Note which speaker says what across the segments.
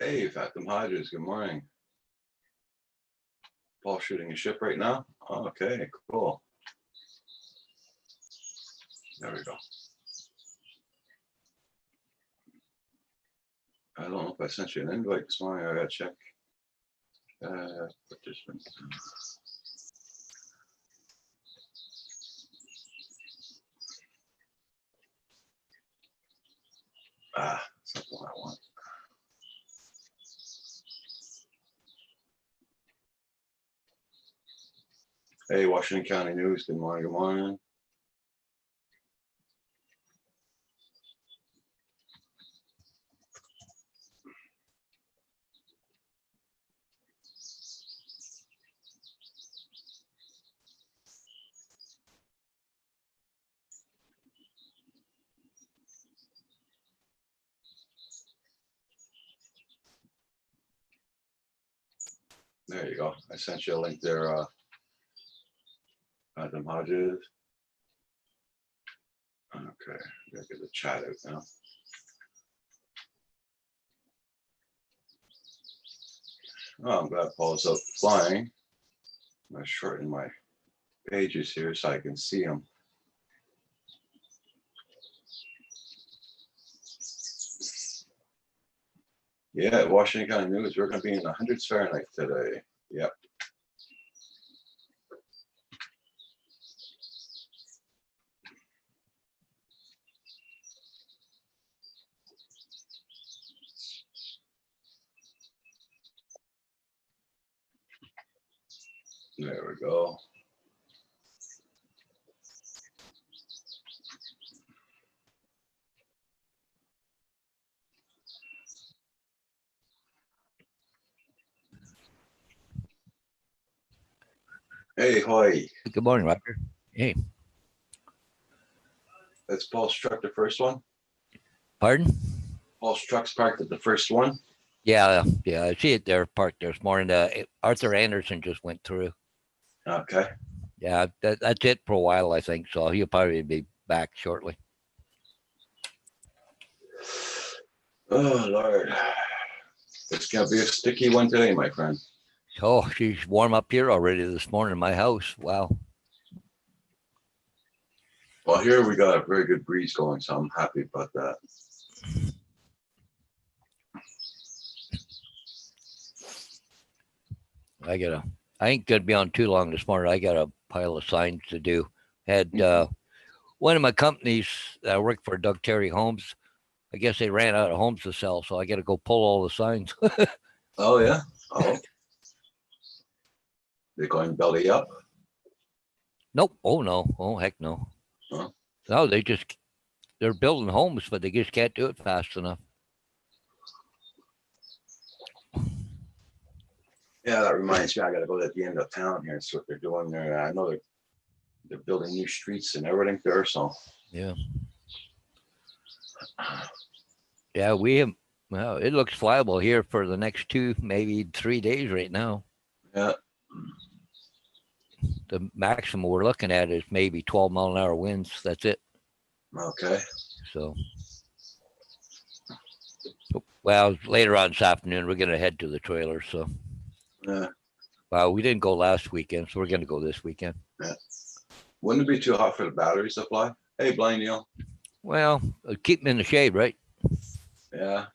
Speaker 1: Hey, Fathom Hodges, good morning. Paul shooting a ship right now? Okay, cool. There we go. I don't know if I sent you an invite this morning. I gotta check. Participant. That's not the one I want. Hey, Washington County News, good morning, good morning. There you go. I sent you a link there, Fathom Hodges. Okay, gotta get the chat out now. Oh, I'm glad Paul's out flying. I'm gonna shorten my pages here so I can see him. Yeah, Washington County News, we're gonna be in the hundreds Fahrenheit today. Yep. There we go. Hey, hoy.
Speaker 2: Good morning, Roger. Hey,
Speaker 1: That's Paul's truck, the first one.
Speaker 2: pardon?
Speaker 1: Paul's truck's parked at the first one.
Speaker 2: Yeah, I see it there parked there this morning. Arthur Anderson just went through.
Speaker 1: Okay.
Speaker 2: Yeah, that's it for a while, I think. So he'll probably be back shortly.
Speaker 1: Oh, Lord. It's gonna be a sticky one today, my friend.
Speaker 2: Oh, she's warm up here already this morning in my house. Wow.
Speaker 1: Well, here we got a very good breeze going, so I'm happy about that.
Speaker 2: I ain't gonna be on too long this morning. I got a pile of signs to do. Had one of my companies that I work for, Doug Terry Homes. I guess they ran out of homes to sell, so I got to go pull all the signs.
Speaker 1: Oh, yeah. Oh. They're going belly up.
Speaker 2: Nope. Oh no. Oh heck no.
Speaker 1: Huh?
Speaker 2: No, they're building homes, but they just can't do it fast enough.
Speaker 1: Yeah, that reminds me, I gotta go to the end of town here and see what they're doing there. I know they're building new streets and everything there, so.
Speaker 2: Yeah. Yeah, we have. Well, it looks flyable here for the next 2, maybe 3 days right now.
Speaker 1: Yeah.
Speaker 2: The maximum we're looking at is maybe 12-mile-an-hour winds. That's it.
Speaker 1: Okay.
Speaker 2: So, well, later on this afternoon, we're going to head to the trailer. So,
Speaker 1: Yeah.
Speaker 2: well, we didn't go last weekend, so we're going to go this weekend.
Speaker 1: Yeah. Wouldn't it be too hot for the batteries to fly? Hey, Blaine Neal.
Speaker 2: Well, keep them in the shade, right?
Speaker 1: Yeah.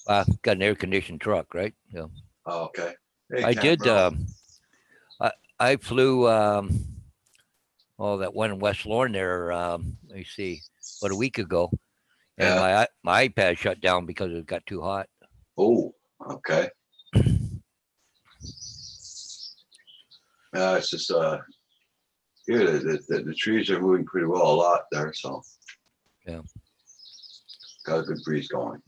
Speaker 2: Got an air-conditioned truck, right? Yeah.
Speaker 1: Oh, okay. Hey,
Speaker 2: I did.
Speaker 1: Campbell.
Speaker 2: I flew. That one in West Lorne there. Let me see, about a week ago, and
Speaker 1: Yeah.
Speaker 2: my iPad shut down because it got too hot.
Speaker 1: Oh, okay. It's just here the trees are moving pretty well a lot there, so
Speaker 2: Yeah.
Speaker 1: Got a good breeze going.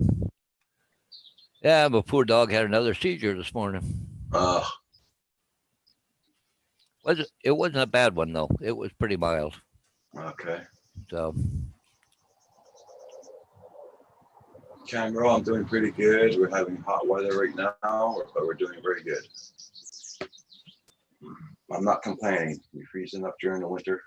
Speaker 2: Yeah, my poor dog had another seizure this morning. It wasn't a bad one though. It was pretty mild.
Speaker 1: Okay.
Speaker 2: So
Speaker 1: Canberra, I'm doing pretty good. We're having hot weather right now, but we're doing very good. I'm not complaining. We're freezing up during the winter.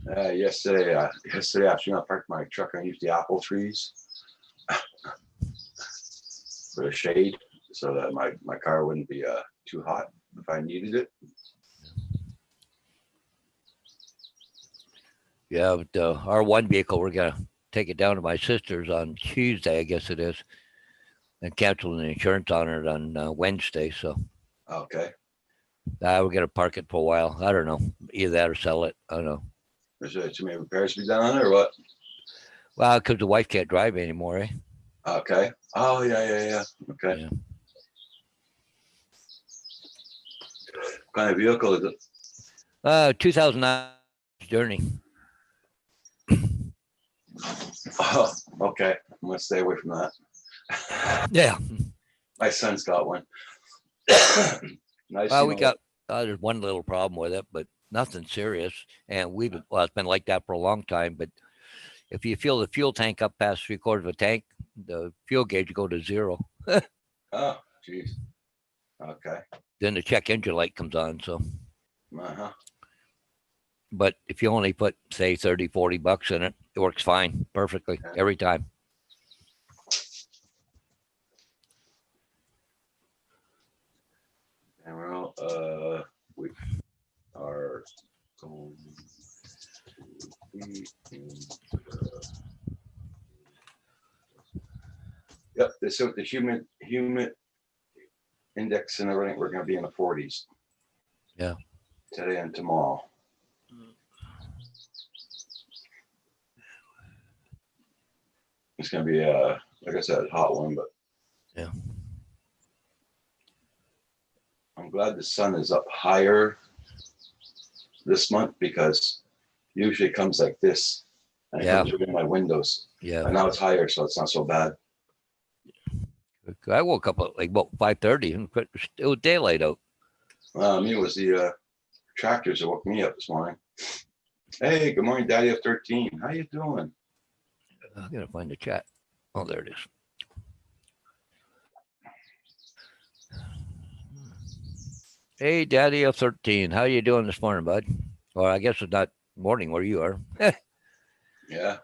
Speaker 1: Yesterday afternoon, I parked my truck underneath the apple trees for the shade, so that my car wouldn't be too hot if I needed it.
Speaker 2: Yeah, but our one vehicle, we're gonna take it down to my sister's on Tuesday, I guess it is, and cancel the insurance on it on Wednesday. So
Speaker 1: Okay.
Speaker 2: we're gonna park it for a while. I don't know, either that or sell it. I don't know.
Speaker 1: Is there too many repairs to be done on it or what?
Speaker 2: Well, because the wife can't drive anymore, eh?
Speaker 1: Okay. Oh, yeah. Okay.
Speaker 2: Yeah.
Speaker 1: What kind of vehicle is it?
Speaker 2: 2009 Journey.
Speaker 1: Oh, okay. I'm gonna stay away from that.
Speaker 2: Yeah.
Speaker 1: My son's got one. Nice.
Speaker 2: Well, we got there's one little problem with it, but nothing serious. And it's been like that for a long time. But if you fill the fuel tank up past 3/4 of a tank, the fuel gauge will go to 0.
Speaker 1: Oh, geez. Okay.
Speaker 2: Then the check engine light comes on. So,
Speaker 1: Uh-huh.
Speaker 2: but if you only put say 30, $40 in it, it works fine, perfectly every time.
Speaker 1: And we are going to be in yep, so the humid index and everything, we're gonna be in the 40s.
Speaker 2: Yeah.
Speaker 1: Today and tomorrow. It's gonna be like I said, a hot one, but
Speaker 2: yeah.
Speaker 1: I'm glad the sun is up higher this month because usually it comes like this and it comes through my windows.
Speaker 2: Yeah.
Speaker 1: And now it's higher, so it's not so bad.
Speaker 2: I woke up at like about 5:30 and it was daylight out.
Speaker 1: Me, it was the tractors that woke me up this morning. Hey, good morning, Daddy of 13. How you doing?
Speaker 2: I'm gonna find the chat. Oh, there it is. Hey, Daddy of 13. How you doing this morning, bud? Well, I guess it's not morning where you are.
Speaker 1: Yeah.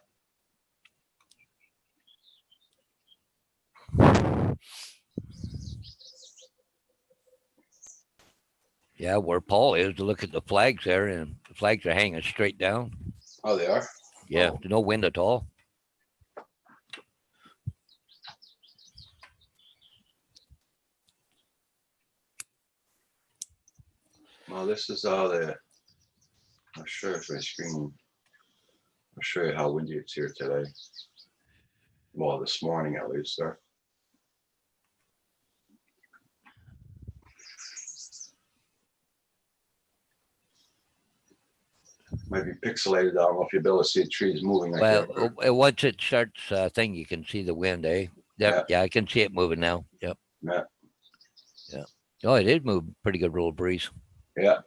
Speaker 2: Yeah, where Paul is, to look at the flags there, and the flags are hanging straight down.
Speaker 1: Oh, they are?
Speaker 2: Yeah,
Speaker 1: Oh.
Speaker 2: there's no wind at all.
Speaker 1: Well, this is all I'll show you my screen. I'll show you how windy it's here today. Well, this morning at least, sir. Might be pixelated. I don't know if you'll be able to see the trees moving.
Speaker 2: Well, once it starts thing, you can see the wind, eh? Yeah, I can see it moving now. Yep.
Speaker 1: Yeah.
Speaker 2: Yeah. Oh, it did move. Pretty good little breeze.
Speaker 1: Yeah.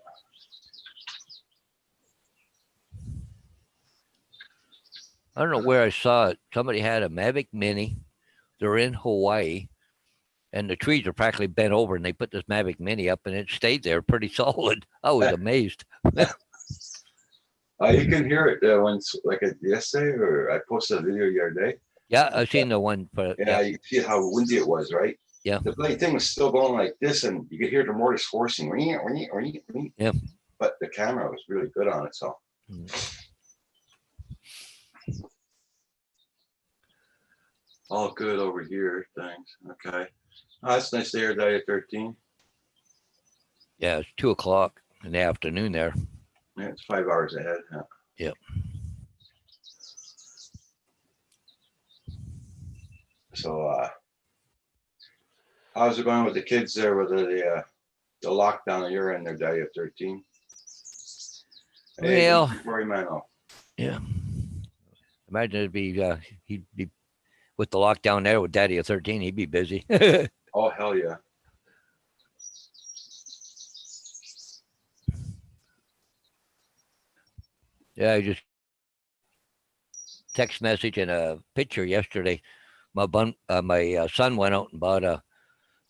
Speaker 2: I don't know where I saw it. Somebody had a Mavic Mini. They're in Hawaii, and the trees are practically bent over, and they put this Mavic Mini up, and it stayed there pretty solid. I was amazed.
Speaker 1: You can hear it once, like yesterday, or I posted a video the other day.
Speaker 2: Yeah, I've seen the one. But
Speaker 1: yeah, you can see how windy it was, right?
Speaker 2: Yeah.
Speaker 1: The blade thing was still going like this, and you could hear the mortise forcing.
Speaker 2: Yeah.
Speaker 1: But the camera was really good on it, so. All good over here. Thanks. Okay. Oh, that's nice there, Day 13.
Speaker 2: Yeah, it's 2:00 in the afternoon there.
Speaker 1: Yeah, it's 5 hours ahead. Yeah.
Speaker 2: Yep.
Speaker 1: So, how's it going with the kids there with the lockdown that you're in there, Day 13? Hey,
Speaker 2: Well,
Speaker 1: Rory Mano.
Speaker 2: Yeah. Imagine he'd be with the lockdown there with Daddy of 13. He'd be busy.
Speaker 1: Oh, hell yeah.
Speaker 2: Yeah, I just text message and a picture yesterday. My son went out and bought a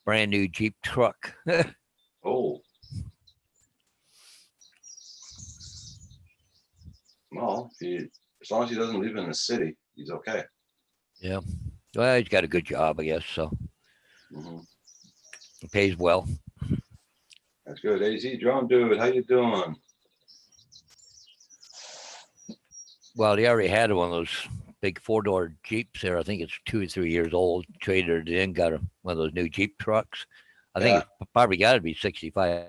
Speaker 2: brand new Jeep truck.
Speaker 1: Oh. Well, as long as he doesn't live in the city, he's okay.
Speaker 2: Yeah. Well, he's got a good job, I guess. So
Speaker 1: Hmm.
Speaker 2: it pays well.
Speaker 1: That's good. AZ Drum Dude, how you doing?
Speaker 2: Well, he already had one of those big 4-door Jeeps there. I think it's 2 or 3 years old. Traded it in, got one of those new Jeep trucks. I think
Speaker 1: Yeah.
Speaker 2: it's probably got to be $65.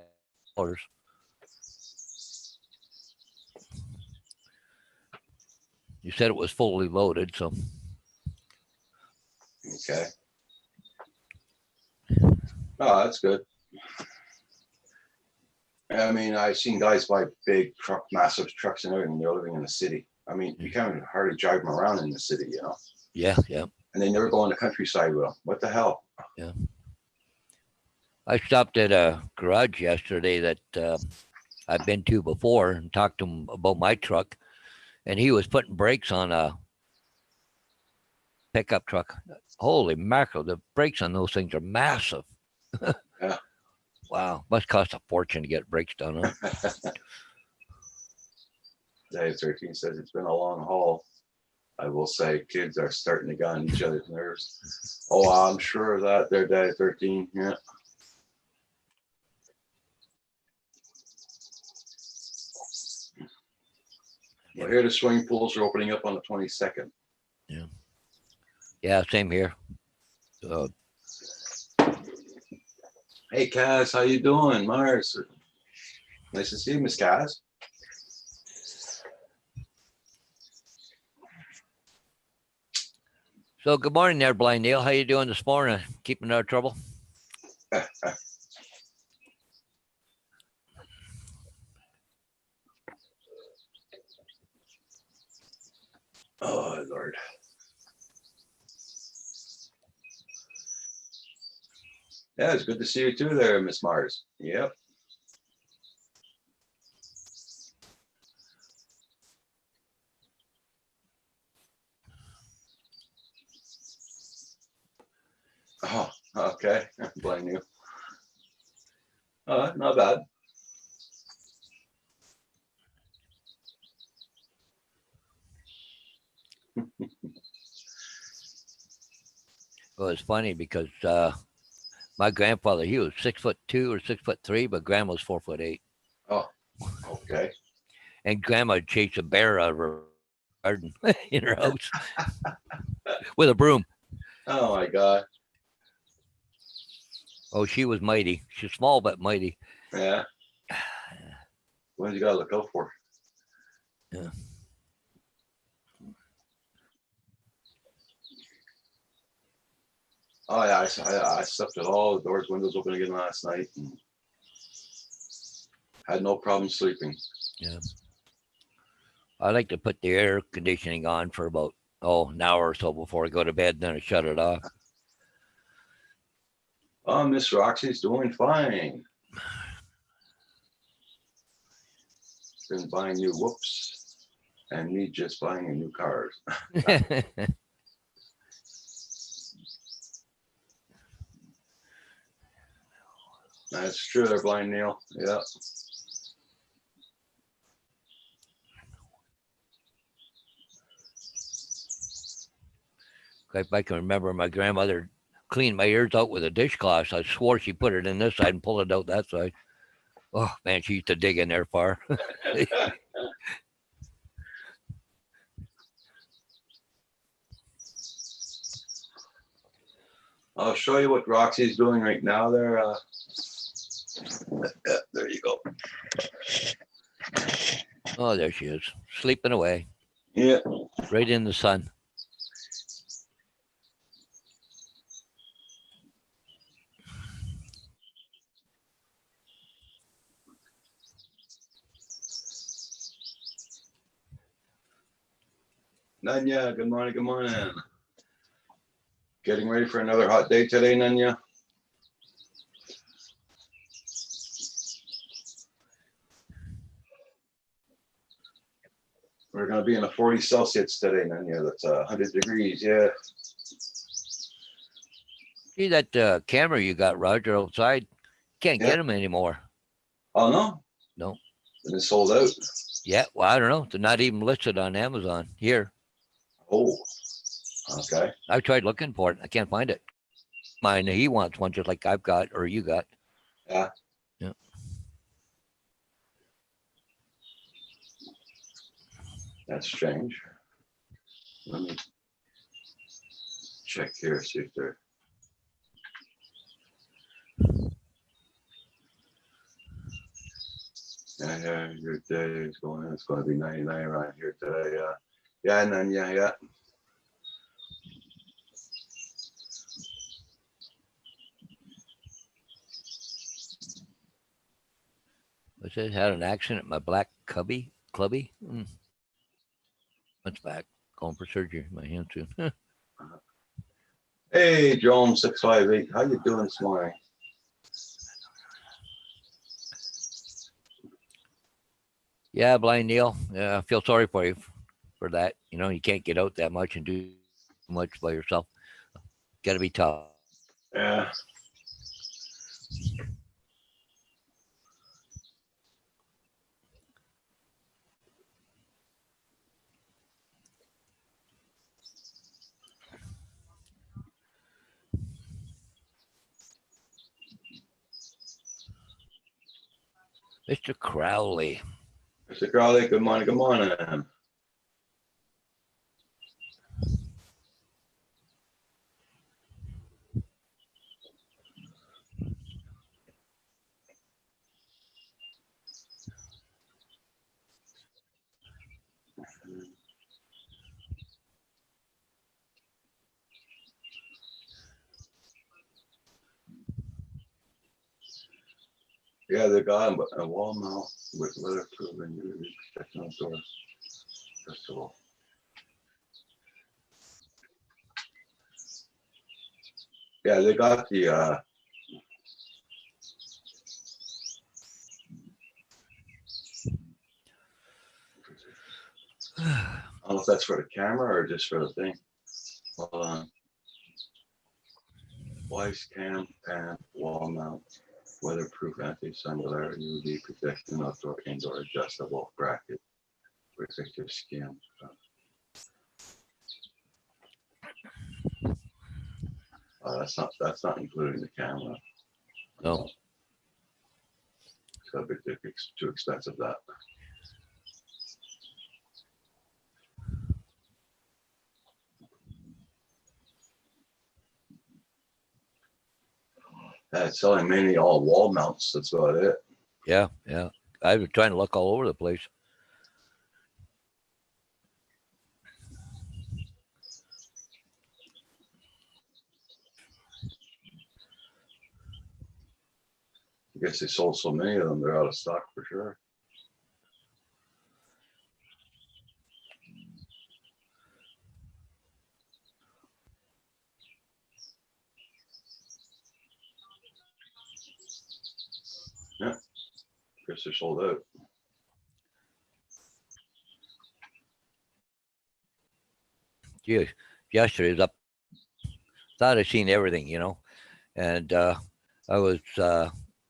Speaker 2: You said it was fully loaded, so
Speaker 1: Okay. Oh, that's good. I mean, I've seen guys buy big truck, massive trucks and everything. They're living in the city. I mean, you can't hardly drive them around in the city, you know.
Speaker 2: yeah, yeah,
Speaker 1: And they never go on the countryside with them. What the hell?
Speaker 2: yeah. I stopped at a garage yesterday that I've been to before and talked to him about my truck, and he was putting brakes on a pickup truck. Holy mackerel, the brakes on those things are massive.
Speaker 1: Yeah.
Speaker 2: Wow, must cost a fortune to get brakes done on.
Speaker 1: Dave 13 says it's been a long haul. I will say kids are starting to get on each other's nerves. Oh, I'm sure of that. They're Dave 13. Yeah. Well, here the swimming pools are opening up on the 22nd.
Speaker 2: Yeah, same here.
Speaker 1: Hey, Kaz, how you doing? Mars. Nice to see you, Miss Kaz.
Speaker 2: So good morning there, Blind Neil. How you doing this morning? Keeping out of trouble?
Speaker 1: Oh, Lord. Yeah, it's good to see you too there, Miss Mars. Yep. Oh, okay. Blame you. Not bad.
Speaker 2: Well, it's funny because my grandfather, he was 6'2" or 6'3", but grandma was 4'8".
Speaker 1: Oh, okay.
Speaker 2: And grandma chased a bear out of her garden in her house with a broom.
Speaker 1: Oh my God.
Speaker 2: Oh, she was mighty. She's small but mighty.
Speaker 1: Yeah. What you gotta look out for?
Speaker 2: Yeah.
Speaker 1: Oh yeah, I slept with all the doors, windows open again last night, and had no problem sleeping.
Speaker 2: Yeah. I like to put the air conditioning on for about an hour or so before I go to bed, then I shut it off.
Speaker 1: Oh, Miss Roxy's doing fine. Been buying new whoops, and me just buying a new car. That's true, they're Blind Neil. Yeah.
Speaker 2: If I can remember, my grandmother cleaned my ears out with a dishcloth. I swore she put it in this side and pulled it out that side. Oh man, she used to dig in there far.
Speaker 1: I'll show you what Roxy's doing right now there. There you go.
Speaker 2: Oh, there she is, sleeping away.
Speaker 1: Yeah.
Speaker 2: Right in the sun.
Speaker 1: Nanya, good morning, good morning. Getting ready for another hot day today, Nanya? We're going to be in the 40 Celsius today, Nanya. That's 100 degrees, yeah.
Speaker 2: See that camera you got, Roger, outside? Can't
Speaker 1: Yeah.
Speaker 2: get them anymore.
Speaker 1: Oh, no?
Speaker 2: No.
Speaker 1: It's sold out.
Speaker 2: Yeah, well, I don't know. They're not even listed on Amazon here.
Speaker 1: Oh, okay.
Speaker 2: I've tried looking for it. I can't find it. Mine, he wants one just like I've got or you got.
Speaker 1: Yeah,
Speaker 2: Yeah.
Speaker 1: that's strange. Let me check here, see if they're. Yeah, your day is going. It's going to be 99 right here today. Yeah, and then yeah.
Speaker 2: What's it? Had an accident at my black clubby. That's back. Going for surgery. My hand soon.
Speaker 1: Hey, Joan 658. How you doing this morning?
Speaker 2: Yeah, Blind Neil. Yeah, I feel sorry for you for that. You know, you can't get out that much and do much by yourself. Got to be tough.
Speaker 1: Yeah.
Speaker 2: Mr. Crowley.
Speaker 1: Mr. Crowley, good morning. Good morning. Yeah, they got a wall mount with weatherproof and UV protection outdoors. First of all. Yeah, they got the I don't know if that's for the camera or just for the thing. Hold on. Wise cam and wall mount, weatherproof anti-sun glare, UV protection, outdoor, indoor adjustable bracket. Protect your skin. That's not including the camera.
Speaker 2: No.
Speaker 1: It's gotta be too expensive that. It's selling mainly all wall mounts. That's about it.
Speaker 2: Yeah, yeah. I've been trying to look all over the place.
Speaker 1: I guess they sold so many of them, they're out of stock for sure. Yeah, guess they're sold out.
Speaker 2: Gee, yesterday was up. Thought I'd seen everything, you know. And I was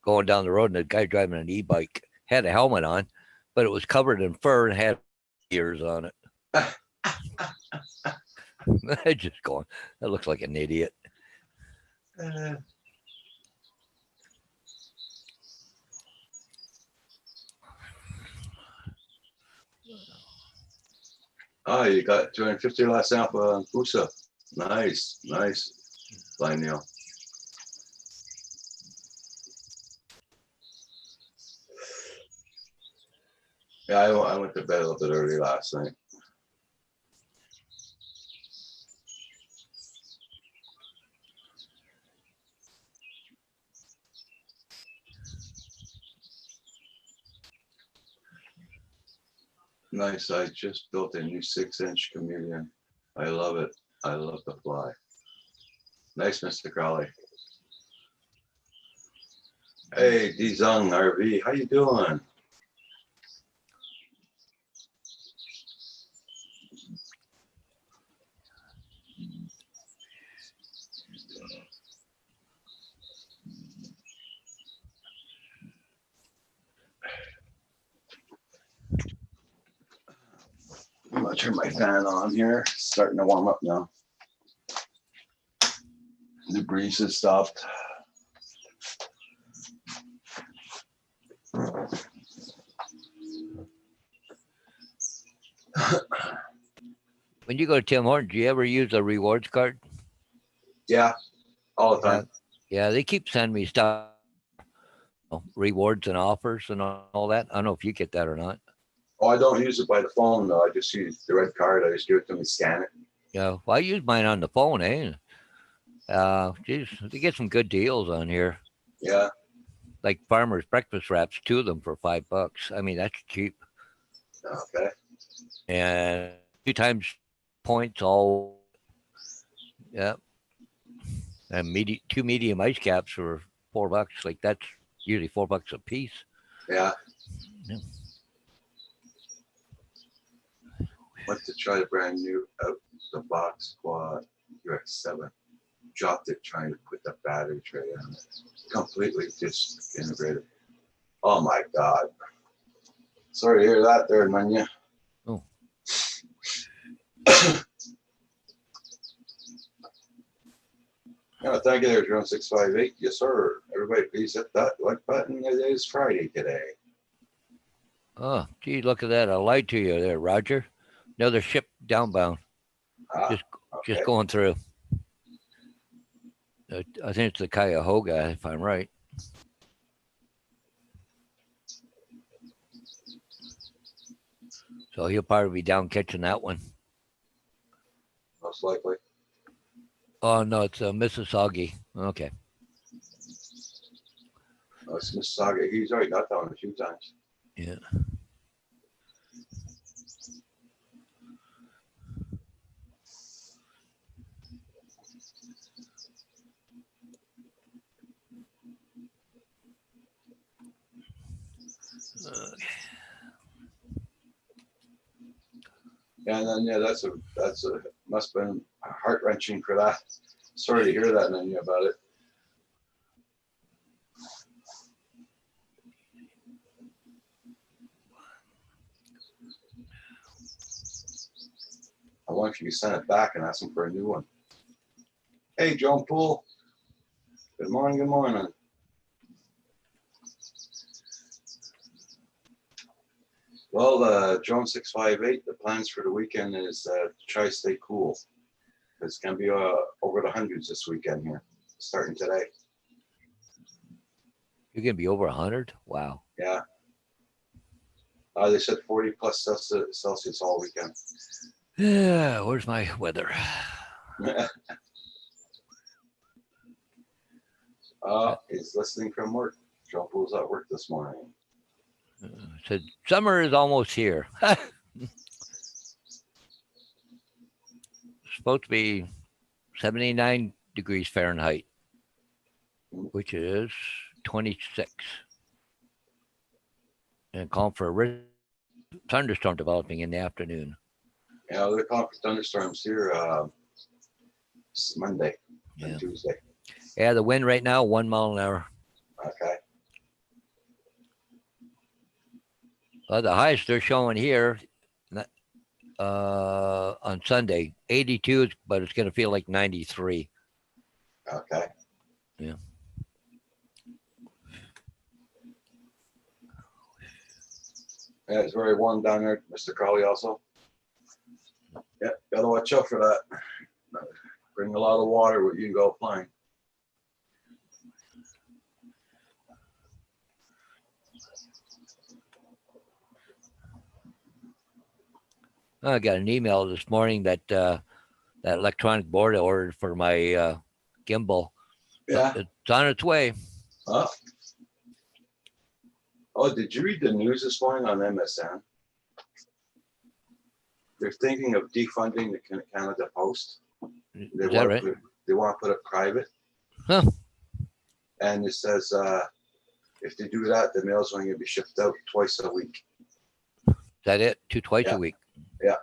Speaker 2: going down the road, and the guy driving an e-bike had a helmet on, but it was covered in fur and had ears on it. I just going, that looks like an idiot.
Speaker 1: Oh, you got 250 last sample on Pusa. Nice, nice. Blind Neil. Yeah, I went to bed a little bit early last night. Nice. I just built a new 6-inch chameleon. I love it. I love the fly. Nice, Mr. Crowley. Hey, Dizung RV, how you doing? I'll turn my fan on here. It's starting to warm up now. The breeze has stopped.
Speaker 2: When you go to Tim Hortons, do you ever use a rewards card?
Speaker 1: Yeah, all the time.
Speaker 2: Yeah, they keep sending me stuff, rewards and offers and all that. I don't know if you get that or not.
Speaker 1: Oh, I don't use it by the phone though. I just use the red card. I just give it to them and scan it.
Speaker 2: Yeah, well, I use mine on the phone, eh? Geez, they get some good deals on here.
Speaker 1: Yeah.
Speaker 2: Like Farmer's breakfast wraps, 2 of them for $5. I mean, that's cheap.
Speaker 1: Okay.
Speaker 2: And 2 times points all. Yeah. And 2 medium ice caps for $4. Like that's usually $4 a piece.
Speaker 1: Yeah.
Speaker 2: Yeah.
Speaker 1: Went to try the brand new out the box quad UX7. Dropped it trying to put the battery tray on it. Completely disintegrated. Oh my God. Sorry to hear that there, Munya.
Speaker 2: Oh.
Speaker 1: Yeah, thank you there, Drone 658. Yes, sir. Everybody, please hit that like button. It is Friday today.
Speaker 2: Oh, gee, look at that. I lied to you there, Roger. Another ship downbound.
Speaker 1: Ah,
Speaker 2: Just going through. I think it's the Cuyahoga, if I'm right. So he'll probably be down catching that one.
Speaker 1: most likely.
Speaker 2: Oh, no, it's Mississauga. Okay.
Speaker 1: Oh, it's Mississauga. He's already got that one a few times.
Speaker 2: Yeah.
Speaker 1: Yeah, and then that's a must have been heart wrenching for that. Sorry to hear that, Nanya, about it. I wonder if you could send it back and ask them for a new one. Hey, Joan Poole. Good morning. Good morning. Well, Drone 658, the plans for the weekend is to try to stay cool. It's going to be over the hundreds this weekend here, starting today.
Speaker 2: You're going to be over 100? Wow.
Speaker 1: Yeah. They said 40 plus Celsius all weekend.
Speaker 2: Yeah, where's my weather?
Speaker 1: He's listening from work. Joan Poole's at work this morning.
Speaker 2: Said summer is almost here. Supposed to be 79 degrees Fahrenheit, which is 26. And calling for a thunderstorm developing in the afternoon.
Speaker 1: Yeah, they're calling for thunderstorms here Monday and Tuesday.
Speaker 2: Yeah, the wind right now, 1 mile an hour.
Speaker 1: Okay.
Speaker 2: The highest they're showing here on Sunday, 82, but it's going to feel like 93.
Speaker 1: Okay.
Speaker 2: Yeah.
Speaker 1: Yeah, it's very warm down there, Mr. Crowley also. Yeah, gotta watch out for that. Bring a lot of water where you can go flying.
Speaker 2: I got an email this morning that that electronic board I ordered for my gimbal.
Speaker 1: Yeah.
Speaker 2: It's on its way.
Speaker 1: Huh? Oh, did you read the news this morning on MSN? They're thinking of defunding the Canada Post.
Speaker 2: Is that right?
Speaker 1: They want to put it private.
Speaker 2: Huh.
Speaker 1: And it says if they do that, the mail's only going to be shipped out twice a week.
Speaker 2: Is that it? Twice a week.
Speaker 1: Yeah.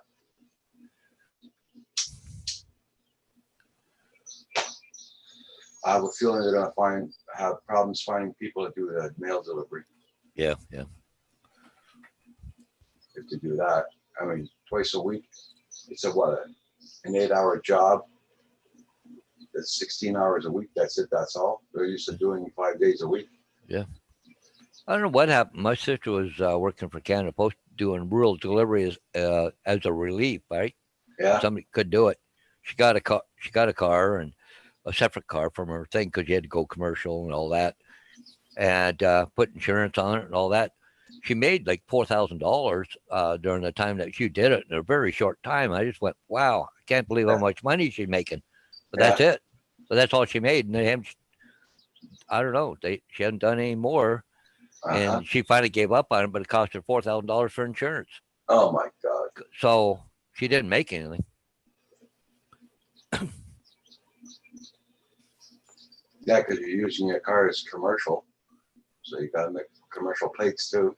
Speaker 1: I have a feeling they're going to have problems finding people to do the mail delivery.
Speaker 2: Yeah.
Speaker 1: If they do that, I mean, twice a week. It's an 8-hour job. That's 16 hours a week. That's it. That's all. They're used to doing 5 days a week.
Speaker 2: I don't know what happened. My sister was working for Canada Post doing rural delivery as a relief, right?
Speaker 1: Yeah.
Speaker 2: Somebody could do it. She got a car. She got a car and a separate car from her thing because you had to go commercial and all that, and put insurance on it and all that. She made like $4,000 during the time that she did it in a very short time. I just went, wow, I can't believe how much money she's making. But that's it. So that's all she made, and they haven't. I don't know. She hasn't done any more, and she finally gave up on it. But it cost her $4,000 for insurance.
Speaker 1: Oh my God.
Speaker 2: So she didn't make anything.
Speaker 1: Yeah, because you're using your car as commercial, so you got to make commercial plates too.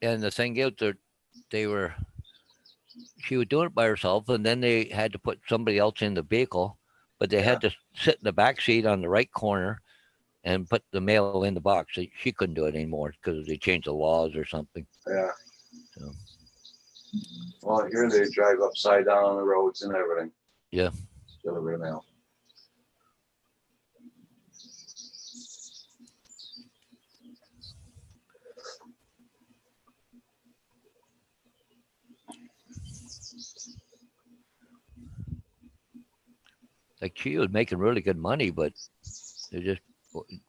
Speaker 2: And the thing is that she was doing it by herself, and then they had to put somebody else in the vehicle, but they had to sit in the back seat on the right corner and put the mail in the box. She couldn't do it anymore because they changed the laws or something.
Speaker 1: Yeah.
Speaker 2: So.
Speaker 1: Well, here they drive upside down on the roads and everything.
Speaker 2: Yeah.
Speaker 1: Deliver mail.
Speaker 2: Like she was making really good money, but it just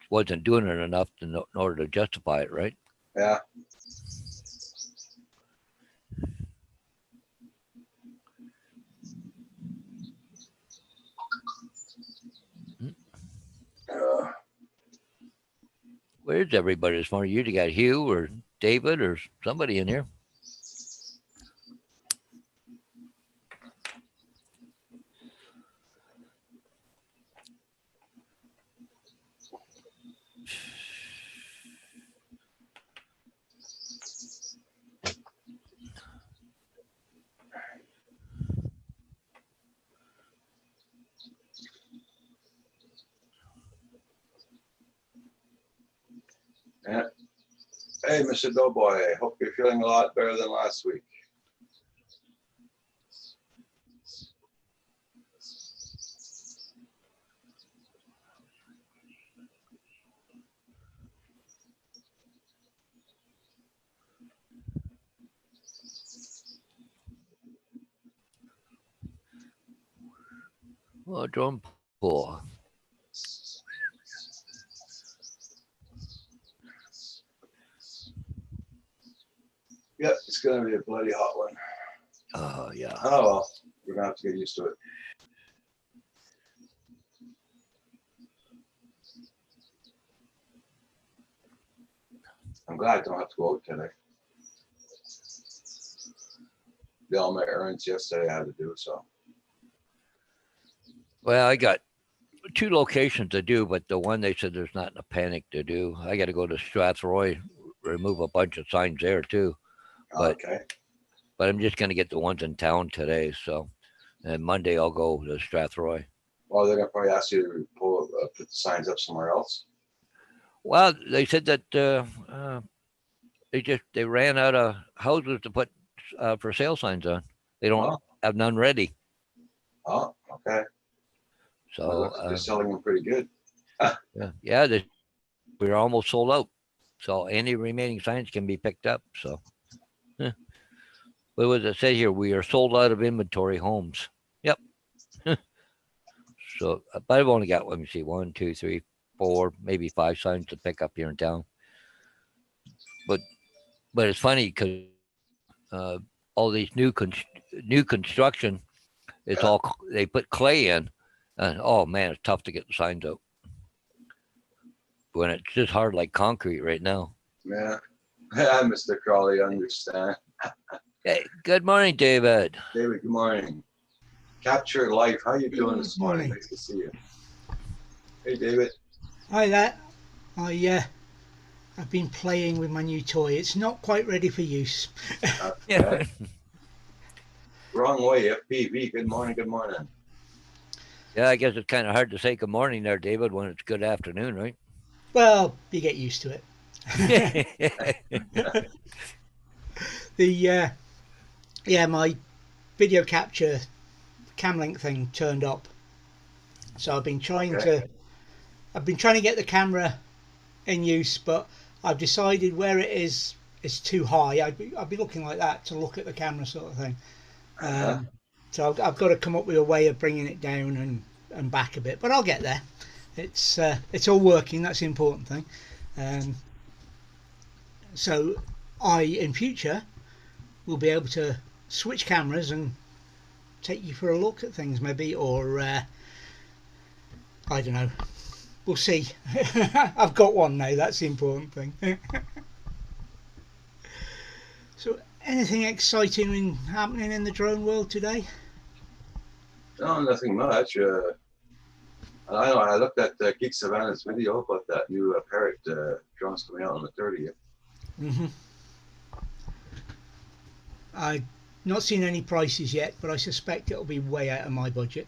Speaker 2: wasn't doing it enough in order to justify it, right?
Speaker 1: Yeah.
Speaker 2: Where's everybody this morning? You got Hugh or David or somebody in here?
Speaker 1: Yeah. Hey, Mr. Doughboy, I hope you're feeling a lot better than last week.
Speaker 2: Oh, drum pool.
Speaker 1: Yep, it's going to be a bloody hot one.
Speaker 2: Oh, yeah.
Speaker 1: Oh, well, we're going to have to get used to it. I'm glad I don't have to go out today. Did all my errands yesterday I had to do, so.
Speaker 2: Well, I got 2 locations to do, but the one they said there's not a panic to do. I got to go to Strathroy, remove a bunch of signs there too. But,
Speaker 1: okay.
Speaker 2: But I'm just going to get the ones in town today. So, and Monday I'll go to Strathroy.
Speaker 1: Well, they're going to probably ask you to put the signs up somewhere else.
Speaker 2: Well, they said that they ran out of houses to put for sale signs on. They don't have none ready.
Speaker 1: Oh, okay.
Speaker 2: So
Speaker 1: they're selling them pretty good.
Speaker 2: yeah, we're almost sold out. So any remaining signs can be picked up. So, but what does it say here? We are sold out of inventory homes. Yep. So, but I've only got, let me see, 1, 2, 3, 4, maybe 5 signs to pick up here in town. But it's funny because all these new construction, it's all they put clay in, and oh man, it's tough to get the signs out when it's just hard like concrete right now.
Speaker 1: Yeah, Mr. Crawley, understand.
Speaker 2: Hey, good morning, David.
Speaker 1: David, good morning. Capture Life, how you doing this morning? Nice to see you. Hey, David.
Speaker 3: Hi there. I've been playing with my new toy. It's not quite ready for use.
Speaker 2: Yeah.
Speaker 1: Wrong way, FPV. Good morning, good morning.
Speaker 2: Yeah, I guess it's kind of hard to say good morning there, David, when it's good afternoon, right?
Speaker 3: Well, you get used to it. My video capture cam link thing turned up. So I've been trying to get the camera in use, but I've decided where it is too high. I'd be looking like that to look at the camera, sort of thing. So I've got to come up with a way of bringing it down and back a bit, but I'll get there. It's all working. That's the important thing. So in future will be able to switch cameras and take you for a look at things, maybe, or I don't know. We'll see. I've got one now. That's the important thing. So, anything exciting happening in the drone world today?
Speaker 1: No, nothing much. I know I looked at Geek Savannah's video about that new Parrot drones coming out on the 30th.
Speaker 3: Mm-hmm. I've not seen any prices yet, but I suspect it'll be way out of my budget.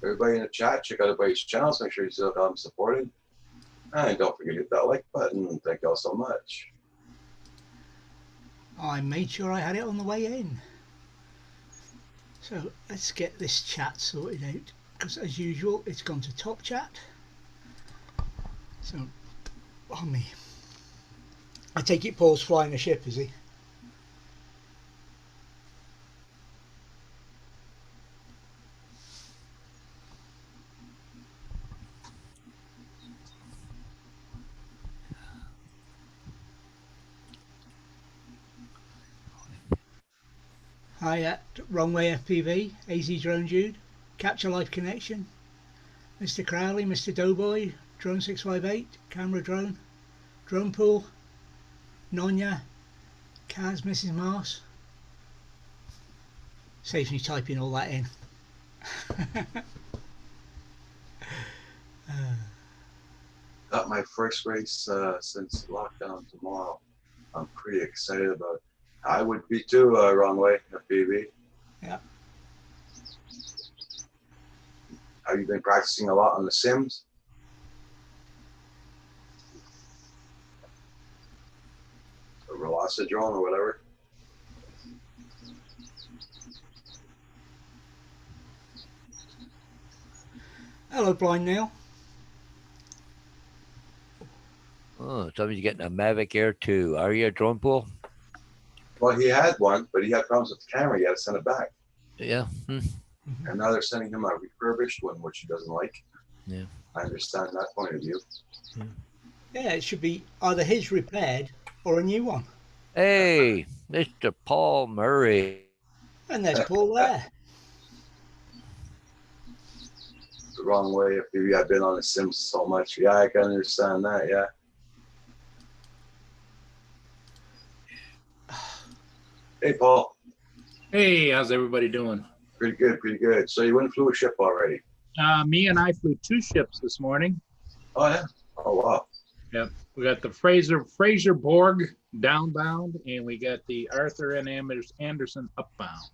Speaker 1: Everybody in the chat, check out everybody's channels. Make sure you still have them supported. And don't forget to hit that like button. Thank you all so much.
Speaker 3: I made sure I had it on the way in. So let's get this chat sorted out, because as usual it's gone to top chat. So on me. I take it Paul's flying a ship, is he? Hi at Wrong Way FPV, AZ Drone Jude, Capture Life Connection, Mr. Crowley, Mr. Doughboy, Drone 658, Camera Drone, Drone Pool, Nonya, Kaz, Mrs. Mars. Saves me typing all that in.
Speaker 1: Got my first race since lockdown tomorrow. I'm pretty excited about it. I would be too, Wrong Way, FPV.
Speaker 3: Yeah.
Speaker 1: Have you been practicing a lot on the Sims? Or Velocidrone or whatever?
Speaker 3: Hello, Blind Neil.
Speaker 2: Oh, somebody's getting a Mavic Air 2. Are you a drone pool?
Speaker 1: Well, he had one, but he had problems with the camera. He had to send it back.
Speaker 2: Yeah.
Speaker 1: And now they're sending him a refurbished one, which he doesn't like.
Speaker 2: Yeah.
Speaker 1: I understand that point of view.
Speaker 3: Yeah, it should be either his repaired or a new one.
Speaker 2: Hey, Mr. Paul Murray.
Speaker 3: And there's Paul there.
Speaker 1: The Wrong Way, FPV. I've been on the Sims so much. Yeah, I can understand that. Yeah. Hey, Paul.
Speaker 4: Hey, how's everybody doing?
Speaker 1: Pretty good, pretty good. So you went and flew a ship already?
Speaker 4: Me and I flew 2 ships this morning.
Speaker 1: Oh, yeah? Oh, wow.
Speaker 4: Yep. We got the Fraser Borg downbound, and we got the Arthur N. Anderson upbound.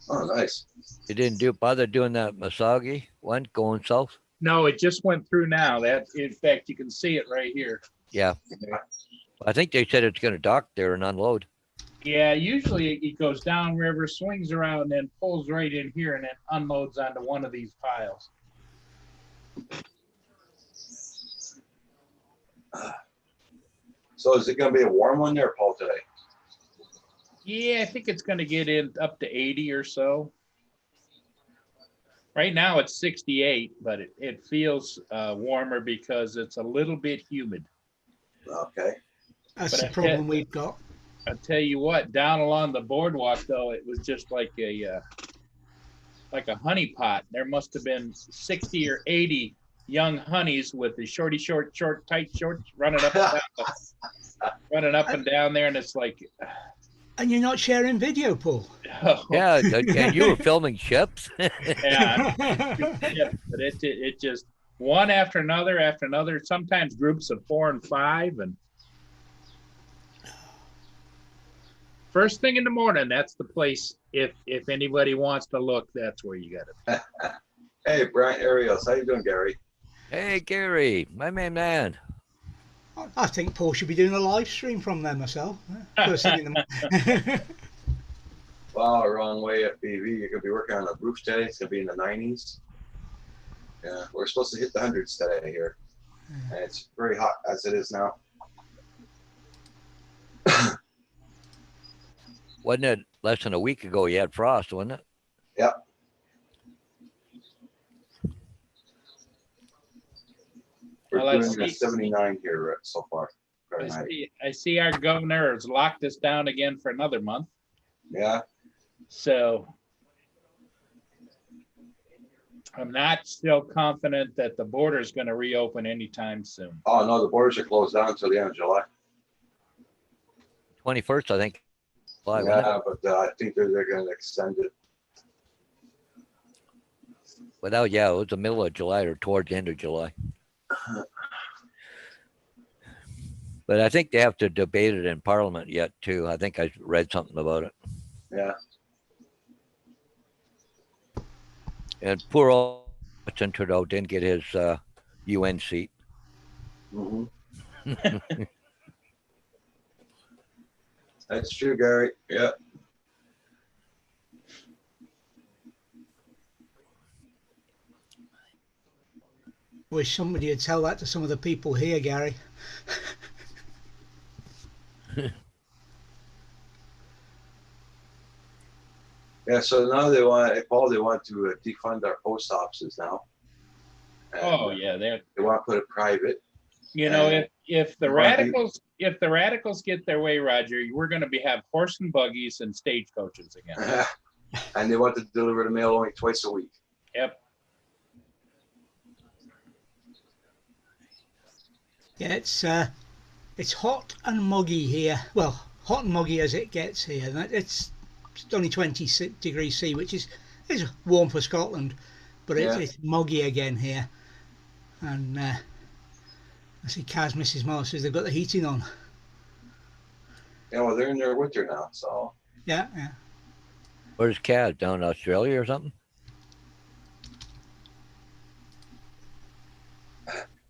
Speaker 1: Oh, nice.
Speaker 2: You didn't bother doing that Masagi one going south?
Speaker 4: No, it just went through now. That, in fact, you can see it right here.
Speaker 2: Yeah. I think they said it's going to dock there and unload.
Speaker 4: Yeah, usually it goes downriver, swings around, and then pulls right in here, and then unloads onto one of these piles.
Speaker 1: So is it going to be a warm one there, Paul, today?
Speaker 4: Yeah, I think it's going to get in up to 80 or so. Right now it's 68, but it feels warmer because it's a little bit humid.
Speaker 1: Okay.
Speaker 3: That's the problem we've got.
Speaker 4: I tell you what, down along the boardwalk though, it was just like a honey pot. There must have been 60 or 80 young honeys with the short, tight shorts running up and down there, and it's like.
Speaker 3: And you're not sharing video, Paul.
Speaker 4: Oh.
Speaker 2: Yeah, and you were filming ships.
Speaker 4: Yeah, but it just one after another. Sometimes groups of 4 and 5, and. First thing in the morning, that's the place. If anybody wants to look, that's where you got it.
Speaker 1: Hey, Brian Ariels. How you doing, Gary?
Speaker 2: Hey, Gary, my man.
Speaker 3: I think Paul should be doing a live stream from there myself. First thing in the
Speaker 1: Wow, wrong way at BV. You're gonna be working on a roof today. It's gonna be in the 90s. Yeah, we're supposed to hit the hundreds today here, and it's very hot as it is now.
Speaker 2: Wasn't it less than a week ago you had frost, wasn't it?
Speaker 1: Yep. We're
Speaker 4: Well, let's
Speaker 1: doing a
Speaker 4: see.
Speaker 1: 79 here so far. Fahrenheit.
Speaker 4: I see our governor has locked us down again for another month.
Speaker 1: Yeah.
Speaker 4: So I'm not still confident that the border is going to reopen anytime soon.
Speaker 1: Oh no, the borders are closed down until the end of July.
Speaker 2: 21st, I think. July, wasn't it?
Speaker 1: Yeah, but I think they're going to extend it.
Speaker 2: Without, yeah, it was the middle of July or towards the end of July. But I think they have to debate it in Parliament yet too. I think I read something about it.
Speaker 1: Yeah.
Speaker 2: And poor old Justin Trudeau didn't get his UN seat.
Speaker 1: hmm That's true, Gary. Yeah.
Speaker 3: Wish somebody would tell that to some of the people here, Gary.
Speaker 1: Yeah. So now they want to defund our post offices now. And
Speaker 4: Oh yeah, they're,
Speaker 1: They want to put it private.
Speaker 4: you know,
Speaker 1: And
Speaker 4: if the
Speaker 1: why do-
Speaker 4: radicals get their way, Roger, we're going to have horse and buggies and stagecoaches again.
Speaker 1: And they want to deliver the mail only twice a week.
Speaker 4: Yep.
Speaker 3: Yeah, it's hot and muggy here. Well, hot and muggy as it gets here. It's only 20 degrees C, which is warm for Scotland, but
Speaker 1: Yeah.
Speaker 3: it's muggy again here. And I see Kaz, Mrs. Mars says they've got the heating on.
Speaker 1: Yeah, well, they're in their winter now, so
Speaker 3: Yeah, yeah.
Speaker 2: Where's Kaz? Down in Australia or something?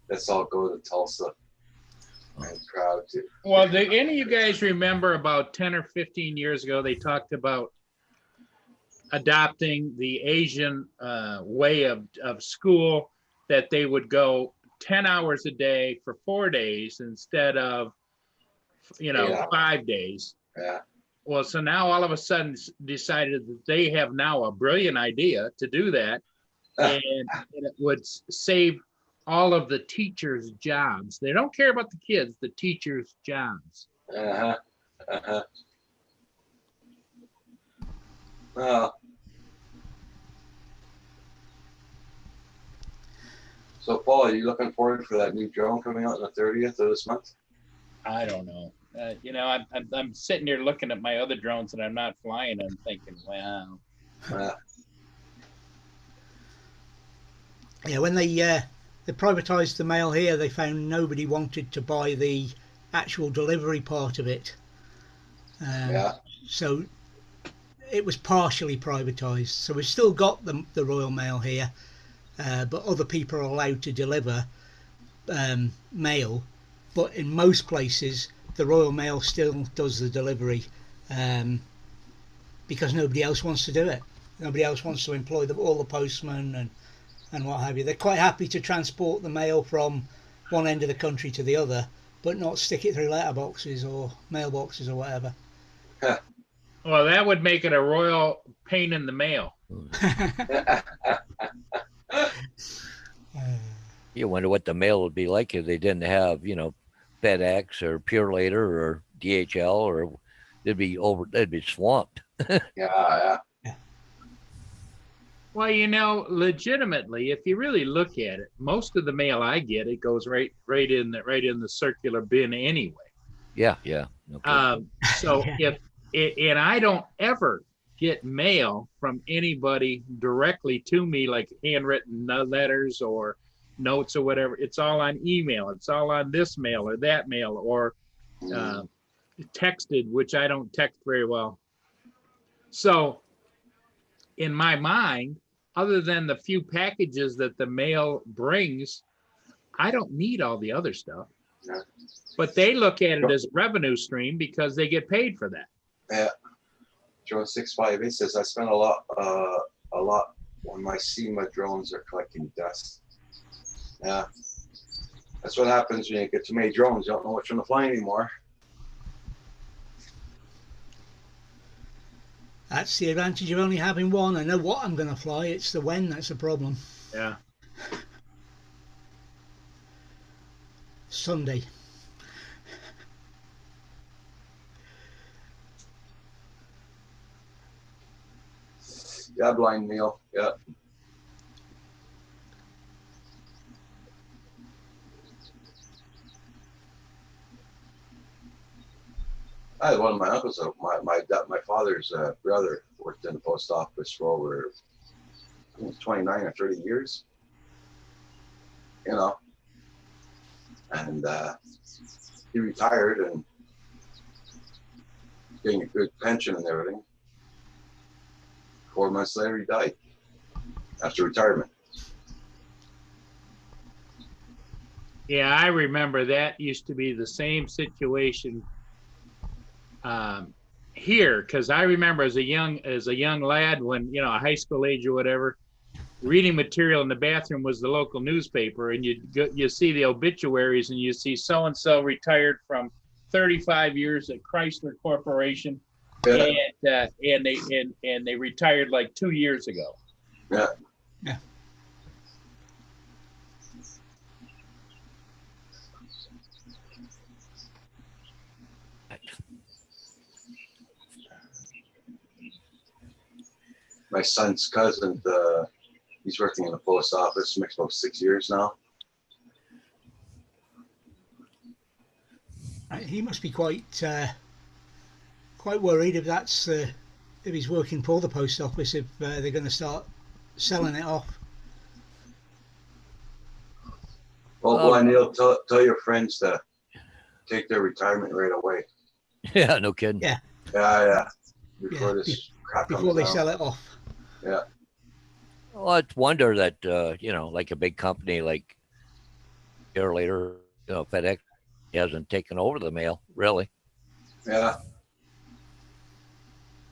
Speaker 1: let's all go to Tulsa and crowd to.
Speaker 4: Well, do any of you guys remember about 10 or 15 years ago, they talked about adopting the Asian way of school, that they would go 10 hours a day for 4 days instead of,
Speaker 1: Yeah.
Speaker 4: 5 days.
Speaker 1: Yeah.
Speaker 4: Well, so now all of a sudden decided that they have now a brilliant idea to do that. And it would save all of the teachers' jobs. They don't care about the kids, the teachers' jobs.
Speaker 1: Uh-huh. Uh-huh. Well. So Paul, are you looking forward for that new drone coming out on the 30th of this month?
Speaker 4: I don't know. I'm sitting here looking at my other drones that I'm not flying and thinking, wow.
Speaker 1: Uh,
Speaker 3: Yeah, when they privatised the mail here, they found nobody wanted to buy the actual delivery part of it.
Speaker 1: yeah.
Speaker 3: So it was partially privatised. So we've still got the Royal Mail here, but other people are allowed to deliver mail. But in most places, the Royal Mail still does the delivery because nobody else wants to do it. Nobody else wants to employ all the postmen and what have you. They're quite happy to transport the mail from one end of the country to the other, but not stick it through letterboxes or mailboxes or whatever.
Speaker 4: Well, that would make it a royal pain in the mail.
Speaker 2: You wonder what the mail would be like if they didn't have, FedEx or Purelator or DHL, or they'd be swamped.
Speaker 1: Yeah.
Speaker 4: Well, legitimately, if you really look at it, most of the mail I get, it goes right in the circular bin anyway.
Speaker 2: Yeah. Okay.
Speaker 4: So and I don't ever get mail from anybody directly to me, like handwritten letters or notes or whatever. It's all on email. It's all on this mail or that mail, or texted, which I don't text very well. So in my mind, other than the few packages that the mail brings, I don't need all the other stuff.
Speaker 1: Yeah.
Speaker 4: But they look at it as a revenue stream because they get paid for that.
Speaker 1: Yeah. Joe 658 says I spent a lot when my SEMA drones are collecting dust. Yeah. That's what happens when you get too many drones. You don't know which one to fly anymore.
Speaker 3: That's the advantage of only having one. I know what I'm going to fly. It's the when that's the problem.
Speaker 4: Yeah.
Speaker 3: Sunday.
Speaker 1: Yeah, Blind Neil. Yeah. I had one of my uncles, my father's brother worked in the post office for over 29 or 30 years. You know, and he retired and getting a good pension and everything. 4 months later, he died after retirement.
Speaker 4: Yeah, I remember that used to be the same situation here, because I remember as a young lad, when a high school age or whatever, reading material in the bathroom was the local newspaper, and you see the obituaries, and you see so and so retired from 35 years at Chrysler Corporation,
Speaker 1: Yeah.
Speaker 4: and they retired like 2 years ago.
Speaker 1: Yeah.
Speaker 3: Yeah.
Speaker 1: My son's cousin, he's working in the post office, makes about 6 years now.
Speaker 3: He must be quite worried if that's if he's working for the post office, if they're going to start selling it off.
Speaker 1: Well, Blind Neil, tell your friends to take their retirement right away.
Speaker 2: Yeah, no kidding.
Speaker 3: Yeah.
Speaker 1: Yeah. Before this crap comes
Speaker 3: Before they
Speaker 1: down.
Speaker 3: sell it off.
Speaker 1: Yeah.
Speaker 2: Well, it's wonder that like a big company like a year later, FedEx hasn't taken over the mail, really.
Speaker 1: Yeah.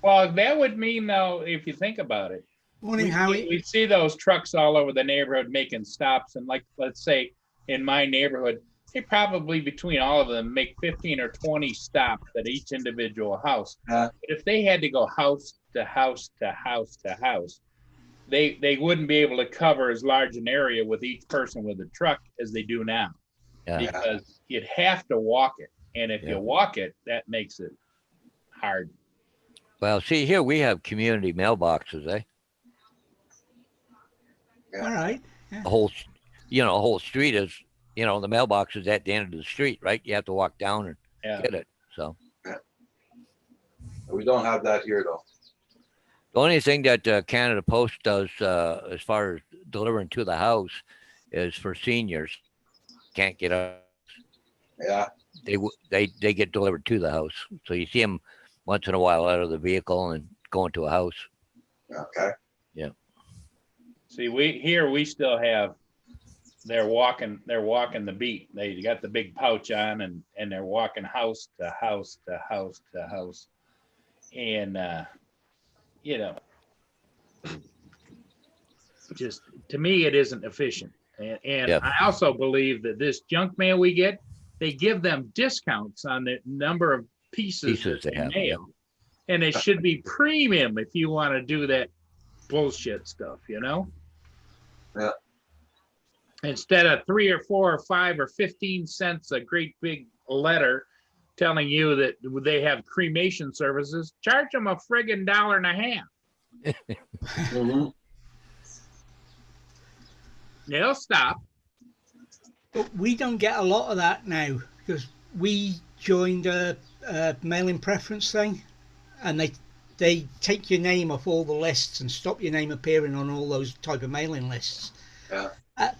Speaker 4: Well, that would mean, though, if you think about it,
Speaker 3: Morning, Howie.
Speaker 4: we see those trucks all over the neighborhood making stops, and like, let's say in my neighborhood, they probably between all of them make 15 or 20 stops at each individual house.
Speaker 1: Yeah.
Speaker 4: But if they had to go house to house to house to house, they wouldn't be able to cover as large an area with each person with a truck as they do now.
Speaker 2: Yeah.
Speaker 4: Because you'd have to walk it, and if you walk it, that makes it hard.
Speaker 2: Well, see, here we have community mailboxes, eh?
Speaker 1: Yeah.
Speaker 3: All right.
Speaker 2: A whole street is, the mailbox is at the end of the street, right? You have to walk down and get it. So
Speaker 1: We don't have that here, though.
Speaker 2: the only thing that Canada Post does as far as delivering to the house is for seniors. Can't get up.
Speaker 1: Yeah.
Speaker 2: They get delivered to the house. So you see them once in a while out of the vehicle and going to a house.
Speaker 1: Okay.
Speaker 4: See, we still have, they're walking the beat. They got the big pouch on, and they're walking house to house to house to house. And, just to me, it isn't efficient. And I also believe that this junk mail we get, they give them discounts on the number of pieces that
Speaker 2: they have.
Speaker 4: mail. And it should be premium if you want to do that bullshit stuff,
Speaker 1: Yeah.
Speaker 4: Instead of 3 or 4 or 5 or 15 cents a great big letter telling you that they have cremation services, charge them a friggin' $1.50.
Speaker 1: Mm-hmm.
Speaker 4: They'll stop.
Speaker 3: But we don't get a lot of that now because we joined a mailing preference thing, and they take your name off all the lists and stop your name appearing on all those type of mailing lists.
Speaker 1: Yeah.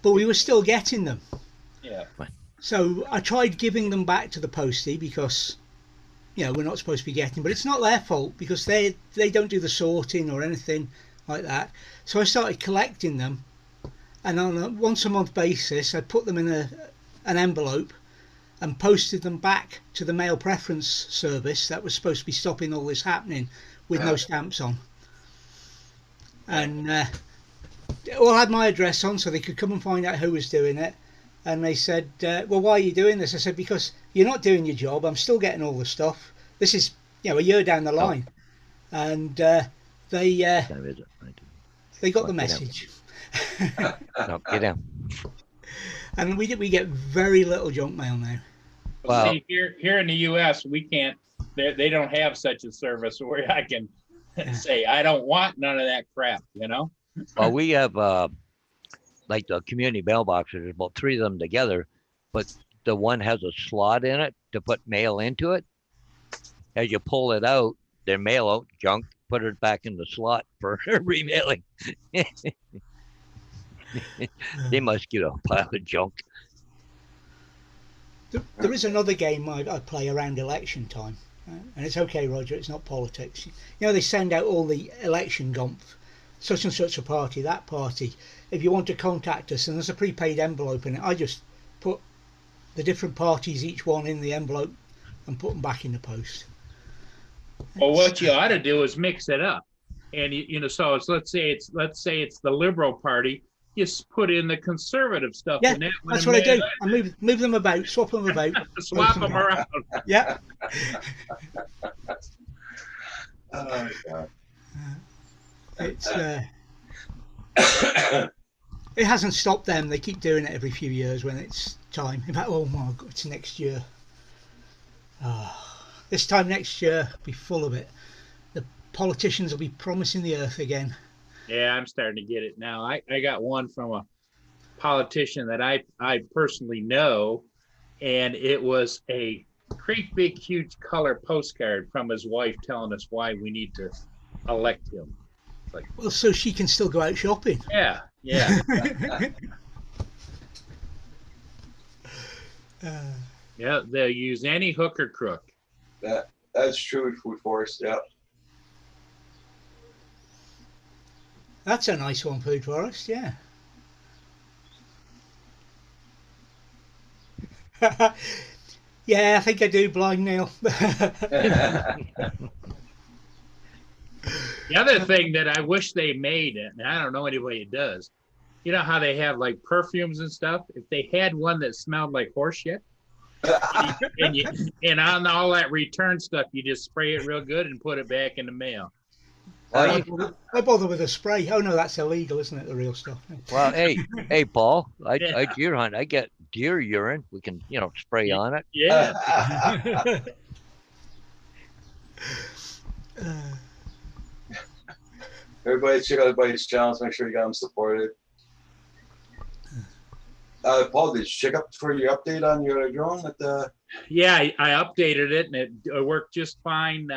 Speaker 3: But we were still getting them.
Speaker 4: Yeah.
Speaker 3: So I tried giving them back to the postie because, we're not supposed to be getting, but it's not their fault because they don't do the sorting or anything like that. So I started collecting them, and on a once a month basis, I put them in an envelope and posted them back to the mail preference service that was supposed to be stopping all this happening with no stamps on. And it all had my address on so they could come and find out who was doing it. And they said, well, why are you doing this? I said, because you're not doing your job. I'm still getting all the stuff. This is, a year down the line. And they got the message.
Speaker 2: No, get down.
Speaker 3: And we get very little junk mail now.
Speaker 2: Wow.
Speaker 4: See, here in the U.S., we can't. They don't have such a service where I can say I don't want none of that crap.
Speaker 2: Well, we have like the community mailboxes. There's about 3 of them together, but the one has a slot in it to put mail into it. As you pull it out, they mail out junk, put it back in the slot for remailing. They must get a pile of junk.
Speaker 3: There is another game I play around election time, and it's okay, Roger, it's not politics. They send out all the election gump, such and such a party, that party. If you want to contact us, and there's a prepaid envelope in it, I just put the different parties, each one in the envelope, and put them back in the post.
Speaker 4: Well, what you ought to do is mix it up, and so let's say it's the Liberal Party. Just put in the conservative stuff.
Speaker 3: Yeah,
Speaker 4: in that one
Speaker 3: that's
Speaker 4: and
Speaker 3: what I do.
Speaker 4: mail
Speaker 3: I move them about, swap them about.
Speaker 4: Swap them around.
Speaker 3: Yeah.
Speaker 1: Oh, God.
Speaker 3: It's it hasn't stopped them. They keep doing it every few years when it's time. In fact, oh my God, it's next year. This time next year, be full of it. The politicians will be promising the earth again.
Speaker 4: Yeah, I'm starting to get it now. I got one from a politician that I personally know, and it was a great big huge color postcard from his wife telling us why we need to elect him. It's like,
Speaker 3: well, so she can still go out shopping.
Speaker 4: yeah. Yeah, they'll use any hook or crook.
Speaker 1: That's true, Food Forest. Yeah.
Speaker 3: That's a nice one, Food Forest. Yeah. Yeah, I think I do, Blind Neil.
Speaker 4: The other thing that I wish they made, and I don't know anybody who does, you know how they have like perfumes and stuff? If they had one that smelled like horse shit, and on all that return stuff, you just spray it real good and put it back in the mail.
Speaker 3: I bother with a spray. Oh no, that's illegal, isn't it? The real stuff.
Speaker 2: Well, hey, Paul, I deer hunt. I get deer urine. We can, spray on it.
Speaker 4: Yeah.
Speaker 1: Everybody check out everybody's channels. Make sure you got them supported. Paul, did you check up for your update on your drone at the?
Speaker 4: Yeah, I updated it and it worked just fine.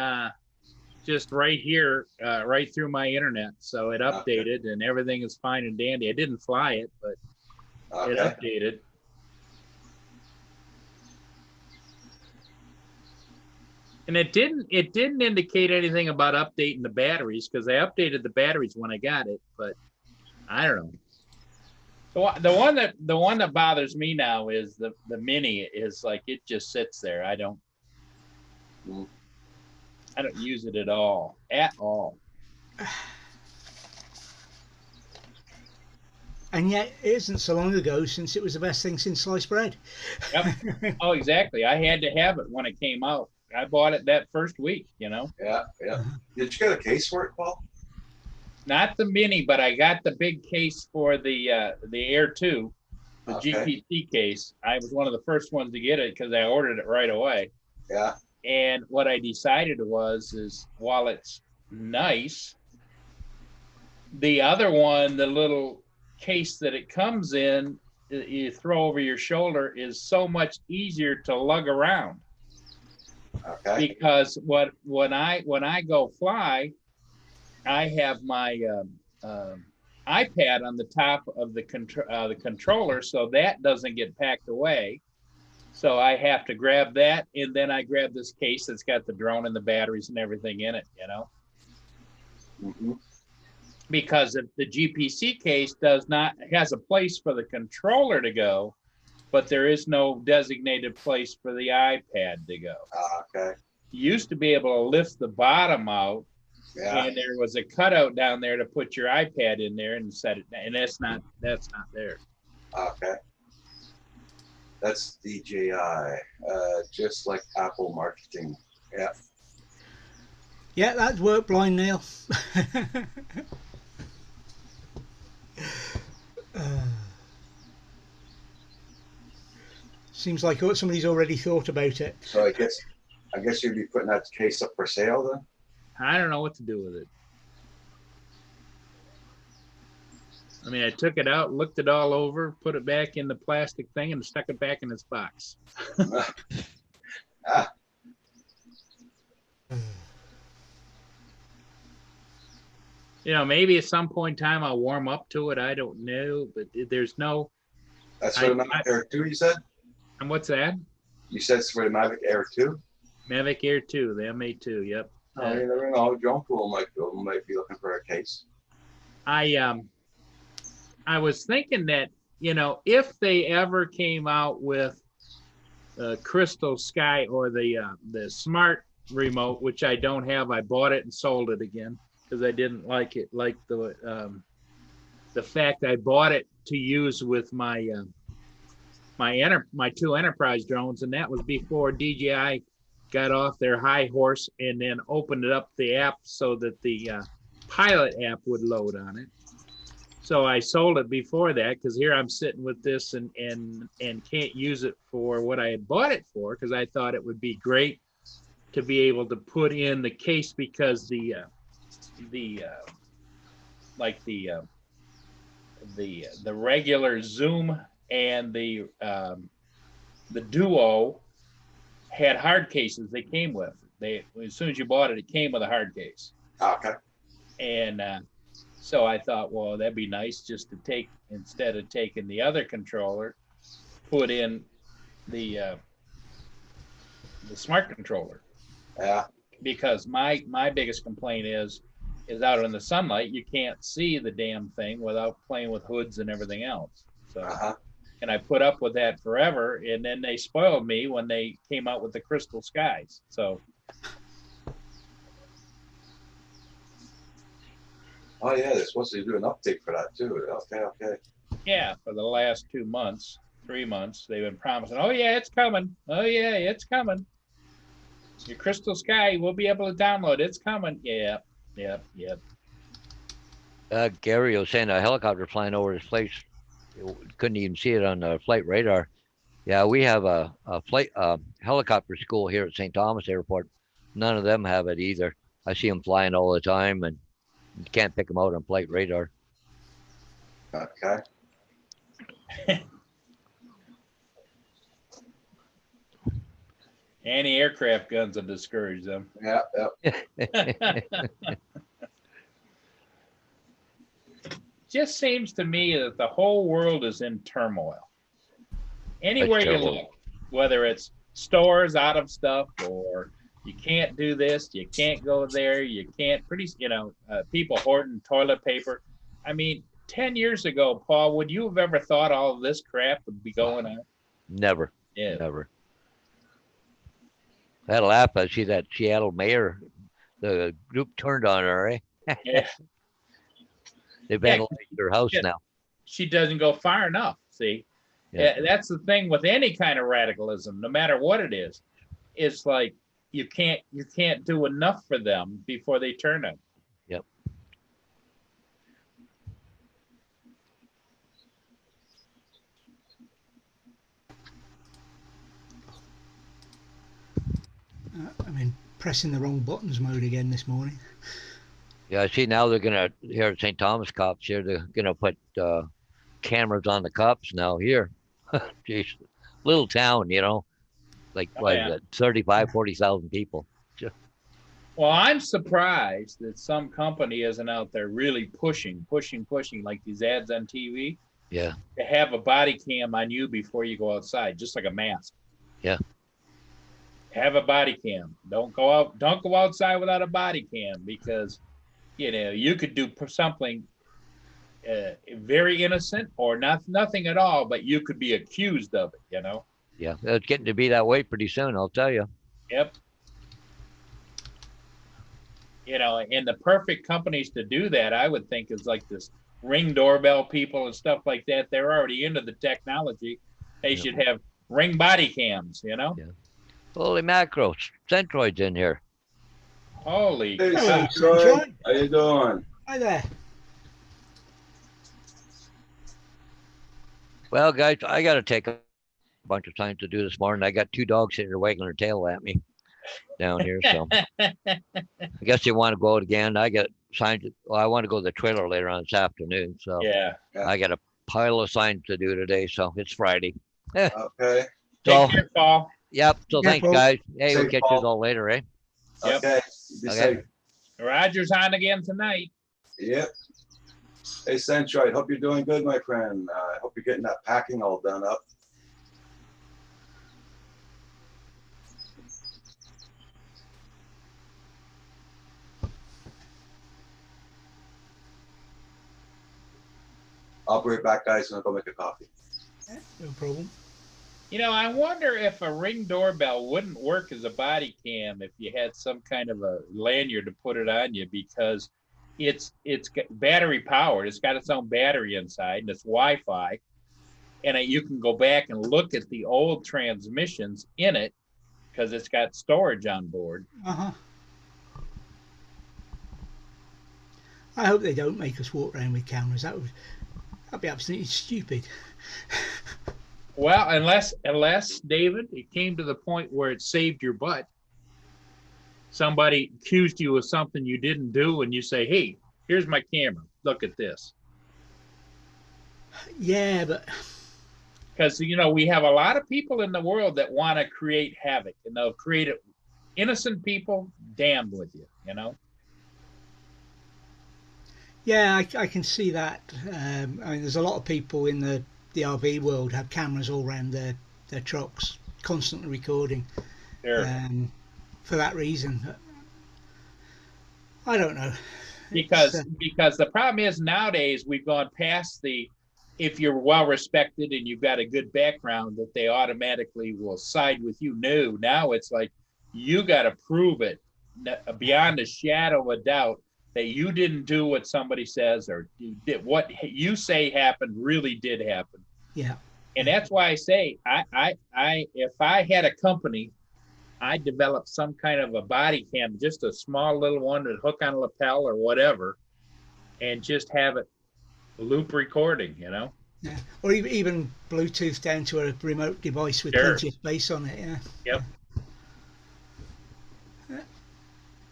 Speaker 4: Just right here, right through my internet. So it updated and everything is fine and dandy. I didn't fly it, but it updated. And it didn't indicate anything about updating the batteries because I updated the batteries when I got it, but I don't know. The one that bothers me now is the Mini is like it just sits there. I don't use it at all.
Speaker 3: And yet it isn't so long ago since it was the best thing since sliced bread.
Speaker 4: Yep. Oh, exactly. I had to have it when it came out. I bought it that first week,
Speaker 1: Yeah. Did you get a case for it, Paul?
Speaker 4: Not the Mini, but I got the big case for the Air 2, the GPC case. I was one of the first ones to get it because I ordered it right away.
Speaker 1: Yeah.
Speaker 4: And what I decided is while it's nice, the other one, the little case that it comes in, you throw over your shoulder, is so much easier to lug around.
Speaker 1: Okay.
Speaker 4: Because when I go fly, I have my iPad on the top of the controller, so that doesn't get packed away. So I have to grab that, and then I grab this case that's got the drone and the batteries and everything in it,
Speaker 1: Mm-hmm.
Speaker 4: Because if the GPC case has a place for the controller to go, but there is no designated place for the iPad to go.
Speaker 1: Okay.
Speaker 4: You used to be able to lift the bottom out,
Speaker 1: Yeah.
Speaker 4: and there was a cutout down there to put your iPad in there and set it, and that's not there.
Speaker 1: Okay. That's DJI, just like Apple marketing. Yeah.
Speaker 3: Yeah, that's work blind, Neil. Seems like somebody's already thought about it.
Speaker 1: So I guess you'd be putting that case up for sale then.
Speaker 4: I don't know what to do with it. I mean, I took it out, looked it all over, put it back in the plastic thing, and stuck it back in its box.
Speaker 1: Ah,
Speaker 4: You know, maybe at some point in time I'll warm up to it. I don't know, but there's no.
Speaker 1: that's for the Mavic Air 2, you said?
Speaker 4: And what's that?
Speaker 1: You said it's for the Mavic Air 2?
Speaker 4: Mavic Air 2, the MA2. Yep.
Speaker 1: Oh, you never know. John Poole might be looking for a case.
Speaker 4: I was thinking that, you know, if they ever came out with Crystal Sky or the smart remote, which I don't have, I bought it and sold it again because I didn't like it. Like the fact I bought it to use with my my two Enterprise drones, and that was before DJI got off their high horse and then opened it up the app so that the pilot app would load on it. So I sold it before that because here I'm sitting with this and can't use it for what I had bought it for, because I thought it would be great to be able to put in the case, because the regular Zoom and the Duo had hard cases they came with. As soon as you bought it, it came with a hard case.
Speaker 1: Okay.
Speaker 4: And so I thought, well, that'd be nice just to take, instead of taking the other controller, put in the smart controller.
Speaker 1: Yeah.
Speaker 4: Because my biggest complaint is out in the sunlight, you can't see the damn thing without playing with hoods and everything else. So, and I put up with that forever, and then they spoiled me when they came out with the Crystal Skies. So.
Speaker 1: Oh yeah, they're supposed to do an update for that too. Okay.
Speaker 4: Yeah, for the last 3 months, they've been promising, oh yeah, it's coming. Oh yeah, it's coming. Your Crystal Sky, we'll be able to download. It's coming. Yep.
Speaker 2: Gary was saying a helicopter flying over his place. Couldn't even see it on the flight radar. Yeah, we have a flight helicopter school here at St. Thomas Airport. None of them have it either. I see them flying all the time, and you can't pick them out on flight radar.
Speaker 1: Okay.
Speaker 4: Anti-aircraft guns will discourage them.
Speaker 1: Yeah.
Speaker 4: Just seems to me that the whole world is in turmoil. Anywhere you look, whether it's stores out of stuff, or you can't do this, you can't go there, you can't, people hoarding toilet paper. I mean, 10 years ago, Paul, would you have ever thought all of this crap would be going on?
Speaker 2: Never.
Speaker 4: Yeah.
Speaker 2: Never. I had a laugh. I see that Seattle mayor, the group turned on her, eh?
Speaker 4: Yeah.
Speaker 2: They vandalized her house now.
Speaker 4: She doesn't go far enough, see? Yeah. That's the thing with any kind of radicalism, no matter what it is. It's like you can't do enough for them before they turn it.
Speaker 2: Yep.
Speaker 3: I'm in pressing the wrong buttons mode again this morning.
Speaker 2: Yeah, I see now they're gonna, here at St. Thomas cops here, they're gonna put cameras on the cops now here. Jeez, little town, like 40,000 people.
Speaker 4: Well, I'm surprised that some company isn't out there really pushing like these ads on TV.
Speaker 2: Yeah.
Speaker 4: To have a body cam on you before you go outside, just like a mask.
Speaker 2: Yeah.
Speaker 4: Have a body cam. Don't go outside without a body cam, because you could do something very innocent or nothing at all, but you could be accused of it, you know?
Speaker 2: Yeah, it's getting to be that way pretty soon, I'll tell you.
Speaker 4: Yep. You know, and the perfect companies to do that, I would think, is like this Ring doorbell people and stuff like that. They're already into the technology. They
Speaker 2: Yeah.
Speaker 4: should have Ring body cams, you know?
Speaker 2: Yeah. Holy macro, Centroid's in here.
Speaker 4: Holy
Speaker 1: Hey,
Speaker 4: cow.
Speaker 3: Hello,
Speaker 1: Troy.
Speaker 3: Sunshine.
Speaker 1: How you doing?
Speaker 3: Hi there.
Speaker 2: Well, guys, I got to take a bunch of time to do this morning. I got two dogs sitting there wagging their tail at me down here. So I guess they want to go out again. I got signs. Well, I want to go to the trailer later on this afternoon. So
Speaker 4: Yeah.
Speaker 2: I got a pile of signs to do today. So it's Friday.
Speaker 1: Okay.
Speaker 2: So,
Speaker 4: Take care, Paul.
Speaker 2: yep. So
Speaker 3: Yeah,
Speaker 2: thanks,
Speaker 3: Paul.
Speaker 2: guys. Hey, we'll
Speaker 1: Safe,
Speaker 2: catch
Speaker 1: Paul.
Speaker 2: you all later, eh?
Speaker 4: Yep.
Speaker 1: Okay. Be
Speaker 2: Okay.
Speaker 1: safe.
Speaker 4: Roger's on again tonight.
Speaker 1: Yep. Hey, Centroid, hope you're doing good, my friend. I hope you're getting that packing all done up. I'll be right back, guys, and I'll go make a coffee.
Speaker 3: No problem.
Speaker 4: You know, I wonder if a Ring doorbell wouldn't work as a body cam if you had some kind of a lanyard to put it on you, because it's battery powered. It's got its own battery inside and it's Wi-Fi, and you can go back and look at the old transmissions in it because it's got storage on board.
Speaker 3: Uh-huh. I hope they don't make us walk around with cameras. That'd be absolutely stupid.
Speaker 4: Well, unless David, it came to the point where it saved your butt. Somebody accused you of something you didn't do, and you say, "Hey, here's my camera. Look at this."
Speaker 3: Yeah, but
Speaker 4: Because you know we have a lot of people in the world that want to create havoc, and they'll create it. Innocent people, damned with you. You know.
Speaker 3: yeah, I can see that. I mean, there's a lot of people in the RV world have cameras all around their trucks, constantly recording.
Speaker 4: Sure.
Speaker 3: For that reason. I don't know.
Speaker 4: Because the problem is nowadays we've gone past the, if you're well respected and you've got a good background, that they automatically will side with you. No, now it's like you got to prove it beyond a shadow of a doubt that you didn't do what somebody says, or you did what you say happened really did happen.
Speaker 3: Yeah.
Speaker 4: And that's why I say I if I had a company, I'd develop some kind of a body cam, just a small little one to hook on a lapel or whatever, and just have it loop recording, you know?
Speaker 3: Yeah. Or even Bluetooth down to a remote device with
Speaker 4: Sure.
Speaker 3: plenty of space on it. Yeah.
Speaker 4: Yep.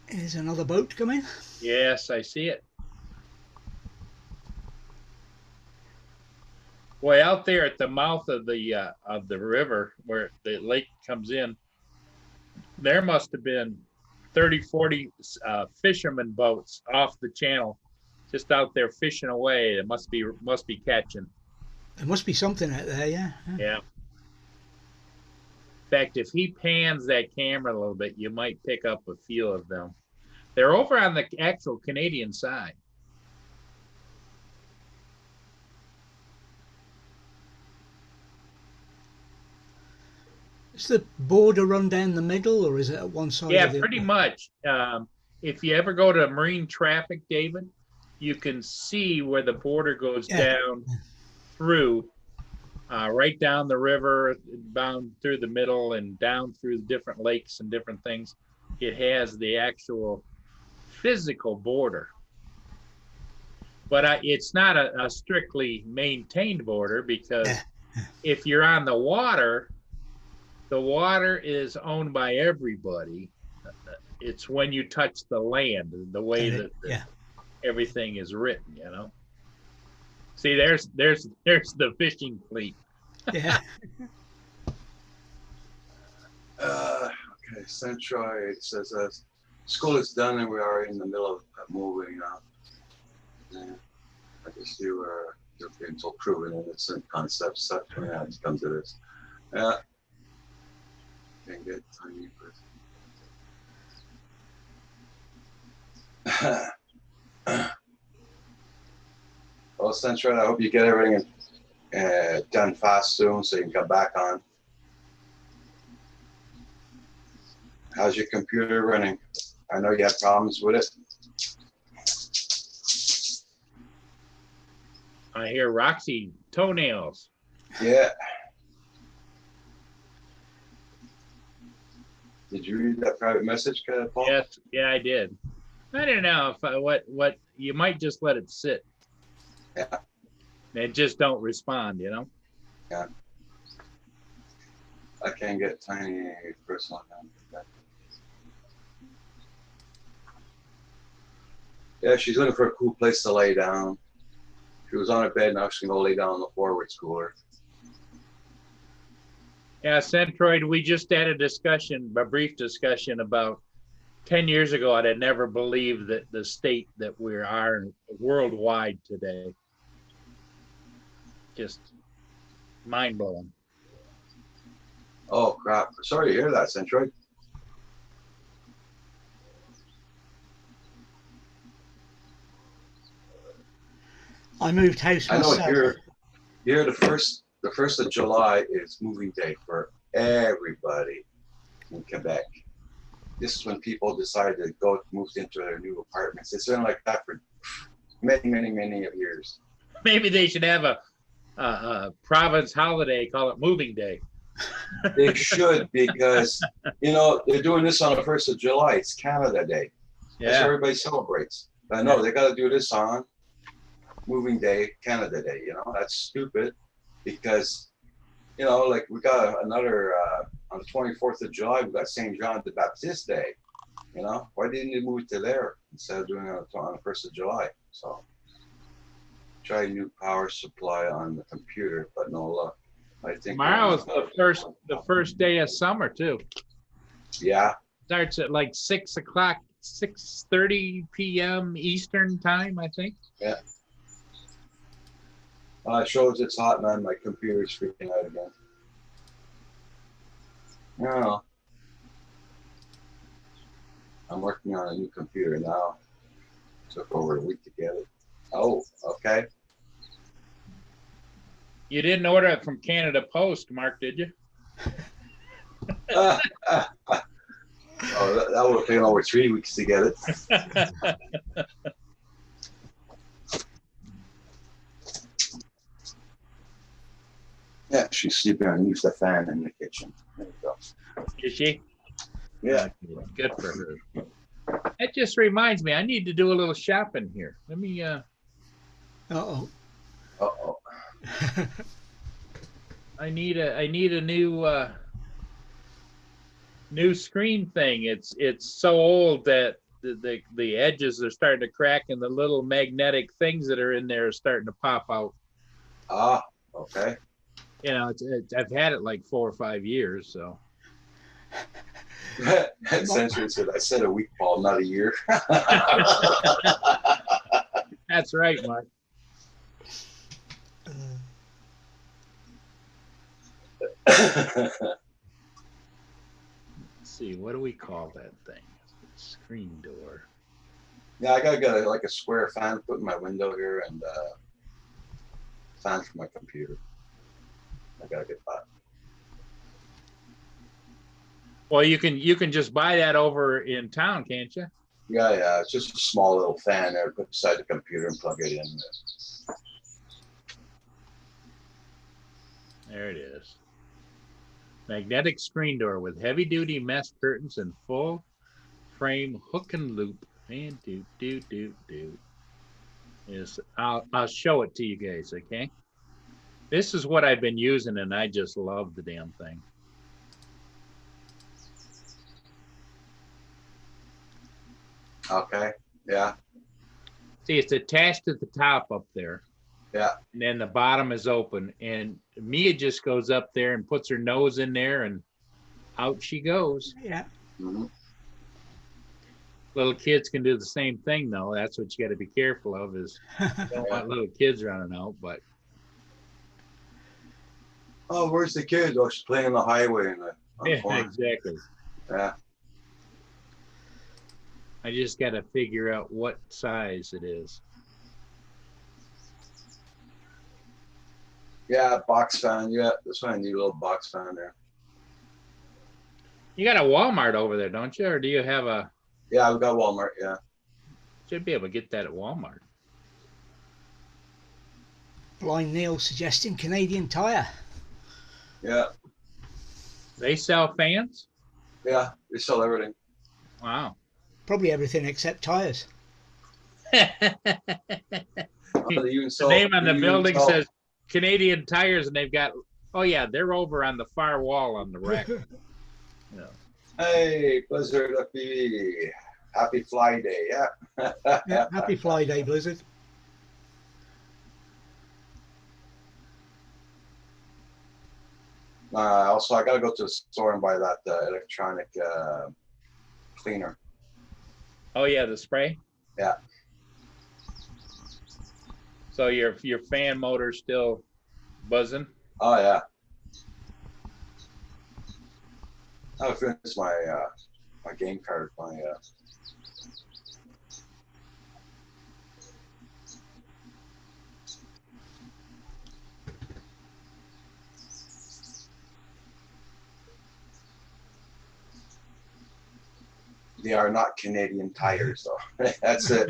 Speaker 3: Here's another boat coming.
Speaker 4: Yes, I see it. Boy, out there at the mouth of the river where the lake comes in, there must have been 30, 40 fishermen boats off the channel, just out there fishing away. It must be catching.
Speaker 3: There must be something out there. Yeah.
Speaker 4: Yeah. In fact, if he pans that camera a little bit, you might pick up a feel of them. They're over on the actual Canadian side.
Speaker 3: Is the border run down the middle, or is it at one side?
Speaker 4: Yeah,
Speaker 3: of the
Speaker 4: pretty
Speaker 3: other?
Speaker 4: much. If you ever go to marine traffic, David, you can see where the border goes
Speaker 3: Yeah.
Speaker 4: down through, right down the river, bound through the middle and down through the different lakes and different things. It has the actual physical border. But it's not a strictly maintained border, because
Speaker 3: Yeah.
Speaker 4: if you're on the water is owned by everybody. It's when you touch the land, the way that
Speaker 3: Yeah.
Speaker 4: everything is written, you know. See, there's the fishing fleet.
Speaker 3: Yeah.
Speaker 1: Okay, Centroid says school is done and we are in the middle of moving now. Yeah. I guess you're being so proven innocent concepts. Such when it comes to this. Yeah. Can't get tiny person. Well, Central, I hope you get everything done fast soon so you can come back on. How's your computer running? I know you had problems with it.
Speaker 4: I hear Roxy toenails.
Speaker 1: Yeah. Did you read that private message, Paul?
Speaker 4: Yes, yeah, I did. I don't know if what you might just let it sit.
Speaker 1: Yeah.
Speaker 4: And just don't respond, you know?
Speaker 1: Yeah. I can't get Tiny personal account. Yeah, she's looking for a cool place to lay down. She was on her bed, now she's gonna lay down on the floor where it's cooler.
Speaker 4: Yeah, Centroid, we just had a brief discussion about 10 years ago. I'd have never believed that the state that we are worldwide today. Just mind blowing.
Speaker 1: Oh crap! Sorry to hear that, Centroid.
Speaker 3: I moved house
Speaker 1: I know
Speaker 3: myself.
Speaker 1: here the first of July is moving day for everybody in Quebec. This is when people decide to move into their new apartments. It's been like that for many of years.
Speaker 4: Maybe they should have a province holiday, call it moving day.
Speaker 1: They should, because they're doing this on the 1st of July. It's Canada Day. That's what everybody celebrates. But no, they got to do this on Moving Day, Canada Day. That's stupid, because like we got another on the 24th of July. We got Saint John the Baptist Day. Why didn't you move it to there instead of doing it on the 1st of July? So try a new power supply on the computer, but no luck. I think
Speaker 4: tomorrow's the first day of summer too.
Speaker 1: Yeah.
Speaker 4: Starts at like 6 o'clock, 6:30 p.m. Eastern time, I think.
Speaker 1: Yeah. It shows it's hot, man. My computer's freaking out again. No. I'm working on a new computer now. Took over a week to get it. Oh, okay.
Speaker 4: You didn't order it from Canada Post, Mark, did you?
Speaker 1: Oh, that would have taken over 3 weeks to get it. Yeah, she's sleeping underneath the fan in the kitchen. There you go.
Speaker 4: Is she?
Speaker 1: Yeah.
Speaker 4: Good for her. That just reminds me, I need to do a little shopping here. Let me
Speaker 3: Uh-oh.
Speaker 1: Uh-oh.
Speaker 4: I need a new screen thing. It's so old that the edges are starting to crack and the little magnetic things that are in there are starting to pop out.
Speaker 1: Ah, okay.
Speaker 4: I've had it like 4 or 5 years, so.
Speaker 1: Essentially said, I said a week, Paul, not a year.
Speaker 4: That's right, Mark. Let's see, what do we call that thing? Screen door.
Speaker 1: Yeah, I gotta get like a square fan put in my window here, and fan for my computer. I gotta get that.
Speaker 4: Well, you can just buy that over in town, can't you?
Speaker 1: Yeah. It's just a small little fan there, put beside the computer and plug it in.
Speaker 4: There it is. Magnetic screen door with heavy-duty mesh curtains and full frame hook and loop. And Yes, I'll show it to you guys, okay? This is what I've been using, and I just love the damn thing.
Speaker 1: Okay. Yeah.
Speaker 4: See, it's attached to the top up there.
Speaker 1: Yeah.
Speaker 4: And then the bottom is open. And Mia just goes up there and puts her nose in there, and out she goes.
Speaker 3: Yeah.
Speaker 1: Mm-hmm.
Speaker 4: Little kids can do the same thing, though. That's what you got to be careful of, is you don't want little kids running out. But
Speaker 1: Oh, where's the kid? Oh, she's playing on the highway on the
Speaker 4: yeah,
Speaker 1: farm.
Speaker 4: exactly.
Speaker 1: Yeah.
Speaker 4: I just got to figure out what size it is.
Speaker 1: Yeah, box fan. Yeah, that's why I need a little box fan there.
Speaker 4: You got a Walmart over there, don't you? Or do you have a?
Speaker 1: Yeah, I've got Walmart. Yeah.
Speaker 4: Should be able to get that at Walmart.
Speaker 3: Blind Neil suggesting Canadian Tire.
Speaker 1: Yeah.
Speaker 4: They sell fans.
Speaker 1: Yeah. They sell everything.
Speaker 4: Wow.
Speaker 3: Probably everything except tires.
Speaker 4: The
Speaker 1: They even sell,
Speaker 4: name on
Speaker 1: they
Speaker 4: the
Speaker 1: even
Speaker 4: building
Speaker 1: sell-
Speaker 4: says Canadian Tires, and they've got. Oh yeah, they're over on the far wall on the rack. Yeah.
Speaker 1: Hey, Blizzard FPV. Happy Fly Day. Yeah.
Speaker 3: Yeah, happy Fly Day, Blizzard.
Speaker 1: Also, I gotta go to the store and buy that electronic cleaner.
Speaker 4: Oh yeah, the spray.
Speaker 1: Yeah.
Speaker 4: So your fan motor's still buzzing.
Speaker 1: Oh yeah. I finished my my game card. My they are not Canadian tires, though. That's it.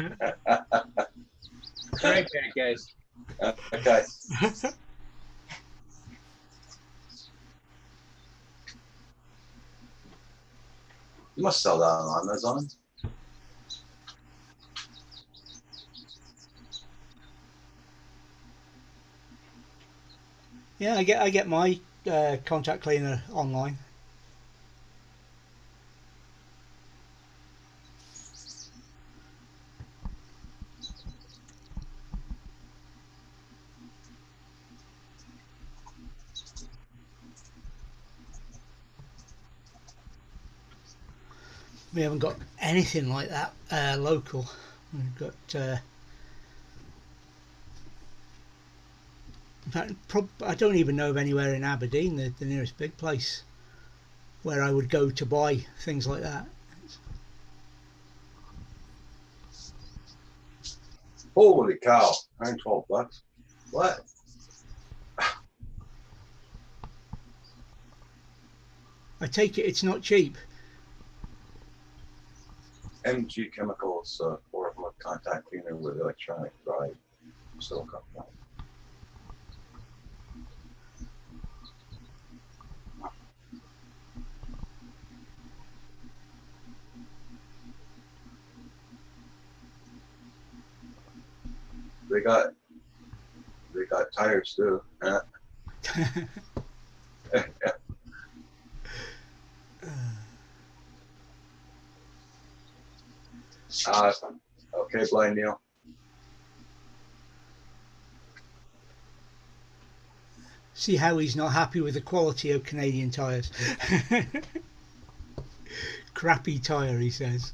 Speaker 4: Right back, guys.
Speaker 1: Okay. You must sell that on Amazon.
Speaker 3: Yeah, I get my contact cleaner online. We haven't got anything like that local. We've got in fact, I don't even know of anywhere in Aberdeen, the nearest big place, where I would go to buy things like that.
Speaker 1: Holy cow! $112. What?
Speaker 3: I take it it's not cheap.
Speaker 1: MG Chemicals for a contact cleaner with electronic drive silicone. They got tires too. Yeah. Okay, Blind Neil.
Speaker 3: See how he's not happy with the quality of Canadian tires. Crappy tire, he says.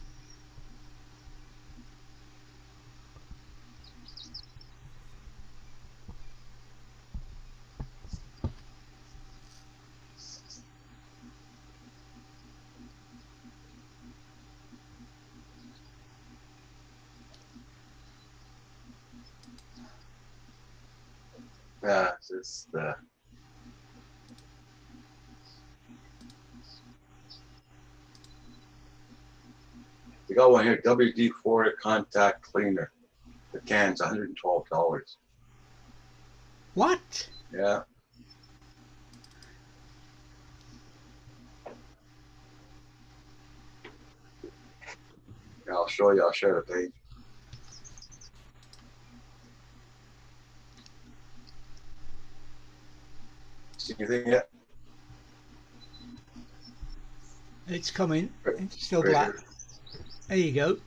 Speaker 1: Yeah, it's just we got one here, WD-40 contact cleaner. The can's $112.
Speaker 3: What?
Speaker 1: Yeah. Yeah, I'll show you. I'll share the page. See anything yet?
Speaker 3: It's coming.
Speaker 1: Right-
Speaker 3: It's still
Speaker 1: right
Speaker 3: black. There you go.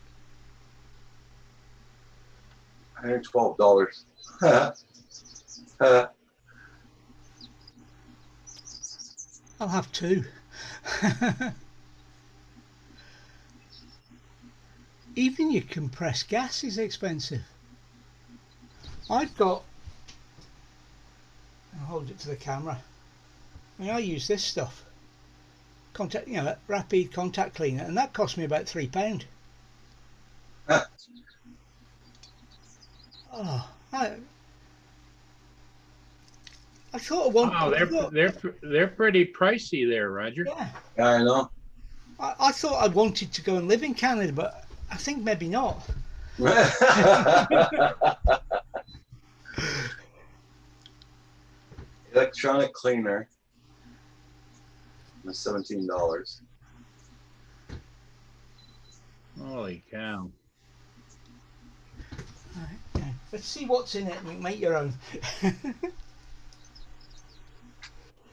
Speaker 1: $112.
Speaker 3: I'll have two. Even your compressed gas is expensive. I've got, I'll hold it to the camera. I mean, I use this stuff. Contact, rapid contact cleaner, and that cost me about £3. Oh, I I thought I wanted.
Speaker 4: Oh,
Speaker 3: I thought,
Speaker 4: they're pretty pricey there, Roger.
Speaker 3: yeah,
Speaker 1: Yeah, I know.
Speaker 3: I thought I wanted to go and live in Canada, but I think maybe not.
Speaker 1: Electronic cleaner was $17.
Speaker 4: Holy cow!
Speaker 3: Yeah. Let's see what's in it and you can make your own.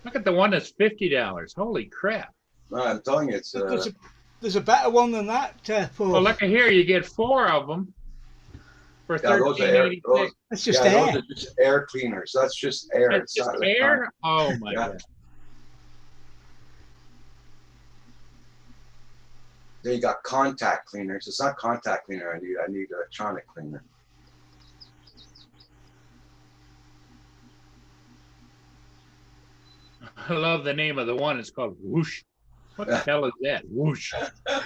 Speaker 4: Look at the one that's $50. Holy crap!
Speaker 1: No, I'm telling you, it's
Speaker 3: There's a better one than that, Paul.
Speaker 4: Well, look at here. You get 4 of them for
Speaker 1: yeah, those are air. Those,
Speaker 4: $13.86.
Speaker 3: That's just
Speaker 1: yeah,
Speaker 3: air.
Speaker 1: those are just air cleaners. That's just air.
Speaker 4: That's
Speaker 1: It's
Speaker 4: just
Speaker 1: not electronic.
Speaker 4: air. Oh my
Speaker 1: Yeah.
Speaker 4: god!
Speaker 1: Then you got contact cleaners. It's not contact cleaner I need. I need electronic cleaner.
Speaker 4: I love the name of the one. It's called Whoosh. What the hell is that? Whoosh. Does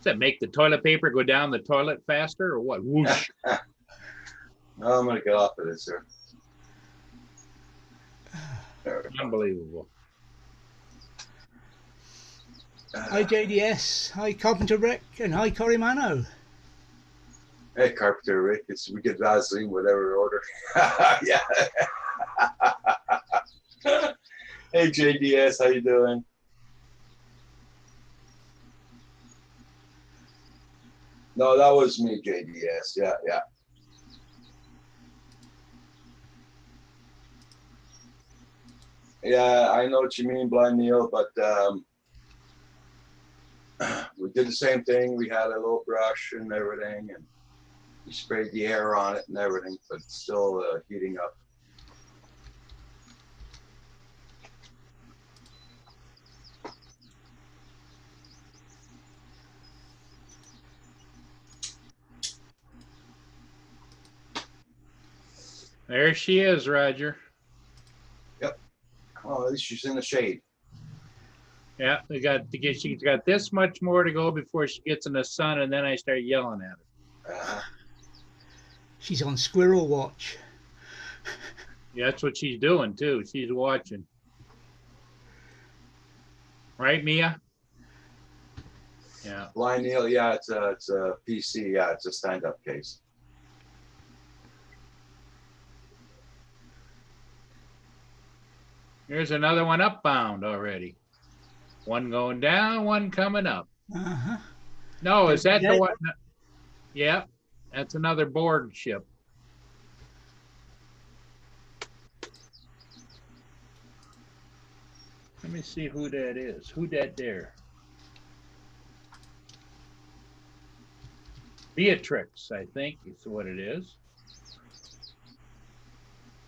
Speaker 4: that make the toilet paper go down the toilet faster or what? Whoosh.
Speaker 1: No, I'm gonna get off of this here. There we go.
Speaker 4: Unbelievable.
Speaker 3: Hi JDS, hi Carpenter Rick, and hi Cory Mano.
Speaker 1: Hey, Carpenter Rick, we get Vaseline, whatever order. Yeah. Hey, JDS, how you doing? No, that was me, JDS. Yeah, yeah. Yeah, I know what you mean, Blind Neil, but we did the same thing. We had a little brush and everything, and we sprayed the air on it and everything, but it's still heating up.
Speaker 4: There she is, Roger.
Speaker 1: Oh, at least she's in the shade.
Speaker 4: Yeah, we got to get. She's got this much more to go before she gets in the sun, and then I start yelling at her.
Speaker 3: She's on squirrel watch.
Speaker 4: Yeah, that's what she's doing too. She's watching. Right, Mia? Yeah.
Speaker 1: Blind Neil, yeah, it's a PC, yeah, it's a stand-up case.
Speaker 4: Here's another one upbound already. One going down, one coming up.
Speaker 3: Uh-huh.
Speaker 4: No, is that the one? Yeah, that's another board ship. Let me see who that is. Who that there? Beatrix, I think is what it is.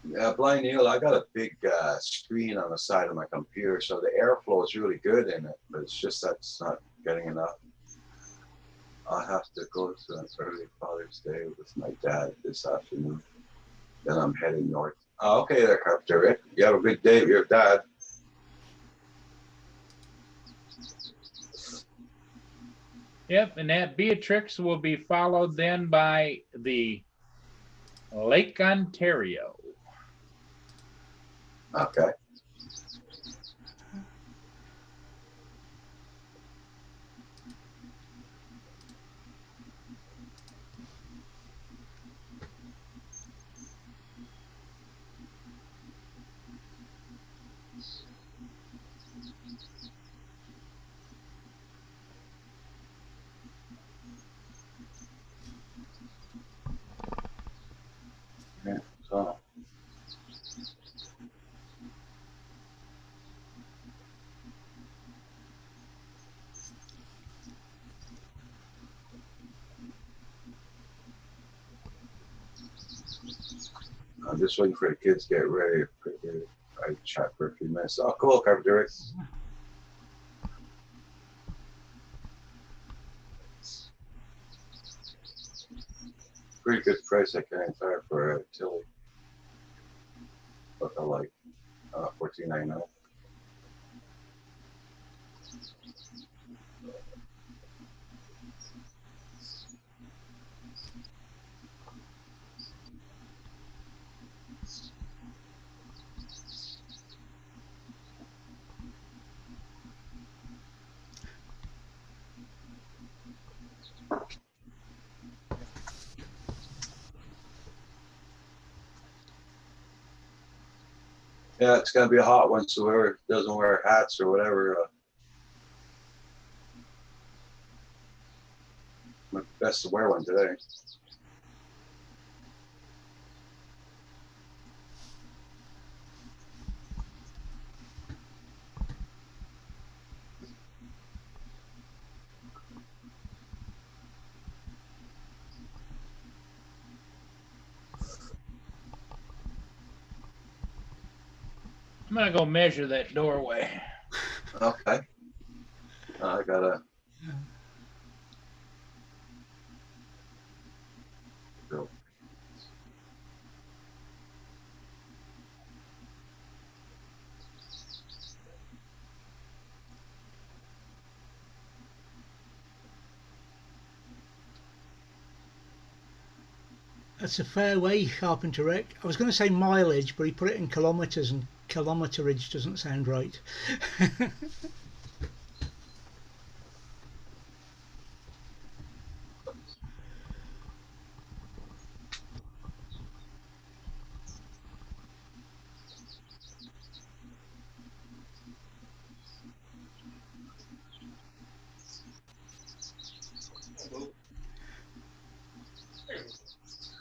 Speaker 1: Yeah, Blind Neil, I got a big screen on the side of my computer, so the airflow is really good in it, but it's just that's not getting enough. I'll have to go to an early Father's Day with my dad this afternoon. Then I'm heading north. Oh, okay there, Carpenter Rick. You have a good day with your dad.
Speaker 4: Yep, and that Beatrix will be followed then by the Lake Ontario.
Speaker 1: Okay. Yeah, so. I'm just waiting for the kids to get ready. I chat for a few minutes. Oh, cool, Carpenter Rick. Pretty good price I can fire for a Tilly. Look like $14.99. Yeah, it's gonna be a hot one, so whoever doesn't wear hats or whatever, best to wear one today.
Speaker 4: I'm gonna go measure that doorway.
Speaker 1: Okay. I gotta go.
Speaker 3: That's a fair way, Carpenter Rick. I was going to say mileage, but he put it in kilometres, and kilometerage doesn't sound right.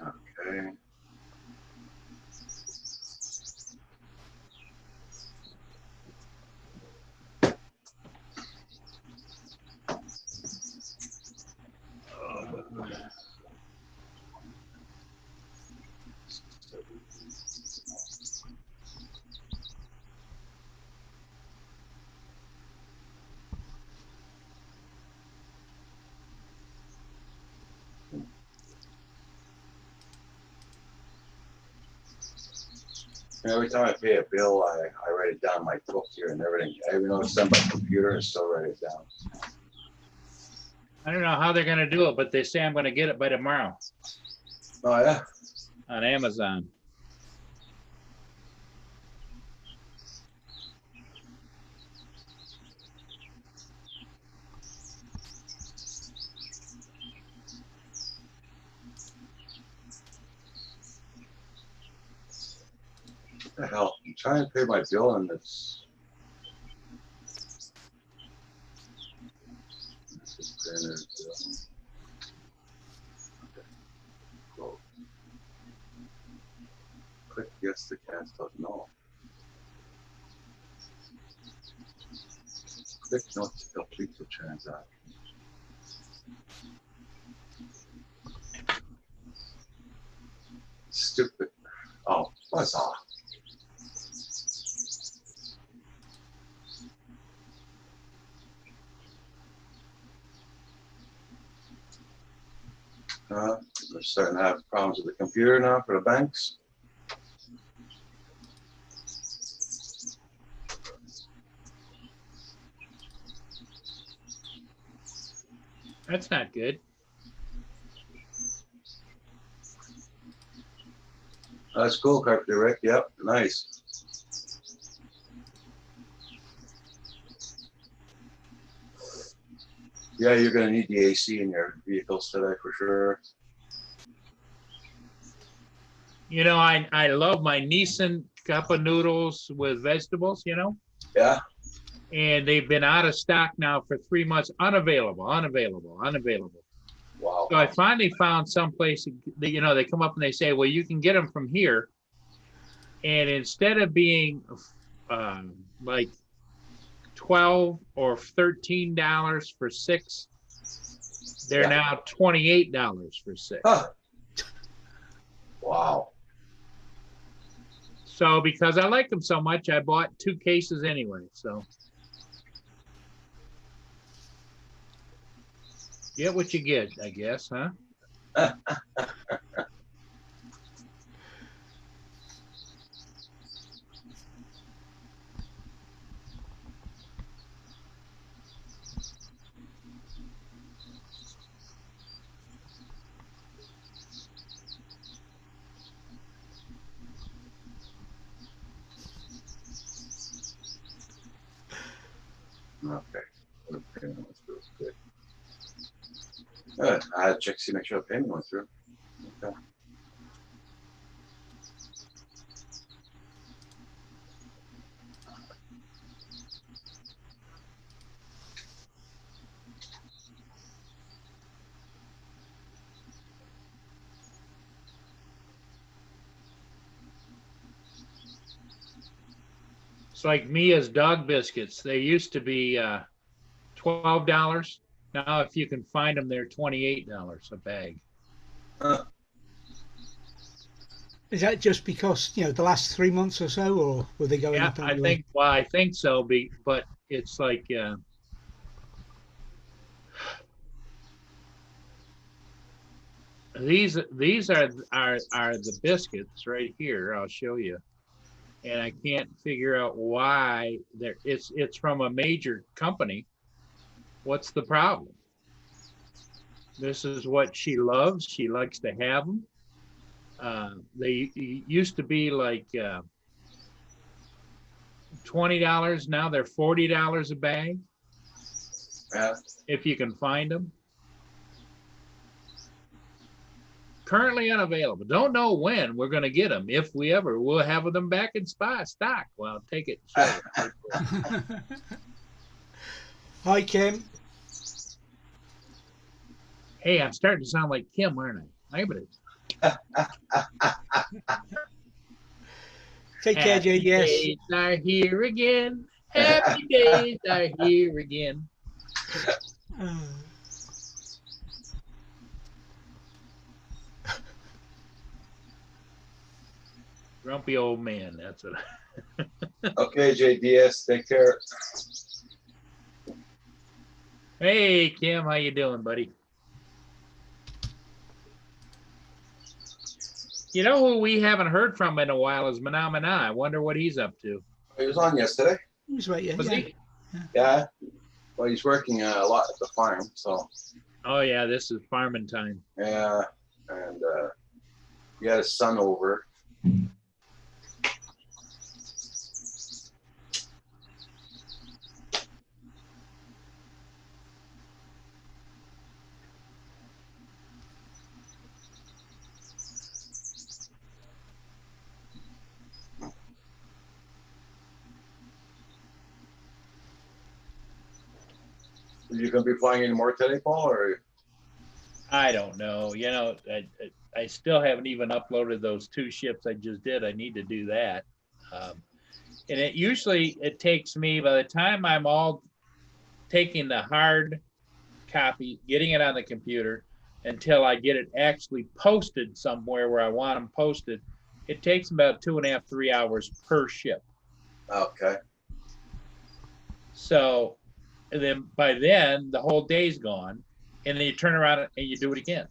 Speaker 1: Okay. Every time I pay a bill, I write it down in my book here and everything. Even though it's done by computer, I still write it down.
Speaker 4: I don't know how they're gonna do it, but they say I'm gonna get it by tomorrow
Speaker 1: Oh yeah.
Speaker 4: on Amazon.
Speaker 1: What the hell? I'm trying to pay my bill and it's. This is printer bill. Okay. Cool. Click yes to cancel. No. Click no to complete the transaction. Stupid. Oh, buzz off. We're starting to have problems with the computer now for the banks.
Speaker 4: That's not good.
Speaker 1: That's cool, Carpenter Rick. Yep, nice. Yeah, you're gonna need the AC in your vehicles today for sure.
Speaker 4: You know, I love my Nissan cup of noodles with vegetables, you know,
Speaker 1: Yeah.
Speaker 4: and they've been out of stock now for 3 months, unavailable.
Speaker 1: Wow.
Speaker 4: So I finally found someplace that, you know, they come up and they say, well, you can get them from here. And instead of being like $12 or $13 for 6, they're
Speaker 1: Yeah.
Speaker 4: now $28 for 6.
Speaker 1: Huh. Wow.
Speaker 4: So because I like them so much, I bought 2 cases anyway. So get what you get, I guess, huh?
Speaker 1: Okay. Okay, let's do it. Good. I had to check to see, make sure the payment went through. Okay.
Speaker 4: It's like Mia's dog biscuits. They used to be $12. Now, if you can find them, they're $28 a bag.
Speaker 3: Is that just because, the last 3 months or so, or were they going
Speaker 4: Yeah,
Speaker 3: up
Speaker 4: I
Speaker 3: anyway?
Speaker 4: think. Well, I think so. But it's like these are the biscuits right here. I'll show you. And I can't figure out why it's from a major company. What's the problem? This is what she loves. She likes to have them. They used to be like $20. Now they're $40 a bag.
Speaker 1: Yeah.
Speaker 4: If you can find them. Currently unavailable. Don't know when we're going to get them. If we ever, we'll have them back in stock. Well, take it. Show it.
Speaker 3: Hi, Kim.
Speaker 4: Hey, I'm starting to sound like Kim, aren't I?
Speaker 3: Take care,
Speaker 4: Happy
Speaker 3: JDS.
Speaker 4: days are here again. Happy days are here again. Grumpy old man. That's what.
Speaker 1: Okay, JDS, take care.
Speaker 4: Hey, Kim, how you doing, buddy? You know who we haven't heard from in a while is Mana. I wonder what he's up to.
Speaker 1: He was on yesterday.
Speaker 3: He was right, yeah.
Speaker 4: Was he?
Speaker 1: Yeah. Well, he's working a lot at the farm, so.
Speaker 4: Oh yeah, this is farming time.
Speaker 1: Yeah, and he had his son over. Are you gonna be flying any more today, Paul, or?
Speaker 4: I don't know. You know, I still haven't even uploaded those 2 ships I just did. I need to do that. And it takes me, by the time I'm all taking the hard copy, getting it on the computer, until I get it actually posted somewhere where I want them posted, it takes about 2.5, 3 hours per ship.
Speaker 1: Okay.
Speaker 4: So, and then by then the whole day's gone, and then you turn around and you do it again.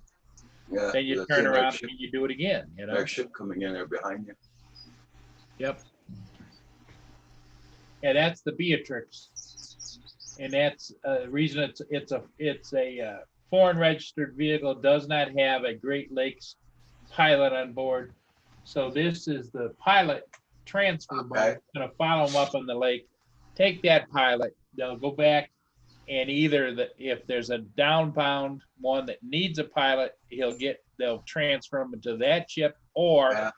Speaker 1: Yeah.
Speaker 4: Then you
Speaker 1: that's
Speaker 4: turn
Speaker 1: the
Speaker 4: around
Speaker 1: next ship,
Speaker 4: and you do it again. You know.
Speaker 1: next ship coming in there behind you.
Speaker 4: Yep. And that's the Beatrix, and that's the reason it's a foreign registered vehicle, does not have a Great Lakes pilot on board. So this is the pilot transfer boat.
Speaker 1: Okay.
Speaker 4: Going to follow them up on the lake, take that pilot. They'll go back, and either if there's a downbound one that needs a pilot, they'll transfer him into that ship, or
Speaker 1: Yeah.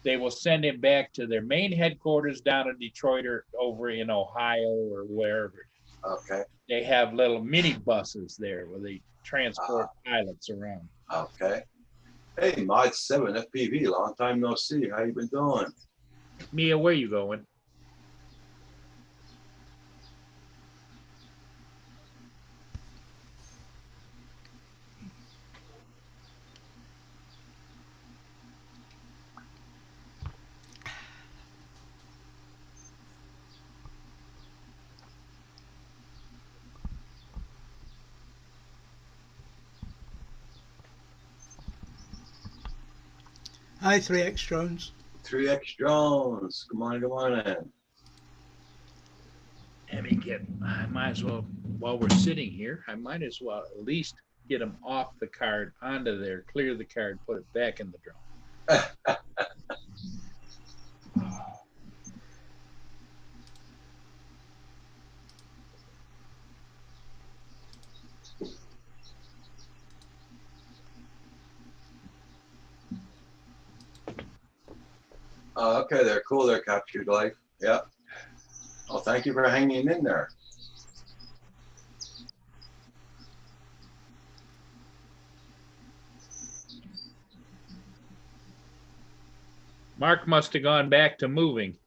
Speaker 4: they will send him back to their main headquarters down in Detroit or over in Ohio or wherever.
Speaker 1: Okay.
Speaker 4: They have little mini buses there where they transport pilots around.
Speaker 1: Okay. Hey, Mod 7 FPV, long time no see. How you been doing?
Speaker 4: Mia, where you going?
Speaker 3: Hi, 3X drones.
Speaker 1: 3X drones. Come on, come on in.
Speaker 4: I might as well, while we're sitting here, I might as well at least get them off the card onto there, clear the card, put it back in the drone.
Speaker 1: Okay, they're cool. They're captured life. Yeah. Well, thank you for hanging in there.
Speaker 4: Mark must have gone back to moving.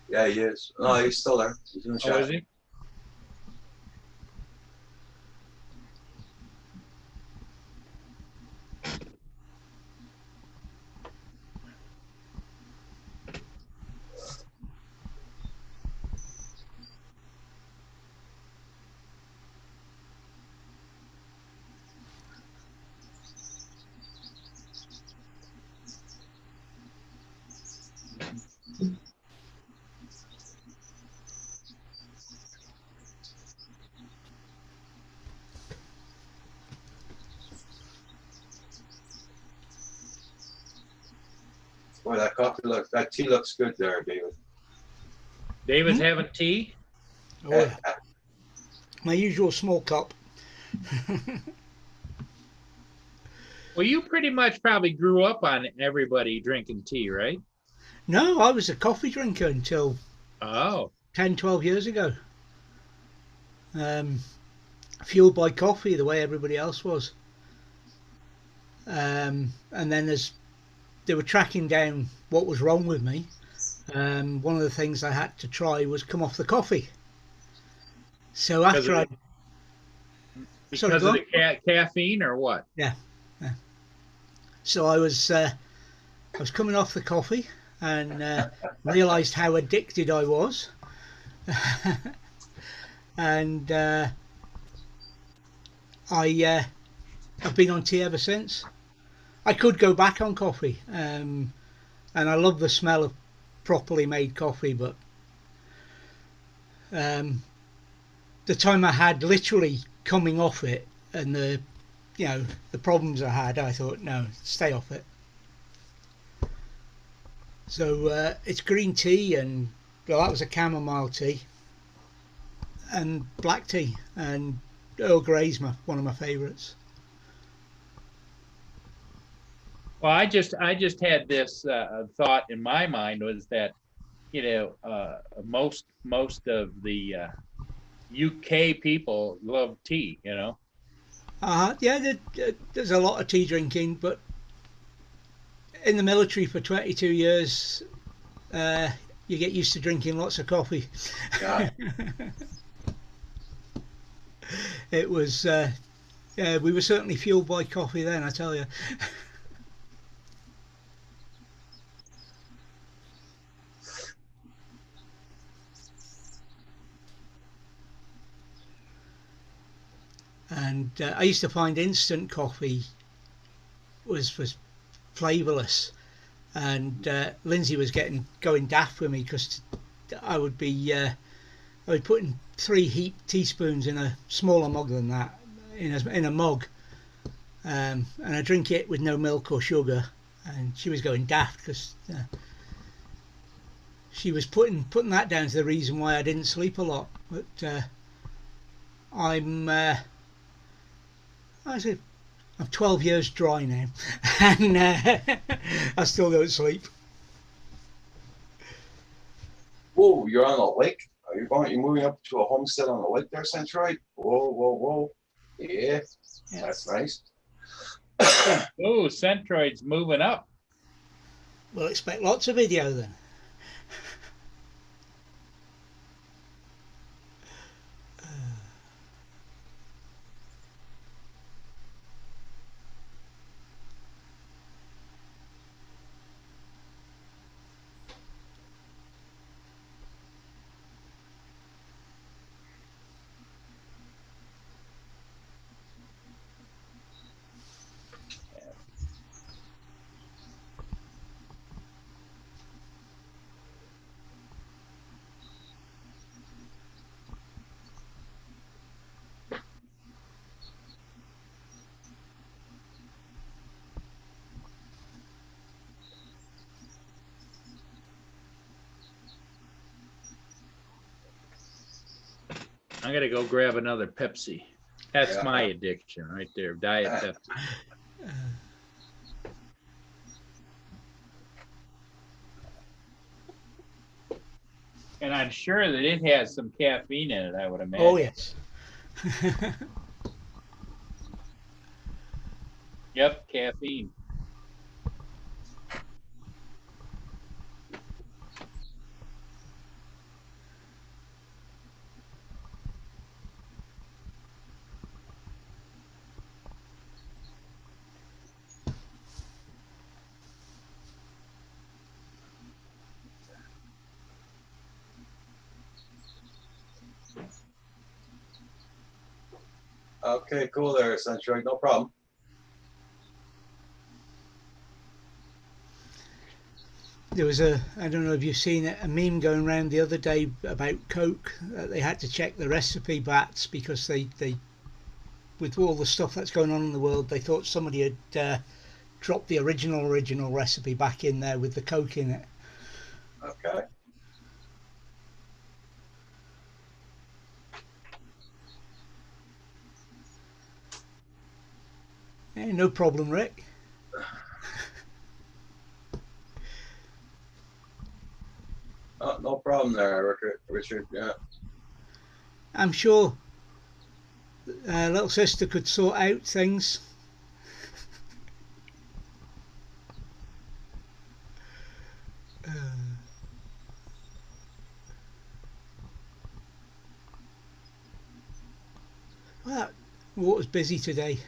Speaker 1: Yeah, he is. No, he's still there. He's in the
Speaker 4: Oh, is
Speaker 1: chat.
Speaker 4: he?
Speaker 1: Boy, that tea looks good there, David.
Speaker 4: David's having tea?
Speaker 3: Oh, yeah. My usual small cup.
Speaker 4: Well, you pretty much probably grew up on everybody drinking tea, right?
Speaker 3: No, I was a coffee drinker until
Speaker 4: Oh,
Speaker 3: 10, 12 years ago. Fueled by coffee, the way everybody else was. And then as they were tracking down what was wrong with me, one of the things I had to try was come off the coffee. So
Speaker 4: Because
Speaker 3: after
Speaker 4: of
Speaker 3: I, sorry,
Speaker 4: because
Speaker 3: go
Speaker 4: of
Speaker 3: on.
Speaker 4: the caffeine or what?
Speaker 3: Yeah. So I was coming off the coffee and realised how addicted I was, and I've been on tea ever since. I could go back on coffee, and I love the smell of properly made coffee, but the time I had literally coming off it and the problems I had, I thought no, stay off it. So it's green tea, and well, that was a chamomile tea, and black tea, and Earl Grey's one of my favourites.
Speaker 4: Well, I just had this thought in my mind was that, most of the UK people love tea,
Speaker 3: Yeah, there's a lot of tea drinking, but in the military for 22 years, you get used to drinking lots of coffee.
Speaker 1: Yeah.
Speaker 3: It was, yeah, we were certainly fueled by coffee then, I tell you. And I used to find instant coffee was flavourless, and Lindsay was going daft with me because I would put in 3 heap teaspoons in a smaller mug than that, in a mug, and I drink it with no milk or sugar, and she was going daft because she was putting that down to the reason why I didn't sleep a lot. But I'm 12 years dry now, and I still don't sleep.
Speaker 1: Whoa, you're on a lake? You're moving up to a homestead on the lake there, Centroid? Whoa, whoa, whoa. Yeah, that's nice.
Speaker 4: Oh, Centroid's moving up.
Speaker 3: We'll expect lots of video then.
Speaker 4: I'm gonna go grab another Pepsi. That's
Speaker 1: Yeah.
Speaker 4: my addiction right there, Diet Pepsi. And I'm sure that it has some caffeine in it, I would imagine.
Speaker 3: Oh yes.
Speaker 4: Yep, caffeine.
Speaker 1: Okay, cool there, Centroid. No problem.
Speaker 3: There was I don't know if you've seen it, a meme going around the other day about Coke. They had to check the recipe bats because they with all the stuff that's going on in the world, they thought somebody had dropped the original recipe back in there with the Coke in it.
Speaker 1: Okay.
Speaker 3: No problem, Rick.
Speaker 1: Oh, no problem there, Richard. Yeah.
Speaker 3: I'm sure little sister could sort out things. Well, water's busy today.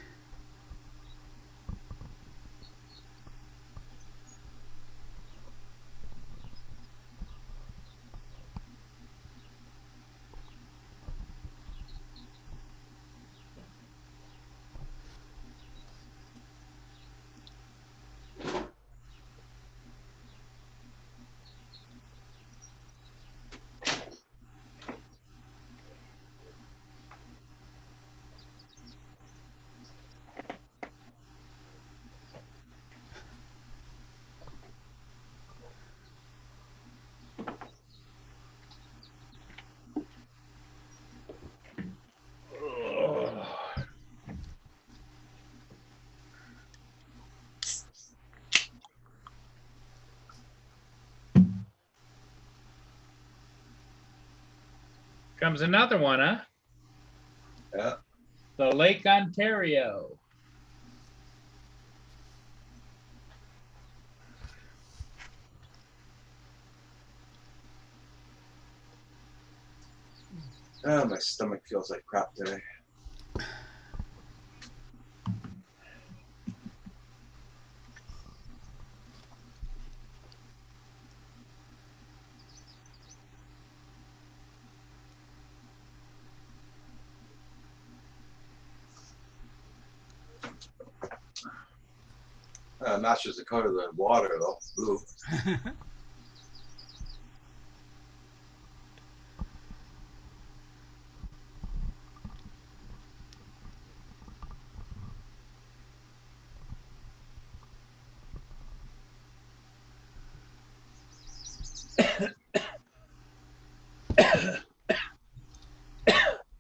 Speaker 4: Comes another one, huh?
Speaker 1: Yeah.
Speaker 4: The Lake Ontario.
Speaker 1: Oh, my stomach feels like crap today. Matches the color of the water though, blue.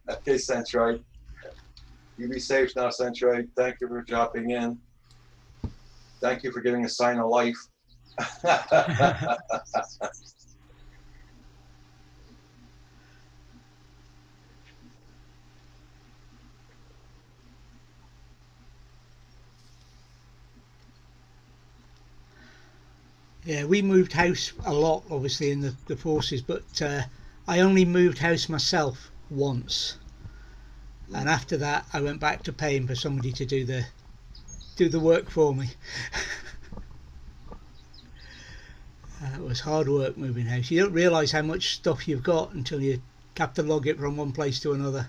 Speaker 1: Okay, Centroid. You be safe now, Centroid. Thank you for dropping in. Thank you for giving a sign of life.
Speaker 3: Yeah, we moved house a lot, obviously, in the forces, but I only moved house myself once, and after that, I went back to paying for somebody to do the work for me. It was hard work moving house. You don't realise how much stuff you've got until you have to lug it from one place to another.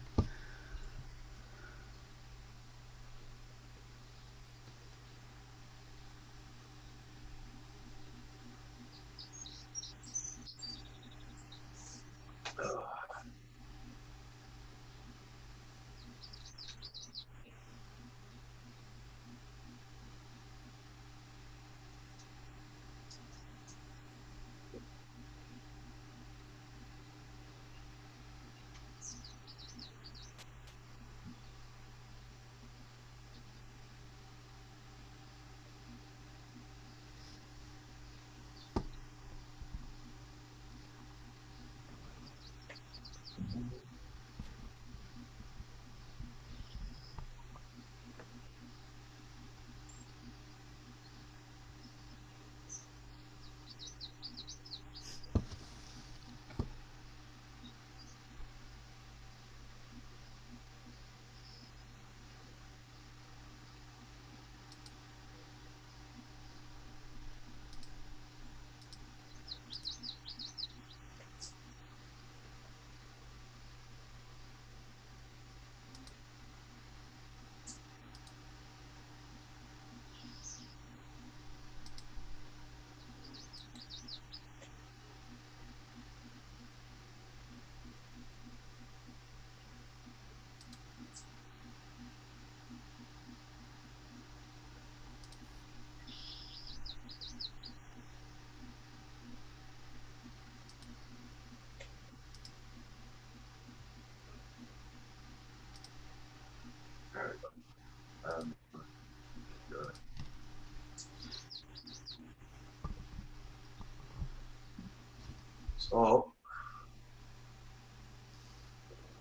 Speaker 1: So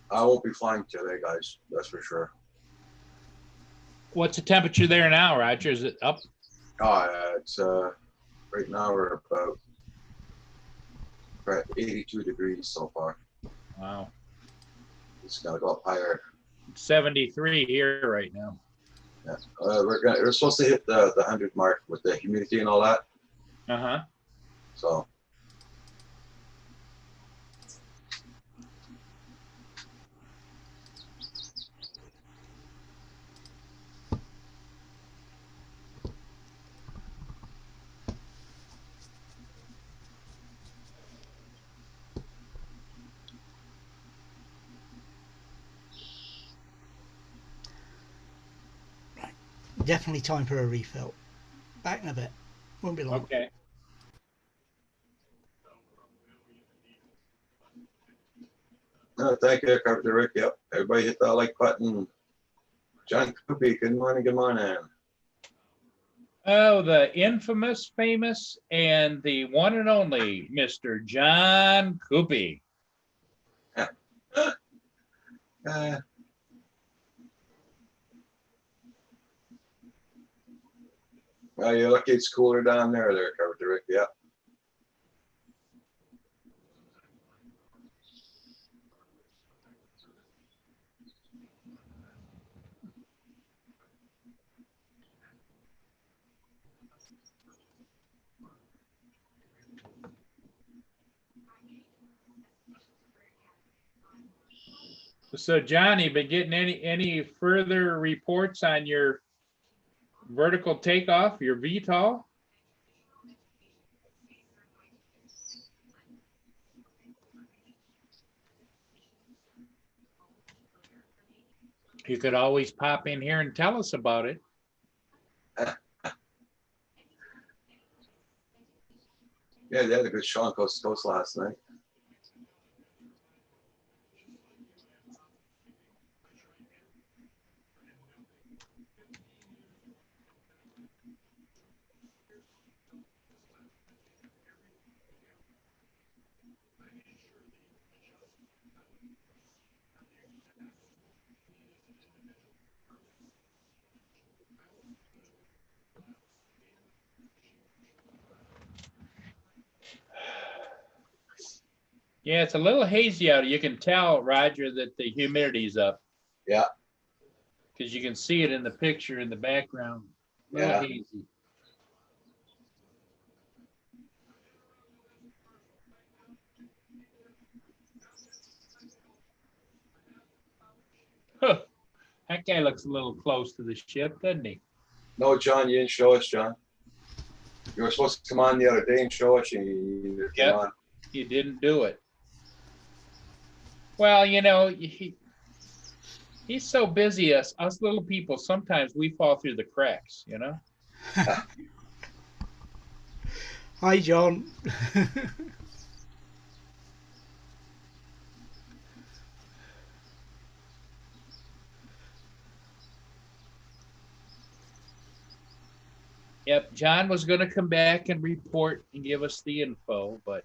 Speaker 1: I won't be flying today, guys. That's for sure.
Speaker 4: What's the temperature there now, Roger? Is it up?
Speaker 1: It's right now we're at 82 degrees so far.
Speaker 4: Wow.
Speaker 1: It's gonna go up higher.
Speaker 4: 73 here right now.
Speaker 1: Yeah. We're supposed to hit the 100 mark with the humidity and all that.
Speaker 4: Uh-huh.
Speaker 1: So
Speaker 3: Definitely time for a refill. Back in a bit. Won't be long.
Speaker 4: Okay.
Speaker 1: thank you, Carpenter Rick. Yep. Everybody hit that like button. John Coopy, good morning, good morning.
Speaker 4: Oh, the infamous, famous, and the one and only Mr. John Coopy.
Speaker 1: Uh, well, you're lucky it's cooler down there, Carpenter Rick. Yep.
Speaker 4: So, John, you been getting any further reports on your vertical takeoff, your VTOL? You could always pop in here and tell us about it.
Speaker 1: Yeah, they had a good show on Coast to Coast last night.
Speaker 4: Yeah, it's a little hazy out. You can tell, Roger, that the humidity's up.
Speaker 1: Yeah.
Speaker 4: Because you can see it in the picture in the background. A little
Speaker 1: Yeah.
Speaker 4: hazy. Huh. That guy looks a little close to the ship, doesn't he?
Speaker 1: No, John, you didn't show us, John. You were supposed to come on the other day and show us. You didn't
Speaker 4: Yep.
Speaker 1: come on.
Speaker 4: You didn't do it. Well, you know, he's so busy. Us little people, sometimes we fall through the cracks, you know?
Speaker 3: Hi, John.
Speaker 4: Yep, John was going to come back and report and give us the info, but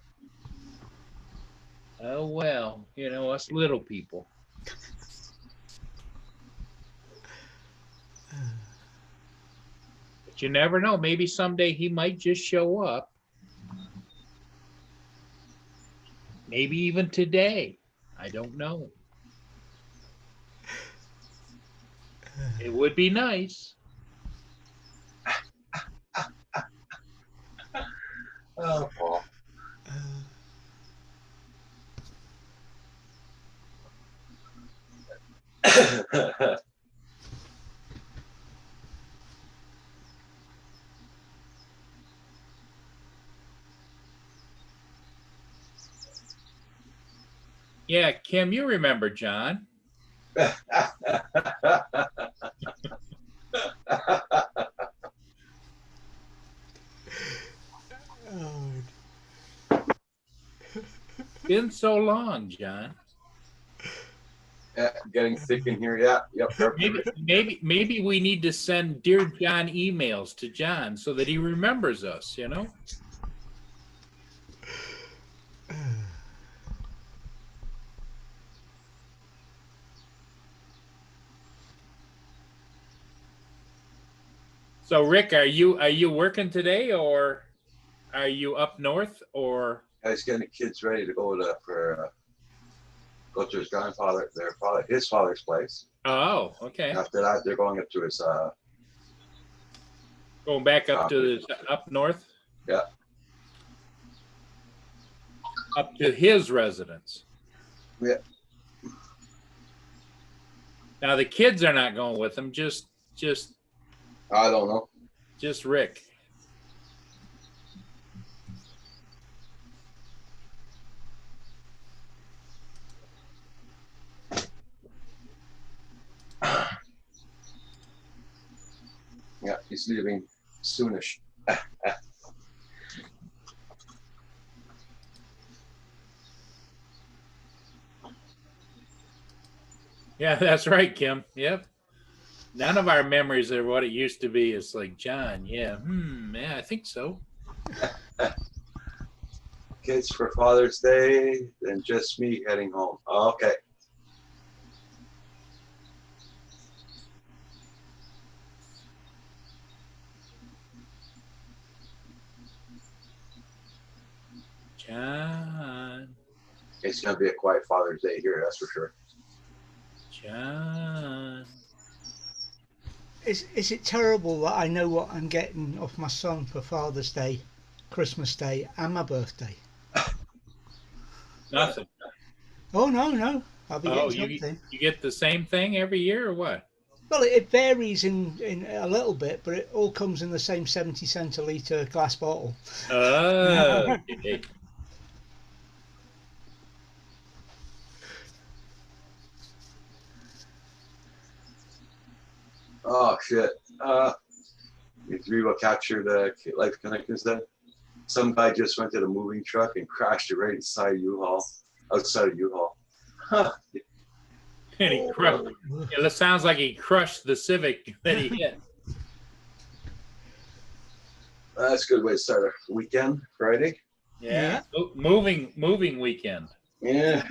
Speaker 4: oh well, you know, us little people. But you never know. Maybe someday he might just show up. Maybe even today. I don't know. It would be nice.
Speaker 1: Oh, Paul.
Speaker 4: Yeah, Kim, you remember John. Been so long, John.
Speaker 1: Yeah, getting thick in here. Yeah, yep.
Speaker 4: Maybe we need to send Dear John emails to John so that he remembers us, you know? So Rick, are you working today, or are you up north, or?
Speaker 1: I was getting the kids ready to go go to his his father's place.
Speaker 4: Oh, okay.
Speaker 1: After that, they're going up to his
Speaker 4: Going back up to up north.
Speaker 1: Yeah.
Speaker 4: Up to his residence.
Speaker 1: Yeah.
Speaker 4: Now the kids are not going with him. Just
Speaker 1: I don't know.
Speaker 4: Rick.
Speaker 1: Yeah, he's leaving soonish.
Speaker 4: Yeah, that's right, Kim. Yep. None of our memories are what it used to be. It's like, John, yeah, yeah, I think so.
Speaker 1: Kids for Father's Day, then just me heading home. Okay.
Speaker 4: John.
Speaker 1: It's gonna be a quiet Father's Day here, that's for sure.
Speaker 4: John.
Speaker 3: Is it terrible that I know what I'm getting off my son for Father's Day, Christmas Day, and my birthday?
Speaker 4: Nothing.
Speaker 3: Oh no, I'll be
Speaker 4: Oh,
Speaker 3: getting something.
Speaker 4: you get the same thing every year, or what?
Speaker 3: Well, it varies in a little bit, but it all comes in the same 70 centilitre glass bottle.
Speaker 4: Okay.
Speaker 1: Oh shit. You three will capture the Life Connectors then? Some guy just went to the moving truck and crashed it right inside U-Haul, outside of U-Haul. Huh.
Speaker 4: And he crushed. Yeah, that sounds like he crushed the Civic that he hit.
Speaker 1: That's a good way to start a weekend, Friday.
Speaker 4: Yeah. Moving weekend.
Speaker 1: Yeah.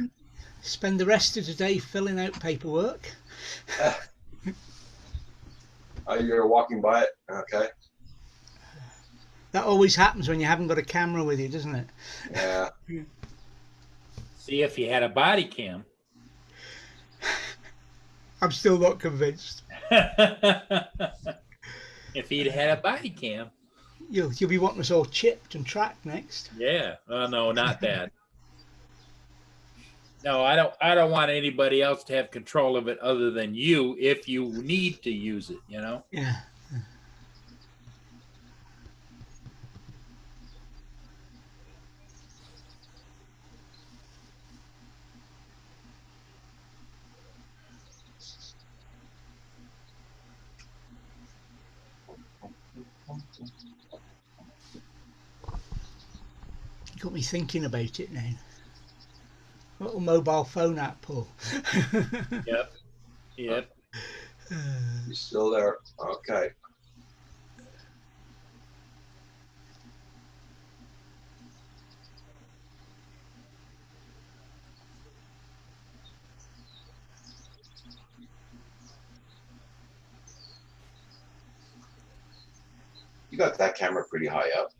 Speaker 3: Spend the rest of the day filling out paperwork.
Speaker 1: You're walking by it? Okay.
Speaker 3: That always happens when you haven't got a camera with you, doesn't it?
Speaker 1: Yeah.
Speaker 4: See if he had a body cam.
Speaker 3: I'm still not convinced.
Speaker 4: If he'd had a body cam.
Speaker 3: You'll be wanting us all chipped and tracked next.
Speaker 4: Yeah. No, not that. No, I don't want anybody else to have control of it other than you if you need to use it, you know?
Speaker 3: Yeah. Got me thinking about it now. Little mobile phone app, Paul.
Speaker 4: Yep. Yep.
Speaker 1: You're still there. Okay. You got that camera pretty high up.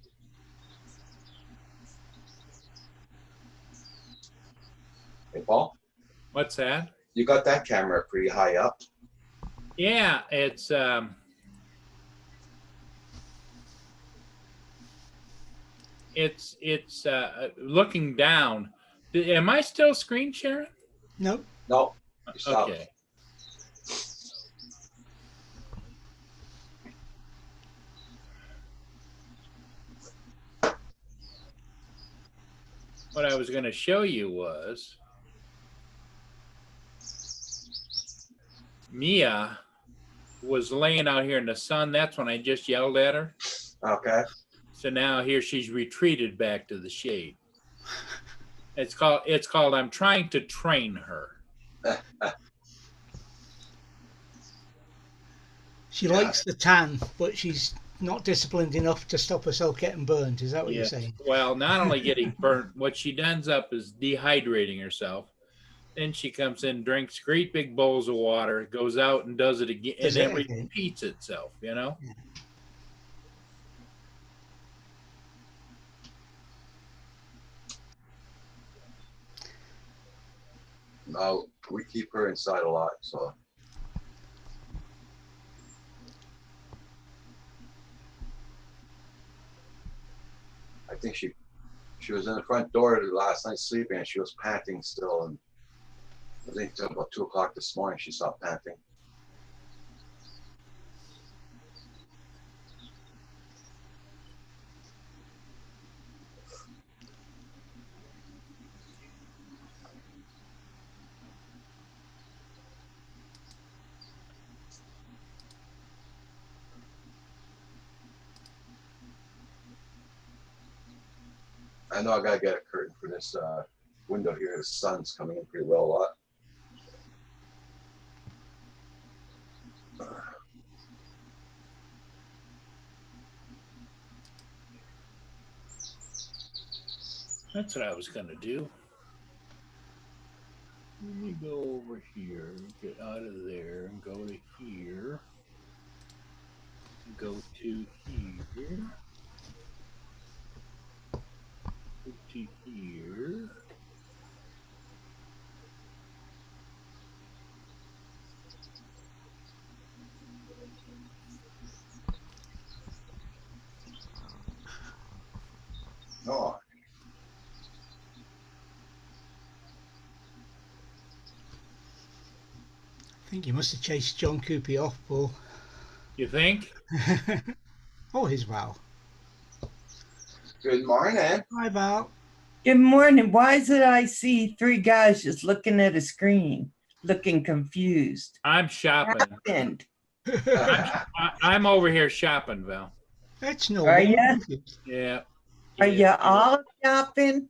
Speaker 1: Hey, Paul?
Speaker 4: What's that?
Speaker 1: You got that camera pretty high up.
Speaker 4: Yeah, it's looking down. Am I still screen sharing?
Speaker 3: No.
Speaker 1: No. You stopped.
Speaker 4: Okay. What I was going to show you was Mia was laying out here in the sun. That's when I just yelled at her.
Speaker 1: Okay.
Speaker 4: So now here she's retreated back to the shade. It's called I'm trying to train her.
Speaker 3: She likes the tan, but she's not disciplined enough to stop herself getting burned. Is that what you're saying?
Speaker 4: Well, not only getting burnt, what she ends up is dehydrating herself. Then she comes in, drinks great big bowls of water, goes out and does it again, and then repeats itself, you know?
Speaker 1: No, we keep her inside a lot, so. I think she was in the front door last night sleeping and she was panting still, and I think till about 2 o'clock this morning she stopped panting. I know I gotta get a curtain for this window here. The sun's coming in pretty well a lot.
Speaker 4: That's what I was gonna do. Let me go over here, get out of there, and go to here. Go to here. Go to here.
Speaker 1: Oh,
Speaker 3: I think you must have chased John Coopy off, Paul.
Speaker 4: You think?
Speaker 3: Oh, here's Val.
Speaker 1: good morning.
Speaker 3: Hi, Val.
Speaker 5: Good morning. Why is it I see three guys just looking at a screen, looking confused?
Speaker 4: I'm shopping.
Speaker 5: And
Speaker 4: I'm over here shopping, Val.
Speaker 3: That's
Speaker 5: Are
Speaker 3: normal.
Speaker 5: ya?
Speaker 4: Yeah.
Speaker 5: are you all shopping?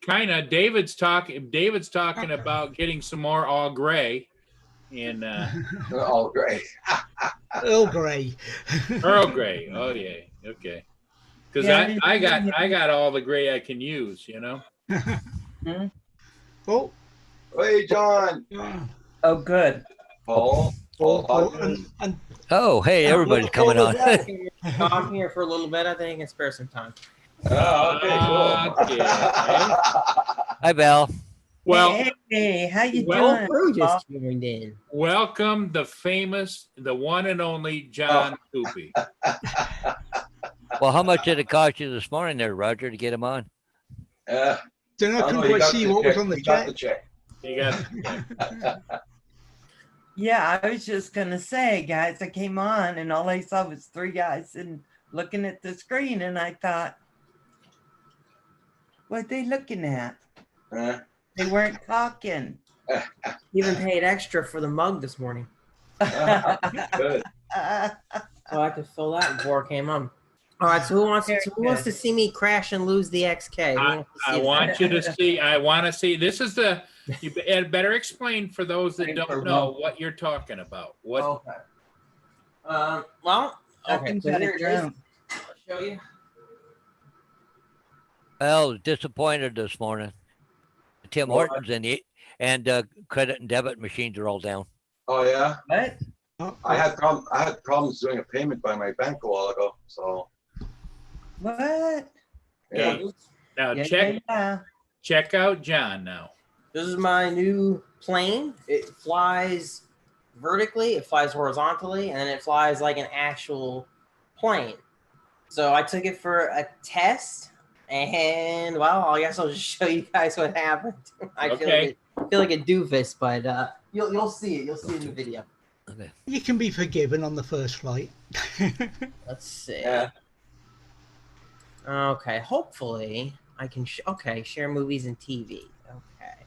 Speaker 4: Kind of. David's talking about getting some more all gray, and
Speaker 1: All great.
Speaker 3: Earl Grey.
Speaker 4: Earl Grey. Oh yeah. Okay. Because
Speaker 5: Yeah,
Speaker 4: I got all the gray I can use. You know.
Speaker 3: Oh,
Speaker 1: Hey, John.
Speaker 3: yeah.
Speaker 5: Oh, good.
Speaker 1: Paul.
Speaker 3: Paul,
Speaker 1: Paul.
Speaker 3: and
Speaker 2: Oh, hey, everybody's coming on.
Speaker 6: I'm here for a little bit. I think I can spare some time.
Speaker 1: Oh, okay, cool.
Speaker 4: Okay.
Speaker 2: Hi, Val.
Speaker 4: Well,
Speaker 5: Hey, how you
Speaker 4: Well,
Speaker 5: doing?
Speaker 6: Crew
Speaker 5: Paul?
Speaker 6: just tuned in.
Speaker 4: welcome the famous, the one and only John Coopy.
Speaker 2: Well, how much did it cost you this morning there, Roger, to get him on?
Speaker 1: Yeah.
Speaker 3: then I
Speaker 1: I
Speaker 3: couldn't
Speaker 1: know, you
Speaker 3: quite
Speaker 1: got
Speaker 3: see
Speaker 1: the
Speaker 3: what was
Speaker 1: check.
Speaker 3: on the
Speaker 1: You got
Speaker 3: check.
Speaker 1: the check.
Speaker 4: You got
Speaker 5: Yeah, I was just gonna say, guys, I came on and all I saw was three guys and looking at the screen, and I thought, what are they looking at? They weren't talking.
Speaker 6: Even paid extra for the mug this morning.
Speaker 1: Good.
Speaker 6: So I had to fill that before I came on. All right, so who wants to see me crash and lose the XK? Who wants to
Speaker 4: I
Speaker 6: see
Speaker 4: want
Speaker 6: that?
Speaker 4: you to see. I want to see. This is the. You better explain for those that don't know what you're talking about. What?
Speaker 6: Okay. Well, okay,
Speaker 5: Nothing
Speaker 6: so here it
Speaker 5: better
Speaker 6: is.
Speaker 5: down.
Speaker 6: I'll show you.
Speaker 2: Well, disappointed this morning. Tim
Speaker 1: Why?
Speaker 2: Hortons and credit and debit machines are all down.
Speaker 1: Oh, yeah.
Speaker 5: What?
Speaker 3: Oh,
Speaker 1: I had problems doing a payment by my bank a while ago. So,
Speaker 5: What?
Speaker 1: yeah.
Speaker 4: Now
Speaker 5: Yeah, yeah.
Speaker 4: check out John now.
Speaker 6: This is my new plane. It flies vertically, it flies horizontally, and it flies like an actual plane. So I took it for a test, and well, I guess I'll just show you guys what happened. I
Speaker 4: Okay.
Speaker 6: feel like a doofus, but you'll see it. You'll see it in the video.
Speaker 2: Okay.
Speaker 3: you can be forgiven on the first flight.
Speaker 6: Let's see.
Speaker 1: Yeah.
Speaker 6: Okay, hopefully I can. Share movies and TV. Okay.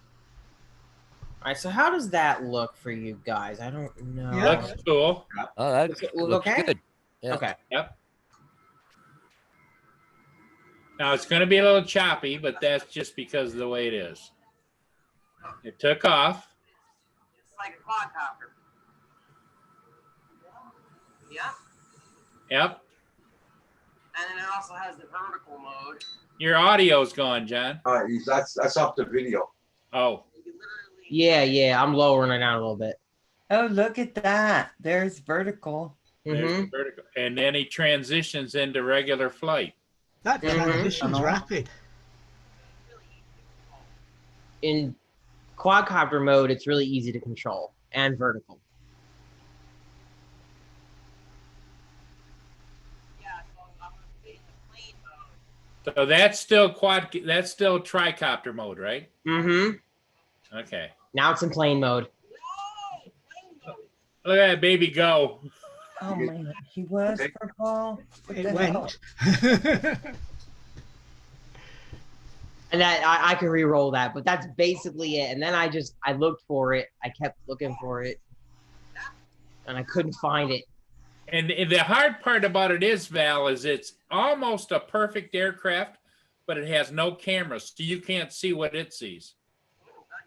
Speaker 6: All right. So how does that look for you guys? I don't know.
Speaker 3: Yeah.
Speaker 4: Looks cool.
Speaker 2: Oh, that
Speaker 6: Does it look
Speaker 2: looks
Speaker 6: okay?
Speaker 2: good. Yeah.
Speaker 6: Okay.
Speaker 4: Yep. Now it's going to be a little choppy, but that's just because of the way it is. It took off.
Speaker 6: It's like a quadcopter. Yeah.
Speaker 4: Yep.
Speaker 6: And then it also has the vertical mode.
Speaker 4: Your audio's gone, John.
Speaker 1: That's off the video.
Speaker 4: Oh,
Speaker 6: Yeah, I'm lowering it down a little bit.
Speaker 5: Oh, look at that. There's vertical.
Speaker 4: there's
Speaker 6: Mm-hmm.
Speaker 4: the vertical. And then he transitions into regular flight.
Speaker 3: That
Speaker 6: Mhm.
Speaker 3: transition's rapid.
Speaker 6: in quadcopter mode, it's really easy to control and vertical.
Speaker 4: So that's still tricopter mode, right?
Speaker 6: Mm-hmm.
Speaker 4: Okay.
Speaker 6: Now it's in plane mode.
Speaker 4: Look at that baby go.
Speaker 5: Oh man, he was
Speaker 1: Okay.
Speaker 5: for Paul. What
Speaker 3: It
Speaker 5: the hell?
Speaker 3: went.
Speaker 6: And that I can re-roll that, but that's basically it. And then I looked for it. I kept looking for it, and I couldn't find it.
Speaker 4: And the hard part about it is, Val, is it's almost a perfect aircraft, but it has no cameras, so you can't see what it sees.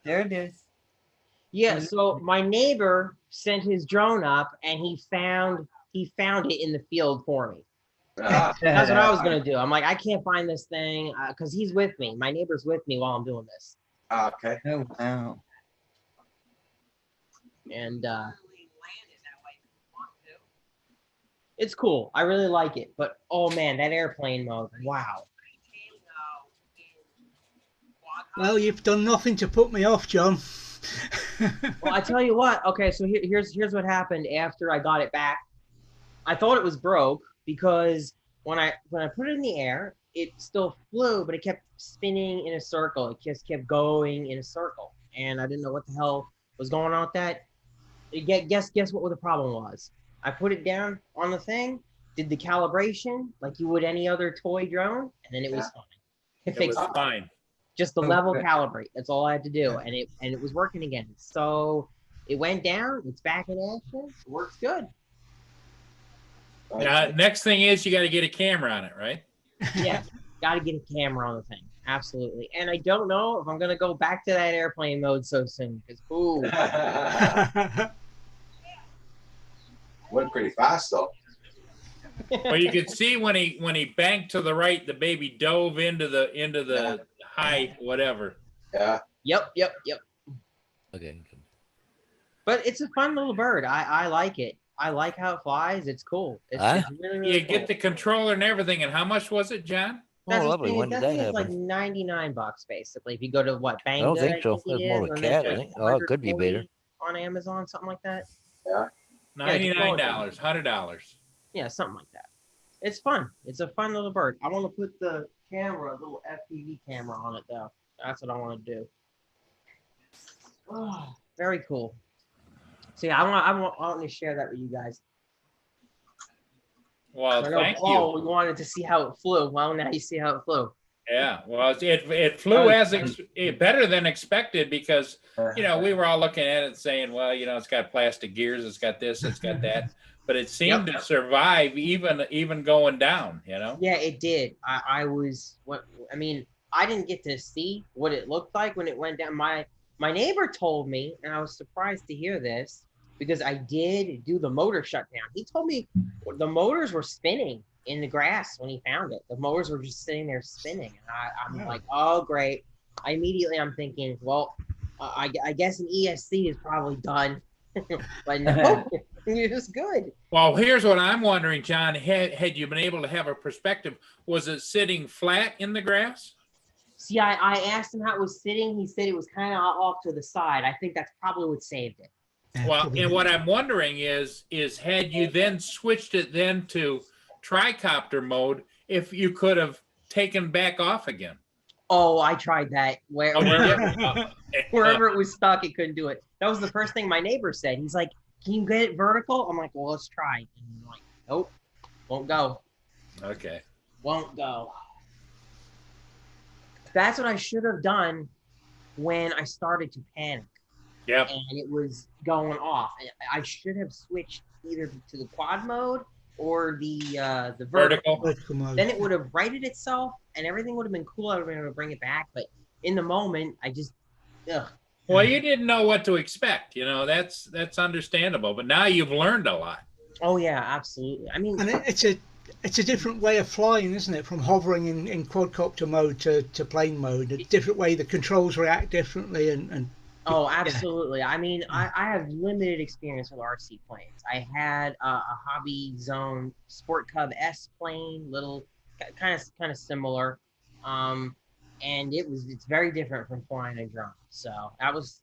Speaker 5: There it is.
Speaker 6: Yeah. So my neighbor sent his drone up, and he found it in the field for me.
Speaker 1: Ah,
Speaker 6: That's what I was gonna do. I'm like, I can't find this thing because he's with me. My neighbor's with me while I'm doing this,
Speaker 1: okay.
Speaker 5: Oh wow.
Speaker 6: and it's cool. I really like it. But oh man, that airplane mode, wow.
Speaker 3: Well, you've done nothing to put me off, John.
Speaker 6: Well, I tell you what. Okay, so here's what happened after I got it back. I thought it was broke because when I put it in the air, it still flew, but it kept spinning in a circle. It just kept going in a circle, and I didn't know what the hell was going on with that. Guess what the problem was? I put it down on the thing, did the calibration like you would any other toy drone, and then it was fine.
Speaker 4: It
Speaker 6: fixed
Speaker 4: was fine.
Speaker 6: just the level
Speaker 1: Okay.
Speaker 6: calibrate. That's all I had to do, and it was working again. So it went down. It's back in action. It works good.
Speaker 4: Next thing is you got to get a camera on it, right?
Speaker 6: Yeah, got to get a camera on the thing. Absolutely. And I don't know if I'm gonna go back to that airplane mode so soon because ooh,
Speaker 1: Went pretty fast though.
Speaker 4: Well, you could see when he banked to the right, the baby dove into the high whatever.
Speaker 1: Yeah.
Speaker 6: yep.
Speaker 2: Okay.
Speaker 6: But it's a fun little bird. I like it. I like how it flies. It's cool. It's really, really
Speaker 4: You
Speaker 6: cool.
Speaker 4: get the controller and everything. And how much was it, John?
Speaker 6: That's
Speaker 2: Oh,
Speaker 6: the
Speaker 2: lovely.
Speaker 6: thing,
Speaker 2: When did
Speaker 6: that
Speaker 2: that
Speaker 6: thing is like
Speaker 2: happen?
Speaker 6: $99 basically. If you go to what Banggood,
Speaker 2: I don't think so.
Speaker 6: it
Speaker 2: That's more
Speaker 6: is,
Speaker 2: of a
Speaker 6: and then
Speaker 2: cat, I
Speaker 6: it's
Speaker 2: think. Oh, it could be better.
Speaker 6: $140 on Amazon, something like that.
Speaker 4: $99, $100.
Speaker 6: Yeah, something like that. It's fun. It's a fun little bird. I want to put the camera, a little FPV camera on it though. That's what I want to do. Oh, very cool. So yeah, I want to share that with you guys.
Speaker 4: Well,
Speaker 6: I know
Speaker 4: thank
Speaker 6: Paul
Speaker 4: you.
Speaker 6: wanted to see how it flew. Well, now you see how it flew.
Speaker 4: Yeah, well, it flew better than expected because we were all looking at it saying, well, it's got plastic gears, it's got this, it's got that, but it seemed to survive even going down.
Speaker 6: Yeah, it did. I didn't get to see what it looked like when it went down. My neighbor told me, and I was surprised to hear this because I did do the motor shutdown. He told me the motors were spinning in the grass when he found it. The motors were just sitting there spinning. And I'm like, oh, great. I'm thinking, well, I guess an ESC is probably done. But no, it was good.
Speaker 4: Well, here's what I'm wondering, John. Had you been able to have a perspective, was it sitting flat in the grass?
Speaker 6: See, I asked him how it was sitting. He said it was kind of off to the side. I think that's probably what saved it.
Speaker 4: Well, and what I'm wondering is had you then switched it then to tricopter mode, if you could have taken back off again?
Speaker 6: Oh, I tried that. Wherever it was stuck, it couldn't do it. That was the first thing my neighbor said. He's like, "Can you get it vertical?" I'm like, "Well, let's try." And I'm like, "Nope, won't go.
Speaker 4: Okay.
Speaker 6: Won't go." That's what I should have done when I started to panic.
Speaker 4: Yep.
Speaker 6: And it was going off. I should have switched either to the quad mode or the vertical.
Speaker 3: Vertical mode.
Speaker 6: Then it would have righted itself and everything would have been cool. I would have been able to bring it back. But in the moment, I just, ugh.
Speaker 4: Well, you didn't know what to expect. That's understandable. But now you've learned a lot.
Speaker 6: Oh yeah, absolutely. I mean,
Speaker 3: And it's a different way of flying, isn't it? From hovering in quadcopter mode to plane mode. A different way the controls react differently and
Speaker 6: oh, absolutely. I mean, I have limited experience with RC planes. I had a Hobby Zone Sport Cub S plane, little, kind of similar, and and it's very different from flying a drone. So that was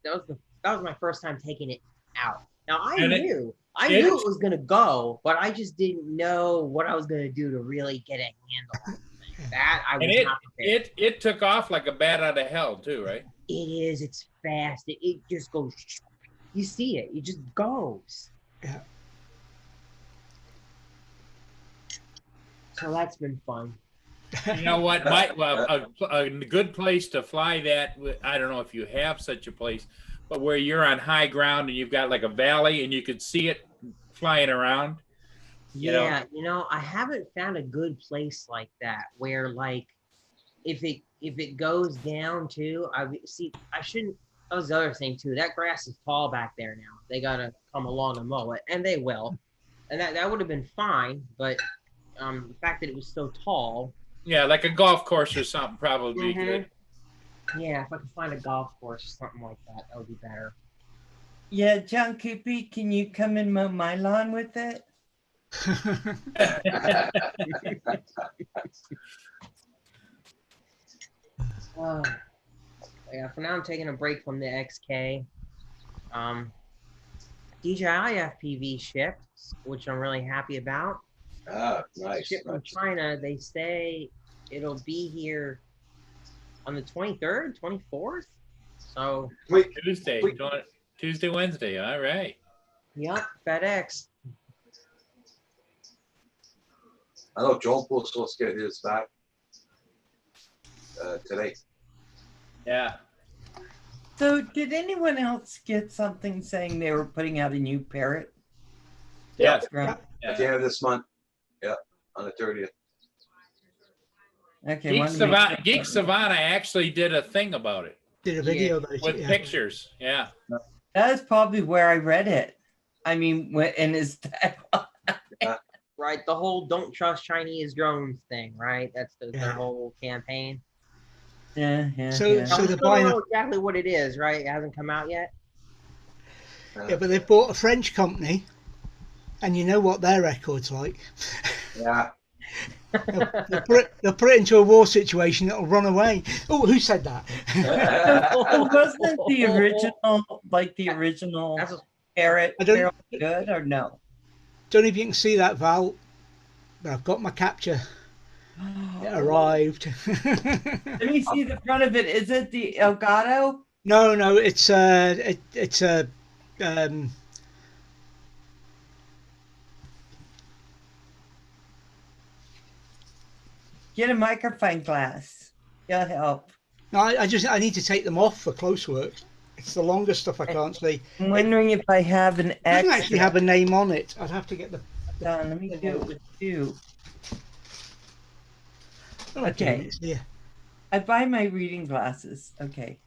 Speaker 6: my first time taking it out. Now I
Speaker 4: And it-
Speaker 6: knew
Speaker 4: it-
Speaker 6: it was gonna go, but I just didn't know what I was gonna do to really get a handle on the thing. That I was
Speaker 4: And
Speaker 6: not prepared.
Speaker 4: it took off like a bat out of hell too, right?
Speaker 6: It is. It's fast. It just goes. You see it. It just goes.
Speaker 3: Yeah.
Speaker 6: So that's been fun.
Speaker 4: You know what? A good place to fly that. I don't know if you have such a place, but where you're on high ground and you've got like a valley and you could see it flying around.
Speaker 6: Yeah, I haven't found a good place like that where, like, if it goes down too. I shouldn't. That was the other thing too. That grass is tall back there now. They gotta come along and mow it, and they will. And that would have been fine, but the fact that it was so tall.
Speaker 4: Yeah, like a golf course or something probably be good.
Speaker 6: Yeah, if I could find a golf course or something like that, that would be better.
Speaker 5: Yeah, John Coopy, can you come and mow my lawn with it?
Speaker 6: Yeah, for now I'm taking a break from the XK. DJI FPV shipped, which I'm really happy about.
Speaker 1: Ah, nice.
Speaker 6: Shipped from China. They say it'll be here on the 23rd, 24th. So
Speaker 4: Tuesday, Wednesday. All right.
Speaker 6: yep, FedEx.
Speaker 1: I know John Paul's supposed to get his back today.
Speaker 4: Yeah.
Speaker 5: So did anyone else get something saying they were putting out a new parrot?
Speaker 4: Yes.
Speaker 5: Right.
Speaker 1: At the end of this month. Yeah, on the 30th.
Speaker 5: Okay. wanted to make sure.
Speaker 4: Geek Savannah actually did a thing about it
Speaker 3: Did a video about
Speaker 4: with
Speaker 3: it. Yeah.
Speaker 4: pictures. Yeah.
Speaker 5: That is probably where I read it. I mean, in his
Speaker 6: Right, the whole "Don't Trust Chinese Drones" thing. Right, that's their
Speaker 3: Yeah.
Speaker 6: whole campaign.
Speaker 5: yeah.
Speaker 3: So-
Speaker 5: yeah.
Speaker 3: so
Speaker 6: I
Speaker 3: they're
Speaker 6: don't
Speaker 3: buying
Speaker 6: know exactly what it is. Right, it hasn't come out yet.
Speaker 3: Yeah, but they've bought a French company, and you know what their record's like.
Speaker 1: Yeah.
Speaker 3: They'll put it into a war situation that'll run away. Oh, who said that?
Speaker 5: So wasn't the original
Speaker 6: That's a,
Speaker 5: parrot
Speaker 3: I don't-
Speaker 5: Carol good or no?
Speaker 3: Don't know if you can see that, Val, but I've got my capture. It arrived.
Speaker 5: Let me see the front of it. Is it the Elgato?
Speaker 3: No, it's a
Speaker 5: Get a magnifying glass. It'll help.
Speaker 3: no. I need to take them off for close work. It's the longer stuff I can't see.
Speaker 5: I'm wondering if I have an
Speaker 3: It doesn't actually
Speaker 5: extra.
Speaker 3: have a name on it. I'd have to get the.
Speaker 5: Let me do it with you.
Speaker 3: Oh,
Speaker 5: Okay.
Speaker 3: it's here.
Speaker 5: I buy my reading glasses. Okay.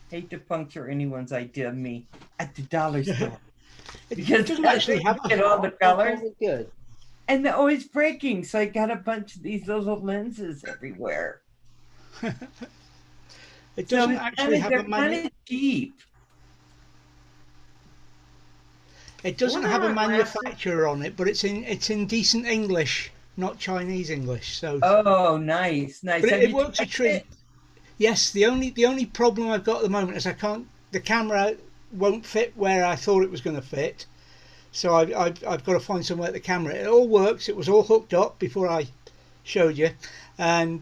Speaker 5: Hate to puncture anyone's idea of me at the dollar store.
Speaker 3: It
Speaker 5: Because
Speaker 3: doesn't
Speaker 5: that's
Speaker 3: actually
Speaker 5: where
Speaker 3: have
Speaker 5: you get all the colors.
Speaker 6: good.
Speaker 5: And they're always breaking. So I got a bunch of these little lenses everywhere.
Speaker 3: It
Speaker 5: So
Speaker 3: doesn't
Speaker 5: it's
Speaker 3: actually have
Speaker 5: they're
Speaker 3: a
Speaker 5: kind
Speaker 3: manu-
Speaker 5: of cheap.
Speaker 3: It doesn't
Speaker 6: What
Speaker 3: have a
Speaker 6: about
Speaker 3: manufacturer on it, but it's in decent English, not Chinese English. So,
Speaker 5: Oh, nice.
Speaker 3: but
Speaker 5: Have
Speaker 3: it
Speaker 5: you
Speaker 3: works a
Speaker 5: checked
Speaker 3: treat.
Speaker 5: it?
Speaker 3: Yes, the only problem I've got at the moment is the camera won't fit where I thought it was going to fit. So I've got to find somewhere at the camera. It all works. It was all hooked up before I showed you, and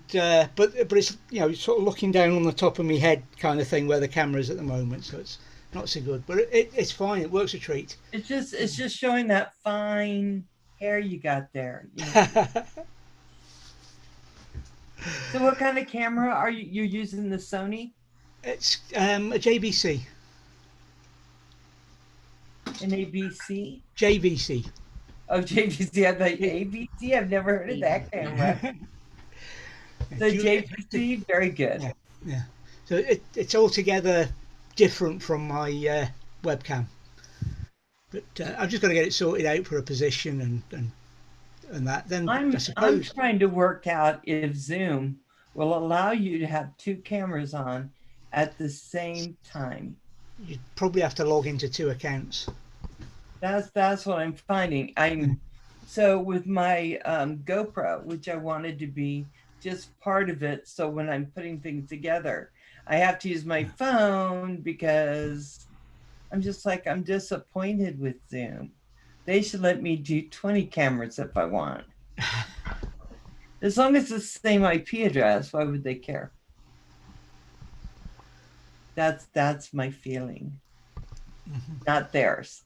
Speaker 3: but it's sort of looking down on the top of my head kind of thing where the camera is at the moment. So it's not so good, but it's fine. It works a treat.
Speaker 5: It's just showing that fine hair you got there. You know? So what kind of camera are you using? The Sony?
Speaker 3: It's a JVC.
Speaker 5: An ABC?
Speaker 3: JVC.
Speaker 5: Oh, JVC. I thought ABC. I've never heard of that camera. So JVC, very good.
Speaker 3: Yeah. So it's altogether different from my webcam. But I've just got to get it sorted out for a position and that. Then I
Speaker 5: I'm
Speaker 3: suppose
Speaker 5: trying to work out if Zoom will allow you to have two cameras on at the same time.
Speaker 3: you'd probably have to log into 2 accounts.
Speaker 5: That's what I'm finding. So with my GoPro, which I wanted to be just part of it. So when I'm putting things together, I have to use my phone because I'm just like, I'm disappointed with Zoom. They should let me do 20 cameras if I want. As long as it's the same IP address, why would they care? That's my feeling, not theirs.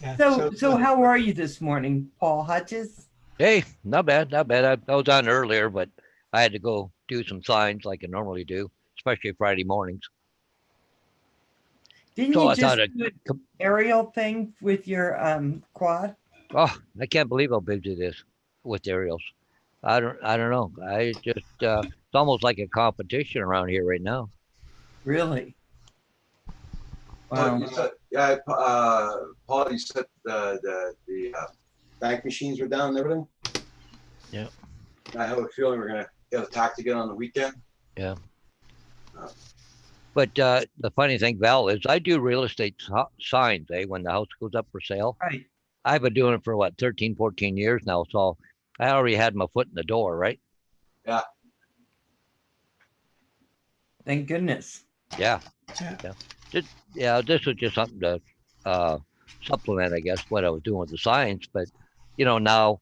Speaker 3: Yeah.
Speaker 5: So how are you this morning, Paul Hutchins?
Speaker 2: Hey, not bad, not bad. I was on earlier, but I had to go do some signs like I normally do, especially Friday mornings.
Speaker 5: Didn't
Speaker 2: So
Speaker 5: you
Speaker 2: I
Speaker 5: just
Speaker 2: thought,
Speaker 5: do an aerial thing with your quad?
Speaker 2: oh, I can't believe how busy it is with aerials. I don't know. I just, it's almost like a competition around here right now.
Speaker 5: Really?
Speaker 1: Oh,
Speaker 5: Wow.
Speaker 1: you said, yeah, Paul, you said the bank machines were down and everything?
Speaker 2: Yeah.
Speaker 1: I have a feeling we're gonna get attacked again on the weekend.
Speaker 2: Yeah. But the funny thing, Val, is I do real estate signs, when the house goes up for sale.
Speaker 5: Right.
Speaker 2: I've been doing it for what, 13, 14 years now. So I already had my foot in the door, right?
Speaker 1: Yeah.
Speaker 5: Thank goodness.
Speaker 2: Yeah.
Speaker 3: Yeah.
Speaker 2: This was just something to supplement, I guess, what I was doing with the signs. But, now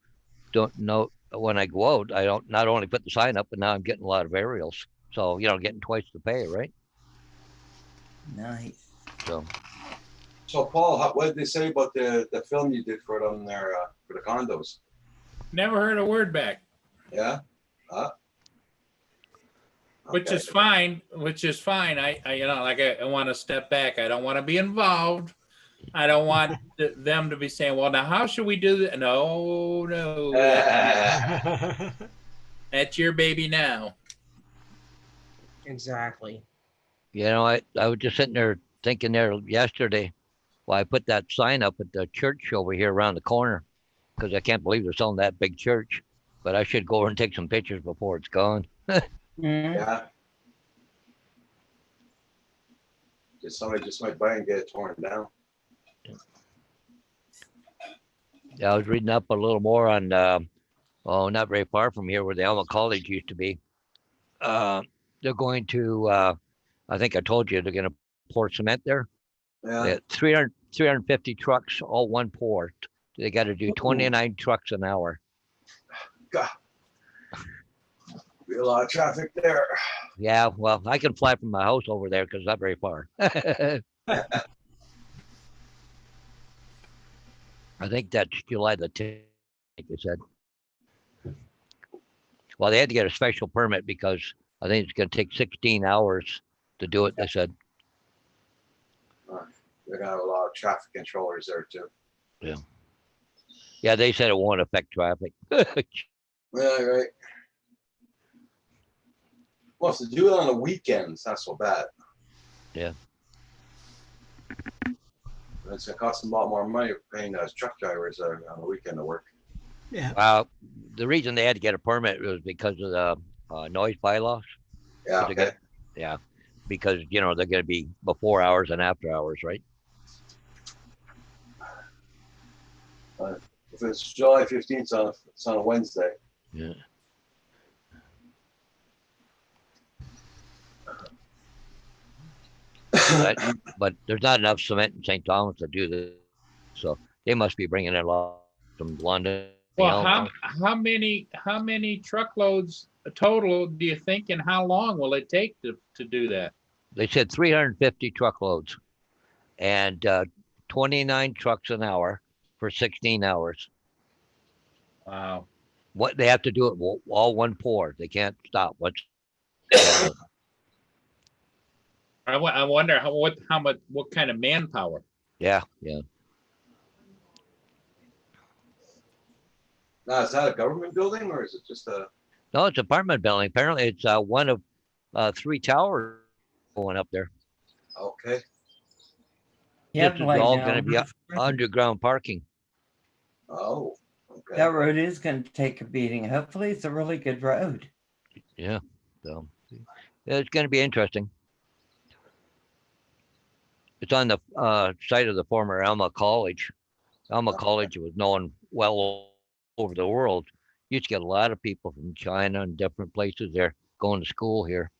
Speaker 2: don't know when I go out, I don't not only put the sign up, but now I'm getting a lot of aerials. So, getting twice the pay, right?
Speaker 5: Nice.
Speaker 1: So Paul, what did they say about the film you did for them there for the condos?
Speaker 4: Never heard a word back,
Speaker 1: Yeah.
Speaker 4: which is fine. I I want to step back. I don't want to be involved. I don't want them to be saying, well, now how should we do that? No, that's your baby now.
Speaker 6: Exactly.
Speaker 2: I was just sitting there thinking there yesterday, well, I put that sign up at the church over here around the corner because I can't believe they're selling that big church. But I should go over and take some pictures before it's gone.
Speaker 5: Mhm.
Speaker 1: Yeah. Somebody just might buy and get it torn down.
Speaker 2: Yeah, I was reading up a little more on, not very far from here where the Alma College used to be. They're going to, I think I told you, they're going to pour cement there.
Speaker 1: Yeah.
Speaker 2: They had 350 trucks, all one pour. They got to do 29 trucks an hour.
Speaker 1: God. Be a lot of traffic there.
Speaker 2: Yeah, well, I can fly from my house over there because it's not very far. I think that's July the 10th, they said. Well, they had to get a special permit because I think it's going to take 16 hours to do it, they said.
Speaker 1: They're gonna have a lot of traffic controllers there too.
Speaker 2: Yeah, they said it won't affect traffic.
Speaker 1: Yeah, right. Well, to do it on the weekends, not so bad.
Speaker 2: Yeah.
Speaker 1: But it's gonna cost them a lot more money paying those truck drivers on the weekend to work.
Speaker 3: Yeah.
Speaker 2: Well, the reason they had to get a permit was because of the noise bylaws.
Speaker 1: Yeah.
Speaker 2: They
Speaker 1: Okay.
Speaker 2: got- Yeah, because they're going to be before hours and after hours, right?
Speaker 1: If it's July 15th, it's on a Wednesday.
Speaker 2: Yeah. But there's not enough cement in St. Thomas to do this, so they must be bringing in a lot from London.
Speaker 4: Well, how many truckloads total do you think, and how long will it take to do that?
Speaker 2: They said 350 truckloads and 29 trucks an hour for 16 hours.
Speaker 4: Wow.
Speaker 2: What they have to do it all one pour. They can't stop.
Speaker 4: I wonder what kind of manpower.
Speaker 2: Yeah.
Speaker 1: Now, is that a government building or is it just a?
Speaker 2: No, it's an apartment building. Apparently, it's one of 3 towers going up there.
Speaker 1: Okay.
Speaker 5: Yeah,
Speaker 2: This is
Speaker 5: like
Speaker 2: all
Speaker 5: now,
Speaker 2: going to be underground parking.
Speaker 1: Oh. Okay.
Speaker 5: that road is going to take a beating. Hopefully, it's a really good road.
Speaker 2: Yeah. So it's going to be interesting. It's on the site of the former Alma College. Alma College was known well over the world Used to get a lot of people from China and different places there going to school here.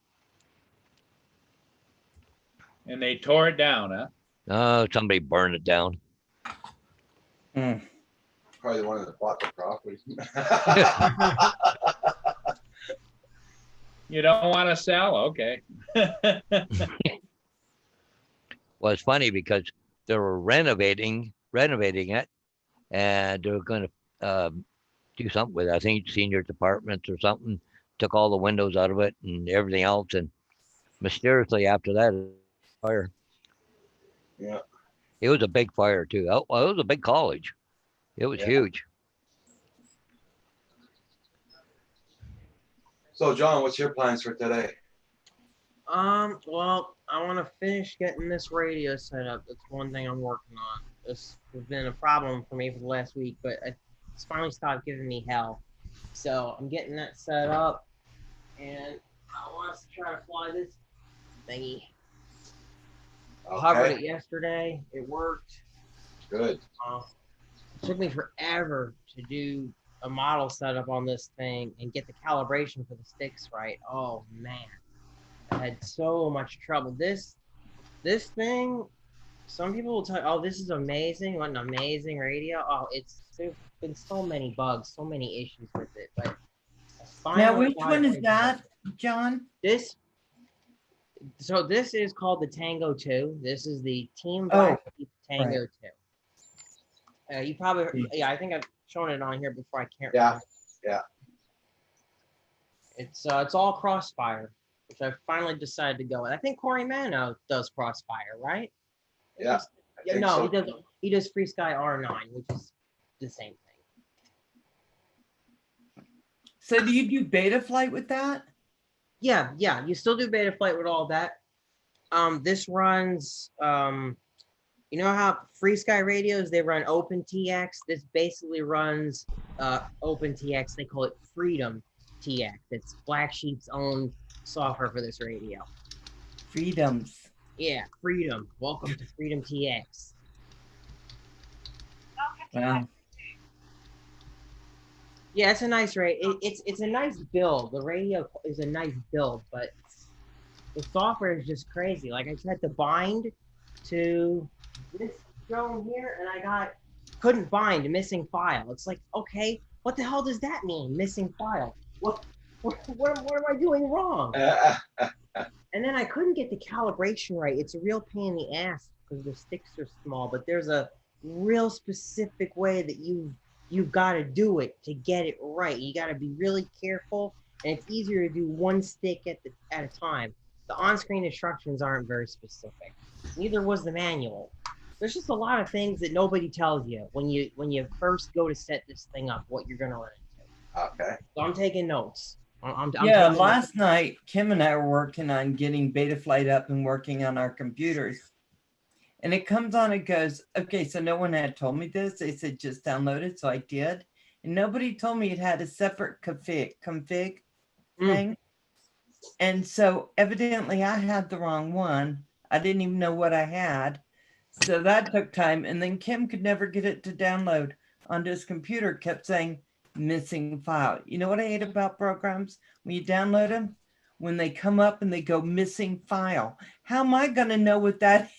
Speaker 4: And they tore it down, huh?
Speaker 2: Oh, somebody burned it down.
Speaker 5: Mm.
Speaker 1: Probably the one that bought the property.
Speaker 4: You don't want to sell? Okay.
Speaker 2: Well, it's funny because they were renovating it, and they were going to do something with it. I think senior apartments or something. Took all the windows out of it and everything else, and mysteriously after that, fire.
Speaker 1: Yeah.
Speaker 2: It was a big fire too. Oh, well, it was a big college. It was
Speaker 1: Yeah.
Speaker 2: huge.
Speaker 1: So, John, what's your plans for today?
Speaker 6: Well, I want to finish getting this radio set up. That's one thing I'm working on. This has been a problem for me for the last week, but it's finally stopped giving me hell. So I'm getting that set up, and I want us to try to fly this thingy. I hovered it yesterday. It worked.
Speaker 1: Good.
Speaker 6: It took me forever to do a model setup on this thing and get the calibration for the sticks right. Oh man, I had so much trouble. This thing, some people will tell you, oh, this is amazing. What an amazing radio. Oh, there's been so many bugs, so many issues with it. But
Speaker 5: Now, which one is that, John?
Speaker 6: This is called the Tango 2. This is the Team
Speaker 5: Oh,
Speaker 6: Black Sheep Tango 2. You probably, I think I've shown it on here before. I can't remember.
Speaker 1: Yeah.
Speaker 6: It's all Crossfire, which I finally decided to go with. I think Corey Mano does Crossfire, right?
Speaker 1: Yeah.
Speaker 6: No, he does Free Sky R9, which is the same thing.
Speaker 5: So do you do beta flight with that?
Speaker 6: Yeah, you still do beta flight with all that. This runs, you know how Free Sky radios, they run OpenTX? This basically runs OpenTX. They call it Freedom TX. It's Black Sheep's own software for this radio.
Speaker 5: Freedoms.
Speaker 6: Yeah, Freedom. Welcome to Freedom TX.
Speaker 5: Wow.
Speaker 6: Yeah, it's a nice radio. It's a nice build. The radio is a nice build, but the software is just crazy. Like I tried to bind to this drone here, and I couldn't bind a missing file. It's like, okay, what the hell does that mean? Missing file. What am I doing wrong? And then I couldn't get the calibration right. It's a real pain in the ass because the sticks are small, but there's a real specific way that you've got to do it to get it right. You got to be really careful, and it's easier to do one stick at a time. The on-screen instructions aren't very specific. Neither was the manual. There's just a lot of things that nobody tells you when you first go to set this thing up, what you're gonna run into.
Speaker 1: Okay.
Speaker 6: So I'm taking notes. I'm
Speaker 5: Yeah,
Speaker 6: taking
Speaker 5: last night, Kim and I were working on getting beta flight up and working on our computers. And it comes on, it goes, okay, so no one had told me this. They said, just download it. So I did. And nobody told me it had a separate config thing. And so evidently I had the wrong one. I didn't even know what I had. So that took time. And then Kim could never get it to download onto his computer, kept saying missing file. You know what I hate about programs? When you download them, when they come up and they go missing file. How am I going to know what that is?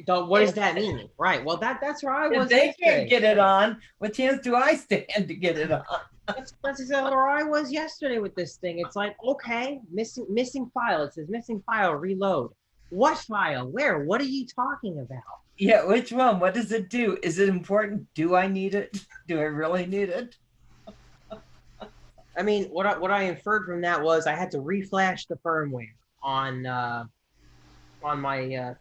Speaker 6: What does that mean? Right. Well, that's where I was.
Speaker 5: If they
Speaker 6: yesterday.
Speaker 5: can't get it on, what chance do I stand to get it on?
Speaker 6: That's exactly where I was yesterday with this thing. It's like, okay, missing file. It says missing file, reload. What file? Where? What are you talking about?
Speaker 5: Yeah, which one? What does it do? Is it important? Do I need it? Do I really need it?
Speaker 6: I mean, what I inferred from that was I had to reflash the firmware on my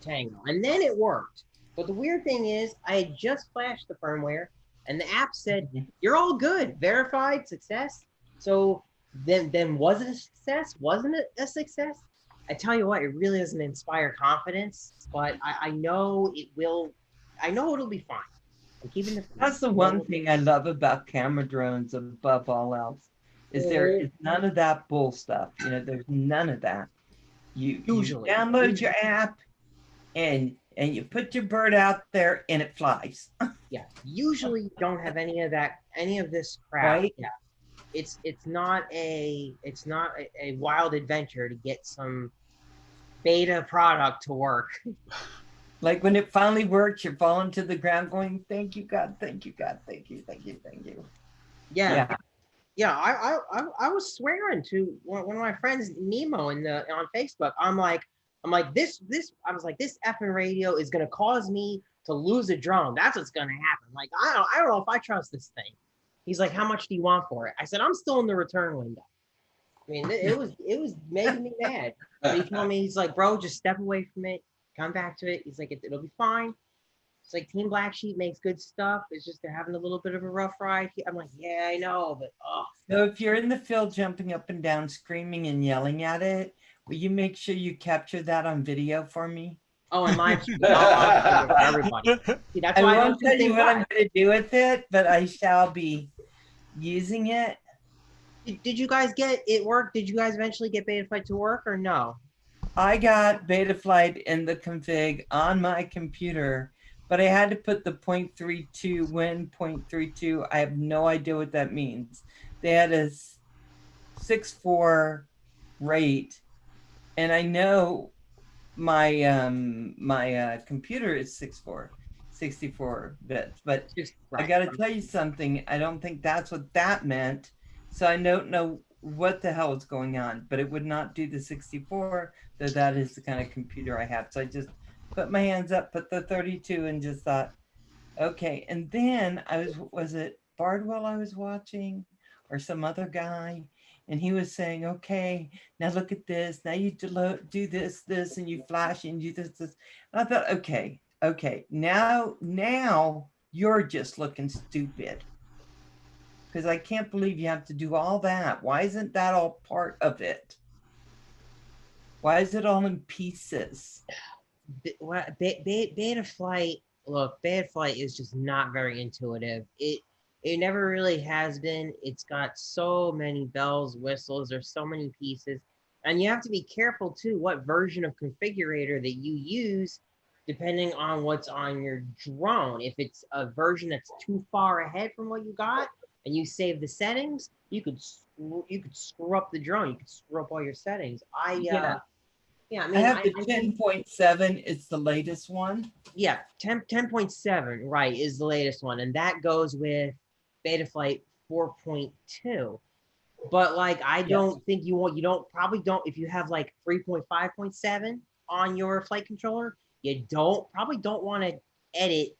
Speaker 6: Tango, and then it worked. But the weird thing is, I had just flashed the firmware, and the app said, "You're all good, verified, success." So then was it a success? Wasn't it a success? I tell you what, it really doesn't inspire confidence, but I know it will. I know it'll be fine. I'm keeping the.
Speaker 5: That's the one thing I love about camera drones above all else, is there is none of that bull stuff. You know, there's none of that. You
Speaker 6: Usually.
Speaker 5: download your app, and and you put your bird out there and it flies.
Speaker 6: Yeah. Usually you don't have any of this crap.
Speaker 5: Right.
Speaker 6: Yeah. It's not a wild adventure to get some beta product to work.
Speaker 5: Like when it finally works, you're falling to the ground going, thank you, God, thank you, God, thank you, thank you, thank you.
Speaker 6: Yeah. Yeah, I was swearing to one of my friends, Nemo, on Facebook. I'm like this I was like, this effing radio is gonna cause me to lose a drone. That's what's gonna happen. Like, I don't know if I trust this thing. He's like, how much do you want for it? I said, I'm still in the return window. I mean, it was making me mad. But he told me, he's like, bro, just step away from it, come back to it. He's like, it'll be fine. It's like Team Black Sheep makes good stuff. It's just they're having a little bit of a rough ride. I'm like, yeah, I know, but
Speaker 5: So if you're in the field jumping up and down, screaming and yelling at it, will you make sure you capture that on video for me?
Speaker 6: and live stream. I'll for everybody. See, that's
Speaker 5: I
Speaker 6: why I
Speaker 5: won't
Speaker 6: don't
Speaker 5: tell you
Speaker 6: think
Speaker 5: what I'm going to do with it, but I shall be using it.
Speaker 6: Did you guys get it work? Did you guys eventually get Betaflight to work or no?
Speaker 5: I got Betaflight in the config on my computer, but I had to put the 0.32 Win 0.32. I have no idea what that means. They had a 6.4 rate, and I know my my computer is 6.4, 64 bits, but I got to tell you something. I don't think that's what that meant. So I don't know what the hell is going on, but it would not do the 64, though that is the kind of computer I have. So I just put my hands up, put the 32, and just thought, okay. And then was it Bardwell I was watching or some other guy? And he was saying, okay, now look at this. Now you do this, and you flash and you do this. And I thought, okay, now you're just looking stupid. Because I can't believe you have to do all that. Why isn't that all part of it? Why is it all in pieces?
Speaker 6: Betaflight, look, Betaflight is just not very intuitive. It never really has been. It's got so many bells, whistles, there's so many pieces. And you have to be careful too what version of configurator that you use depending on what's on your drone. If it's a version that's too far ahead from what you got and you save the settings, you could screw up the drone. You could screw up all your settings. I mean,
Speaker 5: I have the 10.7. It's the latest one.
Speaker 6: Yeah, 10.7, right, is the latest one, and that goes with Betaflight 4.2. But like, I don't think probably don't. If you have like 3.5.7 on your flight controller, you probably don't want to edit.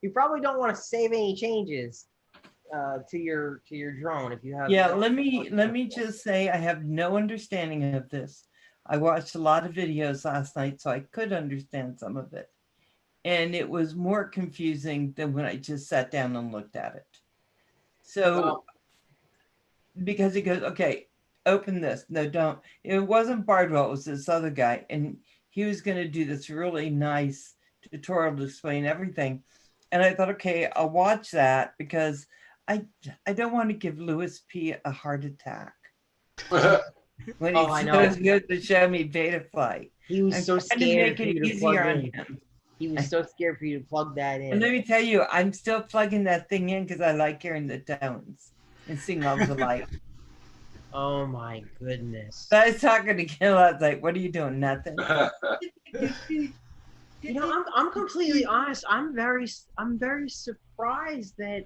Speaker 6: You probably don't want to save any changes to your drone if you have.
Speaker 5: Yeah, let me just say I have no understanding of this. I watched a lot of videos last night, so I could understand some of it. And it was more confusing than when I just sat down and looked at it. So, because he goes, okay, open this. No, don't. It wasn't Bardwell, it was this other guy. And he was going to do this really nice tutorial to explain everything. And I thought, okay, I'll watch that because I don't want to give Louis P. a heart attack. When he's supposed to show me Betaflight.
Speaker 6: He was so scared for you to plug in. He was so scared for you to plug that in.
Speaker 5: And let me tell you, I'm still plugging that thing in because I like hearing the tones and seeing all the light.
Speaker 6: Oh my goodness.
Speaker 5: So I was talking to Gil, I was like, what are you doing? Nothing.
Speaker 6: You know, I'm completely honest. I'm very surprised that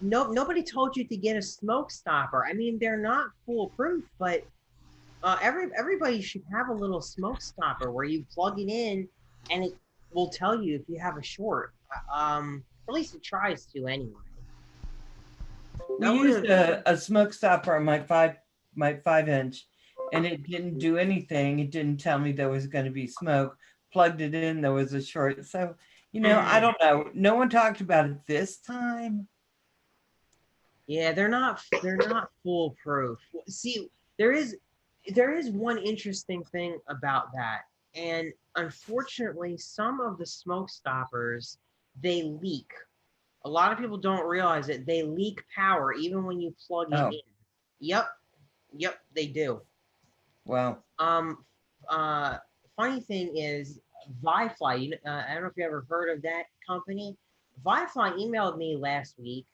Speaker 6: nobody told you to get a smoke stopper. I mean, they're not foolproof, but everybody should have a little smoke stopper where you plug it in and it will tell you if you have a short. At least it tries to anyway.
Speaker 5: We used a smoke stopper on my 5-inch, and it didn't do anything. It didn't tell me there was going to be smoke. Plugged it in, there was a short. So, you know, I don't know. No one talked about it this time.
Speaker 6: Yeah, they're not foolproof. See, there is one interesting thing about that, and unfortunately, some of the smoke stoppers, they leak. A lot of people don't realize it. They leak power even when you plug it in. Yep, they do.
Speaker 5: Wow.
Speaker 6: funny thing is, ViFly. I don't know if you ever heard of that company. ViFly emailed me last week.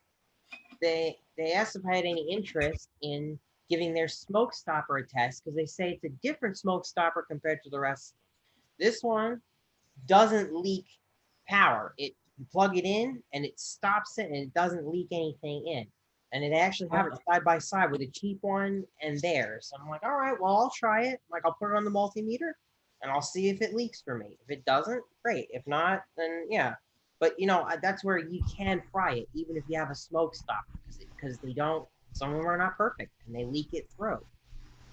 Speaker 6: They asked if I had any interest in giving their smoke stopper a test because they say it's a different smoke stopper compared to the rest. This one doesn't leak power. You plug it in and it stops it and it doesn't leak anything in. And it actually have it side by side with a cheap one and theirs. So I'm like, all right, well, I'll try it. Like, I'll put it on the multimeter and I'll see if it leaks for me. If it doesn't, great. If not, then yeah. But that's where you can fry it, even if you have a smoke stopper, because they don't. Some of them are not perfect and they leak it through.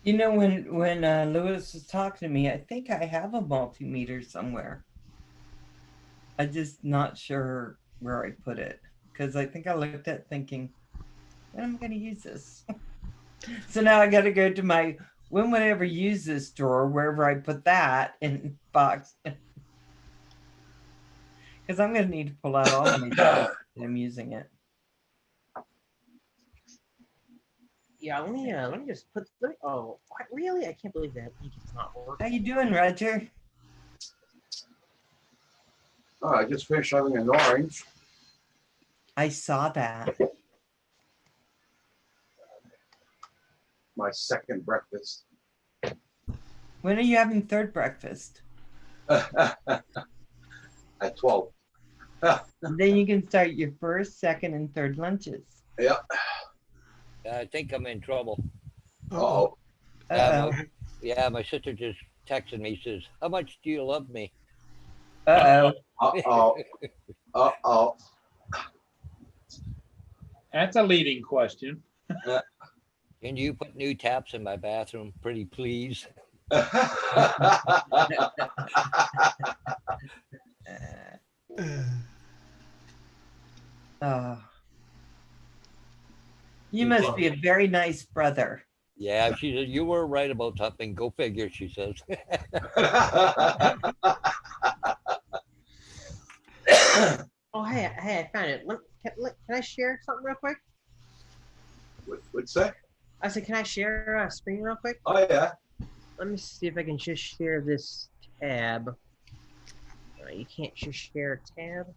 Speaker 5: When Lewis was talking to me, I think I have a multimeter somewhere. I'm just not sure where I put it because I think I looked at it thinking, when am I going to use this? So now I got to go to my when would I ever use this drawer, wherever I put that in box. Because I'm going to need to pull out all of my stuff when I'm using it.
Speaker 6: Yeah, let me just put. Oh, what, really? I can't believe that link is not working.
Speaker 5: How you doing, Roger?
Speaker 1: Oh, I just finished having an orange.
Speaker 5: I saw that.
Speaker 1: My second breakfast.
Speaker 5: When are you having third breakfast?
Speaker 1: At 12.
Speaker 5: Then you can start your first, second, and third lunches.
Speaker 1: Yep.
Speaker 2: I think I'm in trouble.
Speaker 1: Uh-oh.
Speaker 5: Uh-oh.
Speaker 2: My sister just texted me, says, how much do you love me?
Speaker 5: Uh-oh.
Speaker 1: Uh-oh. Uh-oh.
Speaker 4: That's a leading question.
Speaker 2: Can you put new taps in my bathroom, pretty please?
Speaker 5: You must be a very nice brother.
Speaker 2: Yeah, she said, you were right about something. Go figure, she says.
Speaker 6: Oh, hey, I found it. Can I share something real quick?
Speaker 1: What's that?
Speaker 6: I said, can I share a screen real quick?
Speaker 1: Oh, yeah.
Speaker 6: Let me see if I can just share this tab. You can't just share a tab.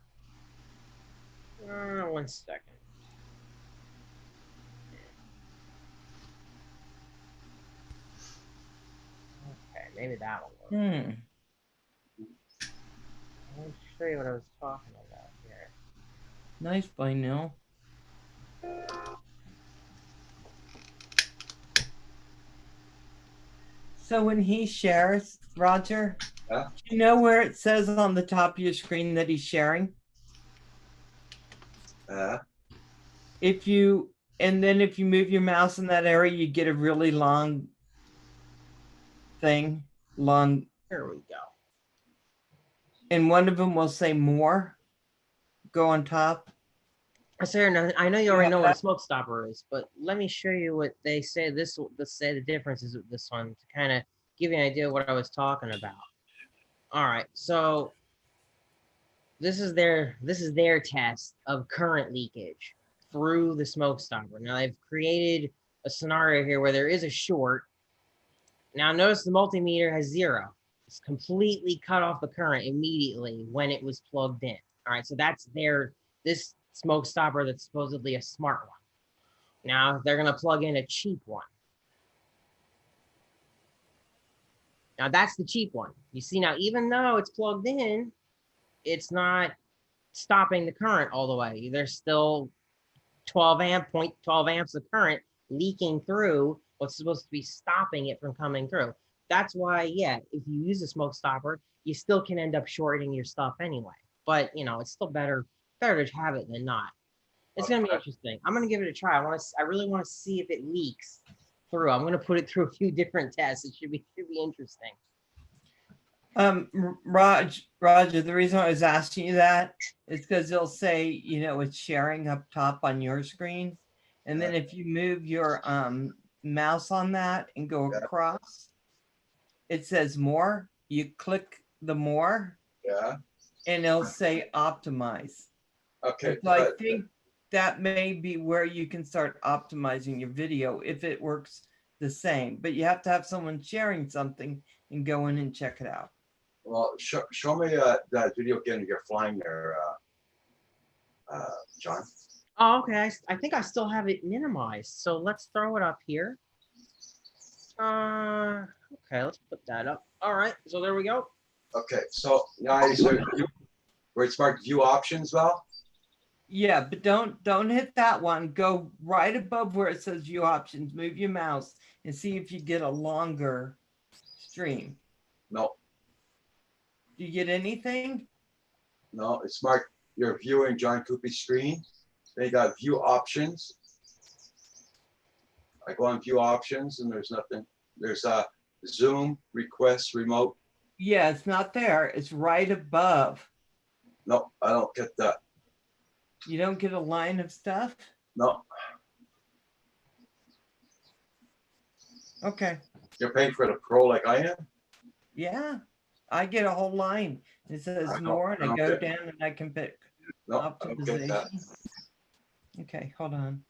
Speaker 6: 1 second. Okay, maybe that will work. Let me show you what I was talking about here.
Speaker 5: Nice by now. So when he shares, Roger,
Speaker 1: Yeah.
Speaker 5: do you know where it says on the top of your screen that he's sharing? If you move your mouse in that area, you get a really long thing.
Speaker 6: There we go.
Speaker 5: And one of them will say more. Go on top.
Speaker 6: Sir, I know you already know what a smoke stopper is, but let me show you what they say. This say the differences with this one to kind of give you an idea of what I was talking about. All right, so this is their test of current leakage through the smoke stopper. Now they've created a scenario here where there is a short. Now notice the multimeter has 0. It's completely cut off the current immediately when it was plugged in. All right, so that's this smoke stopper that's supposedly a smart one. Now they're going to plug in a cheap one. Now that's the cheap one. You see, now even though it's plugged in, it's not stopping the current all the way. There's still 12 amps of current leaking through what's supposed to be stopping it from coming through. That's why, yeah, if you use a smoke stopper, you still can end up shorting your stuff anyway. But it's still better to have it than not. It's gonna be interesting. I'm gonna give it a try. I really want to see if it leaks through. I'm gonna put it through a few different tests. It should be interesting.
Speaker 5: Roger, the reason I was asking you that is because it'll say, it's sharing up top on your screen. And then if you move your mouse on that and go across, it says more. You click the more.
Speaker 1: Yeah.
Speaker 5: And it'll say optimize.
Speaker 1: Okay.
Speaker 5: So I think that may be where you can start optimizing your video if it works the same. But you have to have someone sharing something and go in and check it out.
Speaker 1: Well, show me that video again. You're flying there, John.
Speaker 6: Oh, okay. I think I still have it minimized. So let's throw it up here. Okay, let's put that up. All right, so there we go.
Speaker 1: Okay, so now where it's marked view options, Val?
Speaker 5: Yeah, but don't hit that one. Go right above where it says view options. Move your mouse and see if you get a longer stream.
Speaker 1: No,
Speaker 5: Do you get anything?
Speaker 1: no, it's marked you're viewing John Coopy's screen. They got view options. I go on view options and there's nothing. There's a Zoom request remote.
Speaker 5: Yeah, it's not there. It's right above.
Speaker 1: No, I don't get that.
Speaker 5: You don't get a line of stuff?
Speaker 1: No,
Speaker 5: Okay.
Speaker 1: you're paying for the pro like I am.
Speaker 5: Yeah, I get a whole line. It says
Speaker 1: I don't-
Speaker 5: more, and
Speaker 1: I
Speaker 5: I
Speaker 1: don't
Speaker 5: go
Speaker 1: get-
Speaker 5: down and I can pick
Speaker 1: No, I don't get that.
Speaker 5: optimization. Okay, hold on.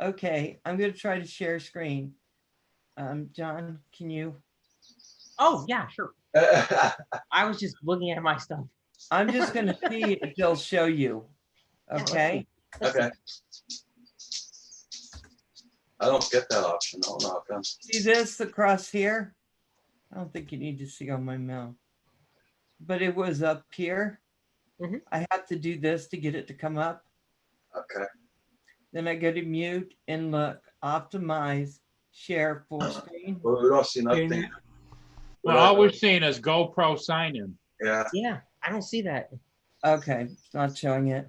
Speaker 5: Okay, I'm gonna try to share screen. John, can you?
Speaker 6: Oh yeah, sure. I was just looking at my stuff.
Speaker 5: I'm just gonna see if they'll show you.
Speaker 6: let's
Speaker 5: Okay,
Speaker 1: Okay. I don't get that option. No, no, how come?
Speaker 5: see this across here? I don't think you need to see on my mouse. But it was up here.
Speaker 6: Mhm.
Speaker 5: I have to do this to get it to come up.
Speaker 1: Okay.
Speaker 5: Then I go to mute and look, optimize, share full screen.
Speaker 1: Well, we don't see
Speaker 3: Doing
Speaker 1: nothing.
Speaker 3: it.
Speaker 4: Well, all we're seeing is GoPro sign in.
Speaker 1: Yeah.
Speaker 6: Yeah, I don't see that.
Speaker 5: Okay, it's not showing it.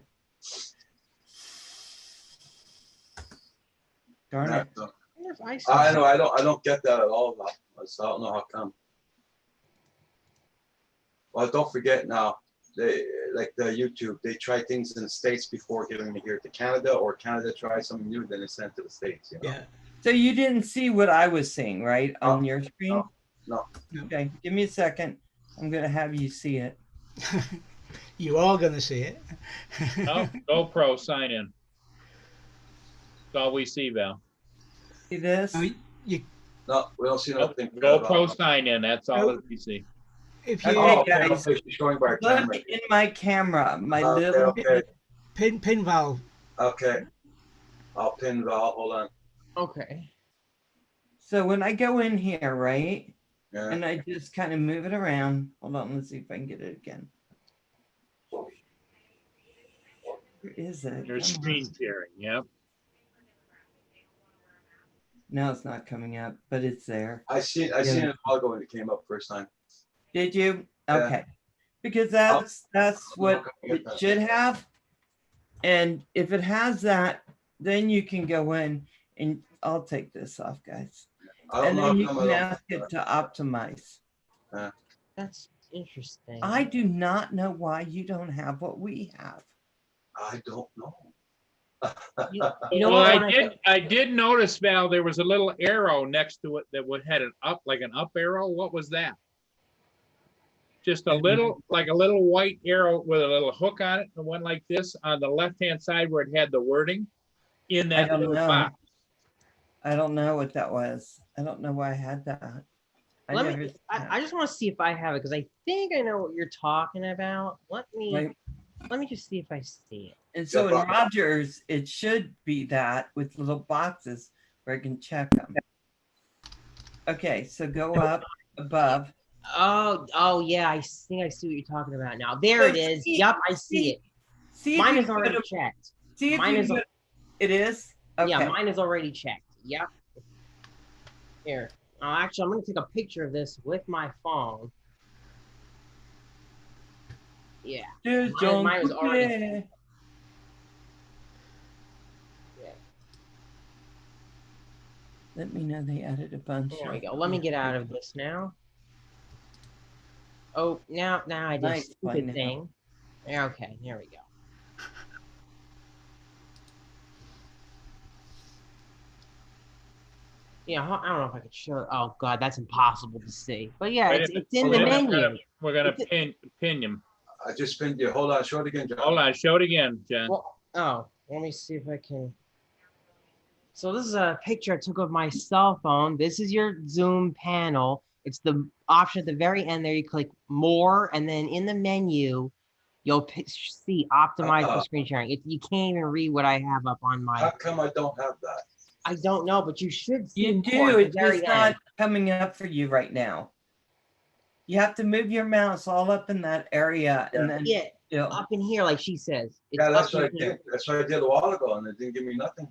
Speaker 5: Darn it.
Speaker 1: No.
Speaker 6: I wonder if I see
Speaker 1: I
Speaker 6: that.
Speaker 1: know. I don't get that at all. Val. So I don't know how come. Well, don't forget now. They like the YouTube. They try things in the States before giving it here to Canada, or Canada tries something new, then it's sent to the States. You know?
Speaker 3: Yeah.
Speaker 5: So you didn't see what I was seeing, right, on your screen?
Speaker 1: no.
Speaker 5: Okay, give me a second. I'm gonna have you see it.
Speaker 3: You are going to see it.
Speaker 4: Oh, GoPro sign in. That's all we see, Val.
Speaker 5: See this?
Speaker 3: No, you,
Speaker 1: No, we don't see nothing.
Speaker 4: GoPro sign in. That's all that we see.
Speaker 3: if you
Speaker 5: Okay,
Speaker 1: Oh,
Speaker 5: guys.
Speaker 1: okay, showing by our
Speaker 5: Look
Speaker 1: camera.
Speaker 5: in my camera, my
Speaker 1: Okay,
Speaker 5: little.
Speaker 1: okay,
Speaker 3: pin valve,
Speaker 1: okay. I'll pin Val. Hold on.
Speaker 6: Okay.
Speaker 5: So when I go in here, right,
Speaker 1: Yeah.
Speaker 5: and I just kind of move it around. Hold on, let's see if I can get it again. Where is it?
Speaker 4: Your
Speaker 5: Come on.
Speaker 4: screen sharing. Yep.
Speaker 5: No, it's not coming up, but it's there.
Speaker 1: I seen it a while ago when it came up first time.
Speaker 5: Did you?
Speaker 1: Yeah.
Speaker 5: Okay. Because that's what
Speaker 1: Okay.
Speaker 5: it should have. And if it has that, then you can go in and I'll take this off, guys.
Speaker 1: I don't
Speaker 5: And
Speaker 1: know
Speaker 5: then you
Speaker 1: how come
Speaker 5: can
Speaker 1: I don't-
Speaker 5: ask it to optimize.
Speaker 6: That's interesting.
Speaker 5: I do not know why you don't have what we have.
Speaker 1: I don't know.
Speaker 6: You know
Speaker 4: Well,
Speaker 6: what?
Speaker 4: I did notice, Val, there was a little arrow next to it that had an up, like an up arrow. What was that? Just a little, like a little white arrow with a little hook on it, and went like this on the left-hand side where it had the wording in
Speaker 5: I
Speaker 4: that
Speaker 5: don't
Speaker 4: little
Speaker 5: know.
Speaker 4: box.
Speaker 5: I don't know what that was. I don't know why I had that.
Speaker 6: I just want to see if I have it because I think I know what you're talking about. Let me just see if I see it.
Speaker 5: And so in
Speaker 1: Yeah, but-
Speaker 5: Rogers, it should be that with little boxes where I can check them. Okay, so go up above.
Speaker 6: Oh yeah, I think I see what you're talking about now. There it is. Yep, I see it.
Speaker 5: See if
Speaker 6: Mine
Speaker 5: you
Speaker 6: is
Speaker 5: go
Speaker 6: already
Speaker 5: to-
Speaker 6: checked.
Speaker 5: See if
Speaker 6: mine
Speaker 5: you
Speaker 6: is
Speaker 5: go- it is? Okay.
Speaker 6: Yeah, mine is already checked. Yep. Here. Actually, I'm gonna take a picture of this with my phone. Yeah.
Speaker 5: Dude,
Speaker 6: mine was already-
Speaker 5: yeah.
Speaker 6: Yeah.
Speaker 5: Let me know they added a bunch.
Speaker 6: There we
Speaker 5: of-
Speaker 6: go. Let me get out of this now. Oh, now I did a
Speaker 5: Nice one
Speaker 6: stupid
Speaker 5: now.
Speaker 6: thing. Okay, there we go. Yeah, I don't know if I could show. Oh God, that's impossible to see. But yeah,
Speaker 4: Wait a
Speaker 6: it's
Speaker 4: minute.
Speaker 6: in the
Speaker 4: We're gonna-
Speaker 6: menu.
Speaker 4: We're gonna
Speaker 6: It's-
Speaker 4: pin him.
Speaker 1: I just pinned you. Hold on. Show it again, John.
Speaker 4: Hold on, show it again, Jen.
Speaker 6: Well, oh, let me see if I can. So this is a picture I took of my cell phone. This is your Zoom panel. It's the option at the very end there. You click more, and then in the menu, you'll see optimize for screen sharing. You can't even read what I have up on
Speaker 1: How
Speaker 6: my.
Speaker 1: come I don't have that?
Speaker 6: I don't know, but you should see
Speaker 5: You
Speaker 6: more
Speaker 5: do.
Speaker 6: at
Speaker 5: It's
Speaker 6: the very
Speaker 5: just not
Speaker 6: end.
Speaker 5: coming up for you right now. You have to move your mouse all up in that area, and then
Speaker 6: Yeah,
Speaker 5: you know,
Speaker 6: up in here, like she says. It's
Speaker 1: Yeah, that's
Speaker 6: up
Speaker 1: what I
Speaker 6: in here.
Speaker 1: did. That's what I did a while ago, and it didn't give me nothing.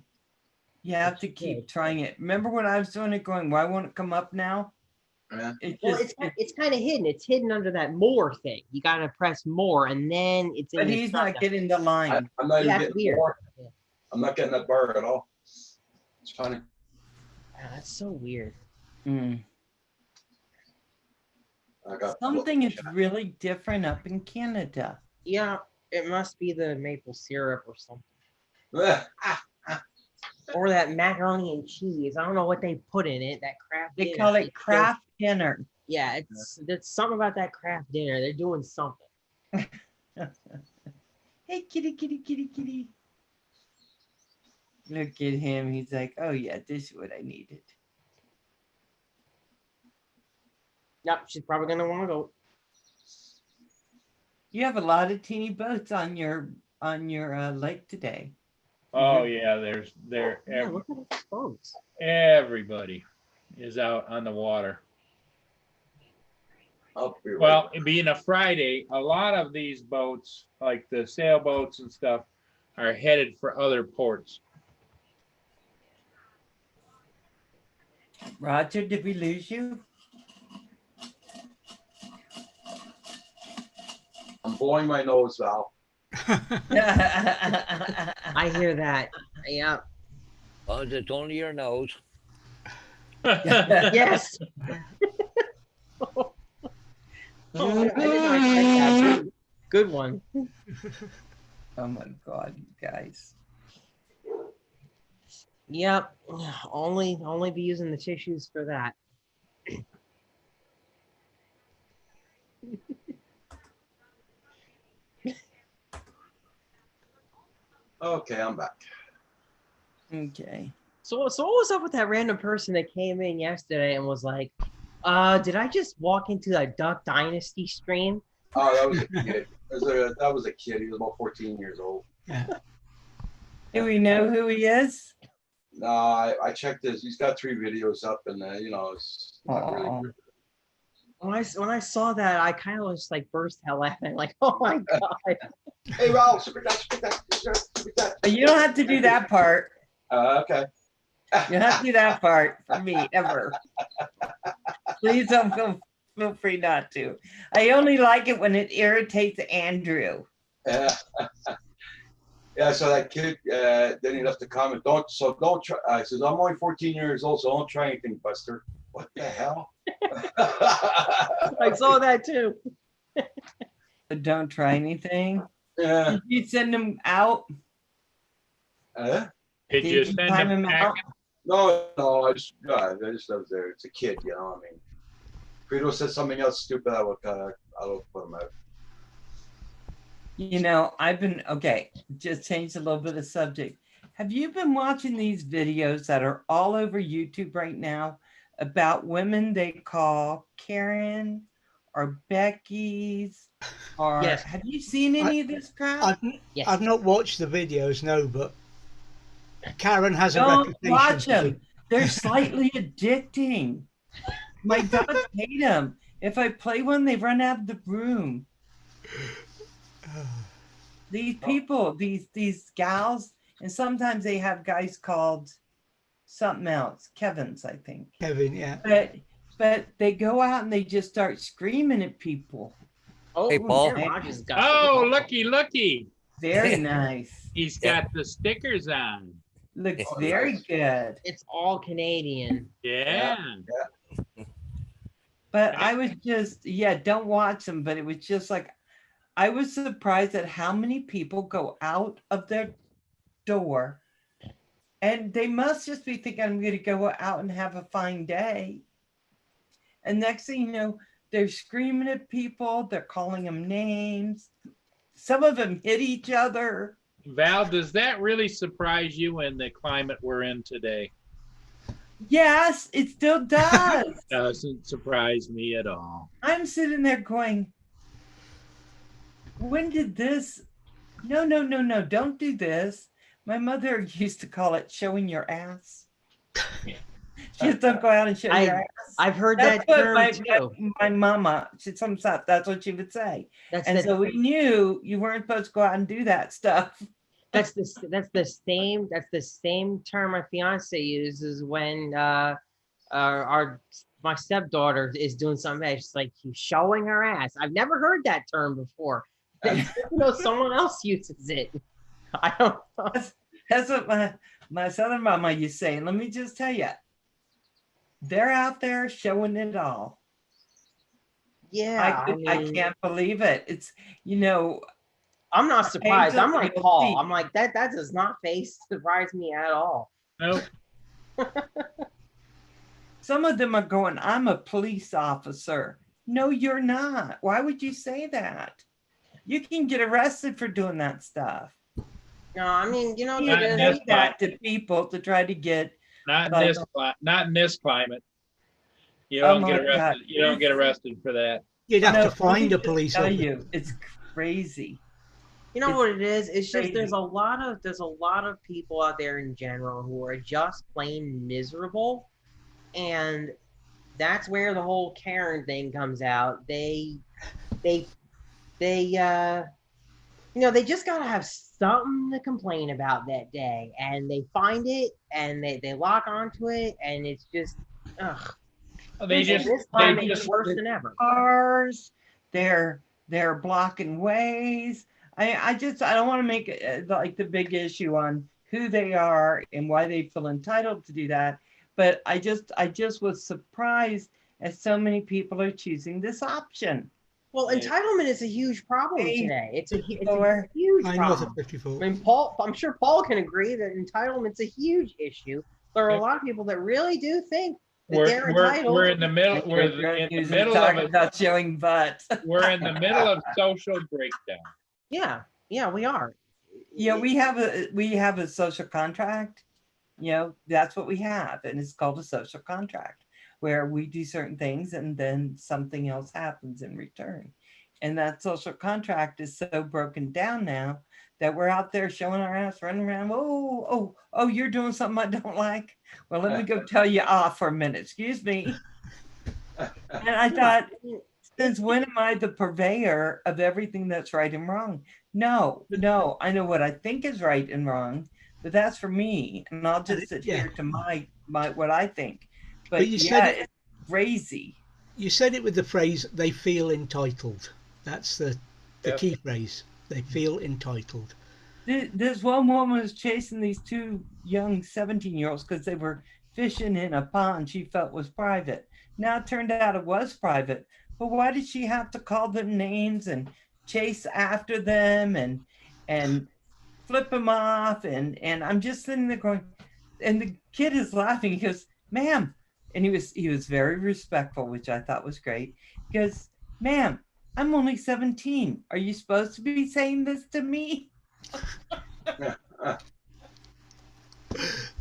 Speaker 5: you have to keep trying it. Remember when I was doing it, going, "Why won't it come up now?"
Speaker 1: Yeah.
Speaker 5: It
Speaker 6: Well,
Speaker 5: just,
Speaker 6: it's kind of hidden. It's hidden under that more thing. You gotta press more, and then it's in.
Speaker 5: but
Speaker 6: this
Speaker 5: he's
Speaker 6: drop
Speaker 5: not
Speaker 6: down.
Speaker 5: getting the line.
Speaker 1: I'm not
Speaker 6: Yeah,
Speaker 1: even
Speaker 6: it's
Speaker 1: getting
Speaker 6: weird.
Speaker 1: more.
Speaker 6: Yeah.
Speaker 1: I'm not getting that bar at all. It's funny.
Speaker 6: Wow, that's so weird.
Speaker 5: Mm.
Speaker 1: I got
Speaker 5: Something is really different up in Canada.
Speaker 6: Yeah, it must be the maple syrup or something,
Speaker 1: Ah,
Speaker 6: or that macaroni and cheese. I don't know what they put in it. That craft.
Speaker 5: They
Speaker 6: dinner.
Speaker 5: call it
Speaker 6: It's
Speaker 5: craft dinner.
Speaker 6: Yeah, it's something about that craft dinner. They're doing something.
Speaker 5: Hey, kitty, kitty, kitty, kitty. Look at him. He's like, "Oh yeah, this is what I needed."
Speaker 6: Yep, she's probably gonna want to go.
Speaker 5: You have a lot of teeny boats on your lake today.
Speaker 4: Oh yeah, there's
Speaker 6: Yeah, look at those boats.
Speaker 4: everybody is out on the water.
Speaker 1: I'll be right
Speaker 4: Well,
Speaker 1: back.
Speaker 4: it being a Friday, a lot of these boats, like the sailboats and stuff, are headed for other ports.
Speaker 5: Roger, did we lose you?
Speaker 1: I'm blowing my nose, Val.
Speaker 6: I hear that. Yeah.
Speaker 2: Well, it's only your nose.
Speaker 6: Yes. Oh, I did not expect that. Good one.
Speaker 5: Oh my God, you guys.
Speaker 6: Yep. Only be using the tissues for that.
Speaker 1: Okay, I'm back.
Speaker 5: Okay.
Speaker 6: So what was up with that random person that came in yesterday and was like, did I just walk into a Duck Dynasty stream?
Speaker 1: Oh, that was a kid. That was a kid. He was about 14 years old.
Speaker 5: Do we know who he is?
Speaker 1: No, I checked his. He's got 3 videos up, and it's not really
Speaker 5: Aw.
Speaker 1: good.
Speaker 6: When I saw that, I kind of just like burst out laughing, like, oh my god.
Speaker 1: Hey, Val, super that.
Speaker 5: You don't have to do that part.
Speaker 1: Okay.
Speaker 5: You don't have to do that part for me ever. Please don't feel free not to. I only like it when it irritates Andrew.
Speaker 1: Yeah. Yeah, so that kid, then he left a comment. Don't try. I says, I'm only 14 years old, so don't try anything, Buster. What the hell?
Speaker 6: I saw that too.
Speaker 5: But don't try anything.
Speaker 1: Yeah.
Speaker 5: Did you send him out?
Speaker 4: Did you send
Speaker 5: time
Speaker 4: them
Speaker 5: him
Speaker 4: back?
Speaker 5: out?
Speaker 1: No, I was there. It's a kid, I mean, if Frito said something else stupid, I would put him out.
Speaker 5: You know, I've been, okay, just change a little bit of subject. Have you been watching these videos that are all over YouTube right now about women they call Karen or Becky's? Or
Speaker 3: Yes.
Speaker 5: have you seen any of this crap?
Speaker 6: Yes.
Speaker 3: I've not watched the videos, no, but Karen has a
Speaker 5: Don't
Speaker 3: reputation.
Speaker 5: watch
Speaker 3: to
Speaker 5: them.
Speaker 3: be-
Speaker 5: They're slightly addicting. My dogs hate them. If I play one, they run out of the room. These people, these gals, and sometimes they have guys called something else, Kevin's, I think.
Speaker 3: Kevin, yeah.
Speaker 5: But they go out and they just start screaming at people.
Speaker 6: Oh,
Speaker 2: Hey, Paul.
Speaker 6: Aaron Rodgers got
Speaker 4: Oh,
Speaker 6: some-
Speaker 4: looky.
Speaker 5: Very nice.
Speaker 4: He's got the stickers on.
Speaker 5: Looks
Speaker 1: Oh,
Speaker 5: very
Speaker 1: nice.
Speaker 5: good.
Speaker 6: It's all Canadian.
Speaker 4: Yeah.
Speaker 5: But I was just, yeah, don't watch them. But it was just like, I was surprised at how many people go out of their door and they must just be thinking, I'm going to go out and have a fine day. And next thing you know, they're screaming at people. They're calling them names. Some of them hit each other.
Speaker 4: Val, does that really surprise you in the climate we're in today?
Speaker 5: Yes, it still does.
Speaker 4: Doesn't surprise me at all.
Speaker 5: I'm sitting there going, when did this? No, no, no, no, don't do this. My mother used to call it showing your ass. She just don't go out and show your ass.
Speaker 6: I've heard
Speaker 5: That's
Speaker 6: that
Speaker 5: what
Speaker 6: term too.
Speaker 5: my mama, that's what she would say.
Speaker 6: That's
Speaker 5: And
Speaker 6: the,
Speaker 5: so we knew you weren't supposed to go out and do that stuff.
Speaker 6: that's the same term my fiance uses when my stepdaughter is doing something. She's like, she's showing her ass. I've never heard that term before. Someone else uses it. I don't know.
Speaker 5: That's what my southern mama used to say. And let me just tell you, they're out there showing it all.
Speaker 6: Yeah,
Speaker 5: I can't believe it. It's, you know,
Speaker 6: I'm not surprised. I'm like
Speaker 5: Angel,
Speaker 6: Paul.
Speaker 5: you'll
Speaker 6: I'm like that does not surprise me at all.
Speaker 4: Nope.
Speaker 5: some of them are going, I'm a police officer. No, you're not. Why would you say that? You can get arrested for doing that stuff.
Speaker 6: No, I mean, you know,
Speaker 5: You
Speaker 4: Not
Speaker 6: it
Speaker 4: in
Speaker 6: is-
Speaker 4: this
Speaker 5: say that to people to try to get,
Speaker 4: Not in
Speaker 5: Like-
Speaker 4: this not in this climate. You
Speaker 5: Oh
Speaker 4: don't
Speaker 5: my
Speaker 4: get arrested.
Speaker 5: God.
Speaker 4: You don't get arrested for that.
Speaker 3: You'd have
Speaker 5: No,
Speaker 3: to find
Speaker 5: let me
Speaker 3: a
Speaker 5: just
Speaker 3: police
Speaker 5: tell
Speaker 3: officer.
Speaker 5: you, it's crazy.
Speaker 6: you know
Speaker 5: It's
Speaker 6: what it is? It's just
Speaker 5: crazy.
Speaker 6: there's a lot of people out there in general who are just plain miserable, and that's where the whole Karen thing comes out. They you know, they just gotta have something to complain about that day, and they find it and they lock onto it, and it's just ugh.
Speaker 4: They
Speaker 6: And
Speaker 4: just
Speaker 6: this climate is
Speaker 5: just-
Speaker 6: worse than ever.
Speaker 5: Cars, they're blocking ways. I don't want to make it like the big issue on who they are and why they feel entitled to do that. But I just was surprised as so many people are choosing this option.
Speaker 6: Well,
Speaker 4: Yeah.
Speaker 6: entitlement is a huge problem
Speaker 5: Hey,
Speaker 6: today. It's a
Speaker 5: or-
Speaker 6: huge
Speaker 3: I know the
Speaker 6: problem.
Speaker 3: 54.
Speaker 6: I mean, Paul, I'm sure Paul can agree that entitlement's a huge issue. There are a
Speaker 4: Yep.
Speaker 6: lot of people that really do think that they're
Speaker 4: we're
Speaker 6: entitled.
Speaker 4: in the middle. We're in the middle of
Speaker 5: talking
Speaker 4: it.
Speaker 5: about showing butt.
Speaker 4: We're in the middle of social breakdown.
Speaker 6: Yeah, we are.
Speaker 5: Yeah, we have a social contract. You know, that's what we have, and it's called a social contract, where we do certain things and then something else happens in return. And that social contract is so broken down now that we're out there showing our ass, running around. Oh, you're doing something I don't like. Well, let me go tell you off for a minute. Excuse me. And I thought, since when am I the purveyor of everything that's right and wrong? No, I know what I think is right and wrong, but that's for me, and I'll just adhere to my what I think. But
Speaker 3: you said
Speaker 5: yeah,
Speaker 3: it-
Speaker 5: it's crazy.
Speaker 3: You said it with the phrase, they feel entitled. That's the
Speaker 4: Yep.
Speaker 3: key phrase. They feel entitled.
Speaker 5: This one woman was chasing these two young 17-year-olds because they were fishing in a pond she felt was private. Now it turned out it was private, but why did she have to call them names and chase after them and flip them off? And I'm just sitting there going, and the kid is laughing. He goes, "Ma'am," and he was very respectful, which I thought was great. He goes, "Ma'am, I'm only 17. Are you supposed to be saying this to me?"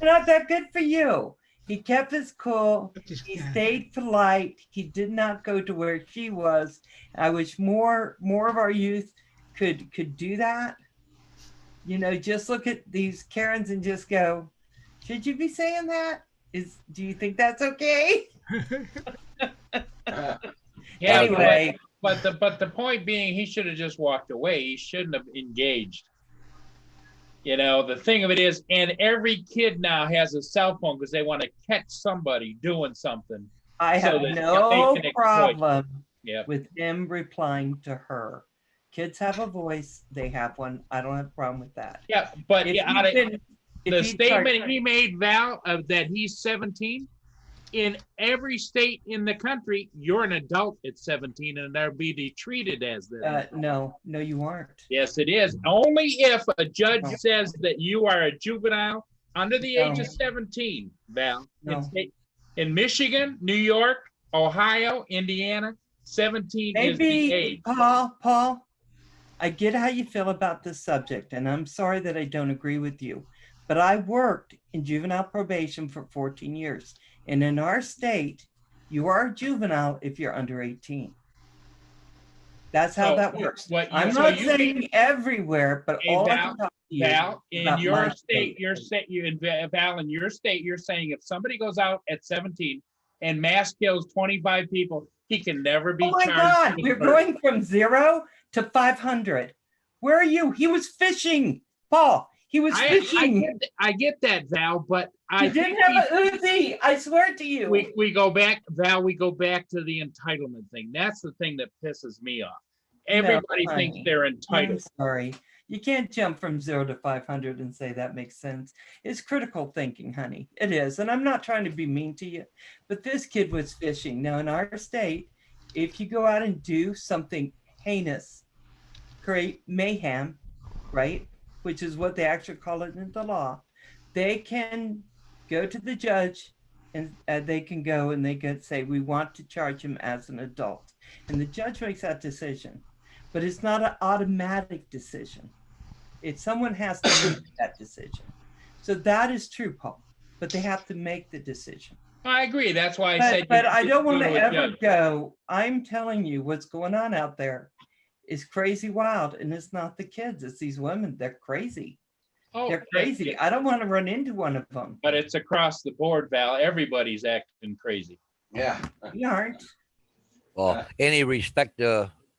Speaker 5: Not that good for you. He kept his cool. He stayed polite. He did not go to where she was. I wish more of our youth could do that. You know, just look at these Karens and just go, should you be saying that? Do you think that's okay?
Speaker 4: Yeah,
Speaker 5: Anyway,
Speaker 4: but the point being, he should have just walked away. He shouldn't have engaged. You know, the thing of it is, and every kid now has a cell phone because they want to catch somebody doing something.
Speaker 5: I
Speaker 4: So
Speaker 5: have
Speaker 4: that
Speaker 5: no
Speaker 4: they can exploit.
Speaker 5: problem
Speaker 4: Yeah.
Speaker 5: with him replying to her. Kids have a voice. They have one. I don't have a problem with that.
Speaker 4: Yeah, but
Speaker 5: If
Speaker 4: yeah,
Speaker 5: he's been- if
Speaker 4: the
Speaker 5: he
Speaker 4: statement
Speaker 5: starts-
Speaker 4: he made, Val, of that he's 17, in every state in the country, you're an adult at 17 and they'll be treated as that.
Speaker 5: no, you aren't.
Speaker 4: Yes, it is. Only if a judge says that you are a juvenile under the age of 17, Val.
Speaker 5: No.
Speaker 4: In Michigan, New York, Ohio, Indiana, 17 is the
Speaker 5: Maybe,
Speaker 4: age.
Speaker 5: Paul, I get how you feel about this subject, and I'm sorry that I don't agree with you. but I worked in juvenile probation for 14 years. And in our state, you are a juvenile if you're under 18. That's how
Speaker 4: So,
Speaker 5: that works.
Speaker 4: what you-
Speaker 5: I'm
Speaker 4: so
Speaker 5: not
Speaker 4: you
Speaker 5: saying everywhere, but
Speaker 4: Hey,
Speaker 5: all I
Speaker 4: Val,
Speaker 5: can talk to you
Speaker 4: Val, in
Speaker 5: about
Speaker 4: your
Speaker 5: my
Speaker 4: state, Val, in your state, you're saying if somebody goes out at 17 and mass kills 25 people, he can never be
Speaker 5: Oh my
Speaker 4: charged.
Speaker 5: God,
Speaker 4: with
Speaker 5: we're
Speaker 4: murder.
Speaker 5: going from 0 to 500. Where are you? He was fishing, Paul. He was fishing.
Speaker 4: I get that, Val, but I
Speaker 5: He didn't
Speaker 4: think
Speaker 5: have a Uzi. I swear to you.
Speaker 4: we go back, Val, we go back to the entitlement thing. That's the thing that pisses me off. Everybody thinks
Speaker 5: honey.
Speaker 4: they're
Speaker 5: I'm
Speaker 4: entitled.
Speaker 5: sorry. You can't jump from 0 to 500 and say that makes sense. It's critical thinking, honey. It is. And I'm not trying to be mean to you, but this kid was fishing. Now, in our state, if you go out and do something heinous, create mayhem, right? Which is what they actually call it in the law, they can go to the judge and they can go and they can say, we want to charge him as an adult. And the judge makes that decision. But it's not an automatic decision. Someone has to make that decision. So that is true, Paul. But they have to make the decision.
Speaker 4: I agree. That's why I said.
Speaker 5: But
Speaker 4: you
Speaker 5: I don't want to
Speaker 4: go a
Speaker 5: ever
Speaker 4: judge.
Speaker 5: go. I'm telling you, what's going on out there is crazy wild, and it's not the kids. It's these women. They're crazy.
Speaker 4: Oh,
Speaker 5: They're crazy. I don't want to run into one of them.
Speaker 4: But it's across the board, Val. Everybody's acting crazy.
Speaker 1: Yeah.
Speaker 5: We aren't.
Speaker 2: Well, any respect,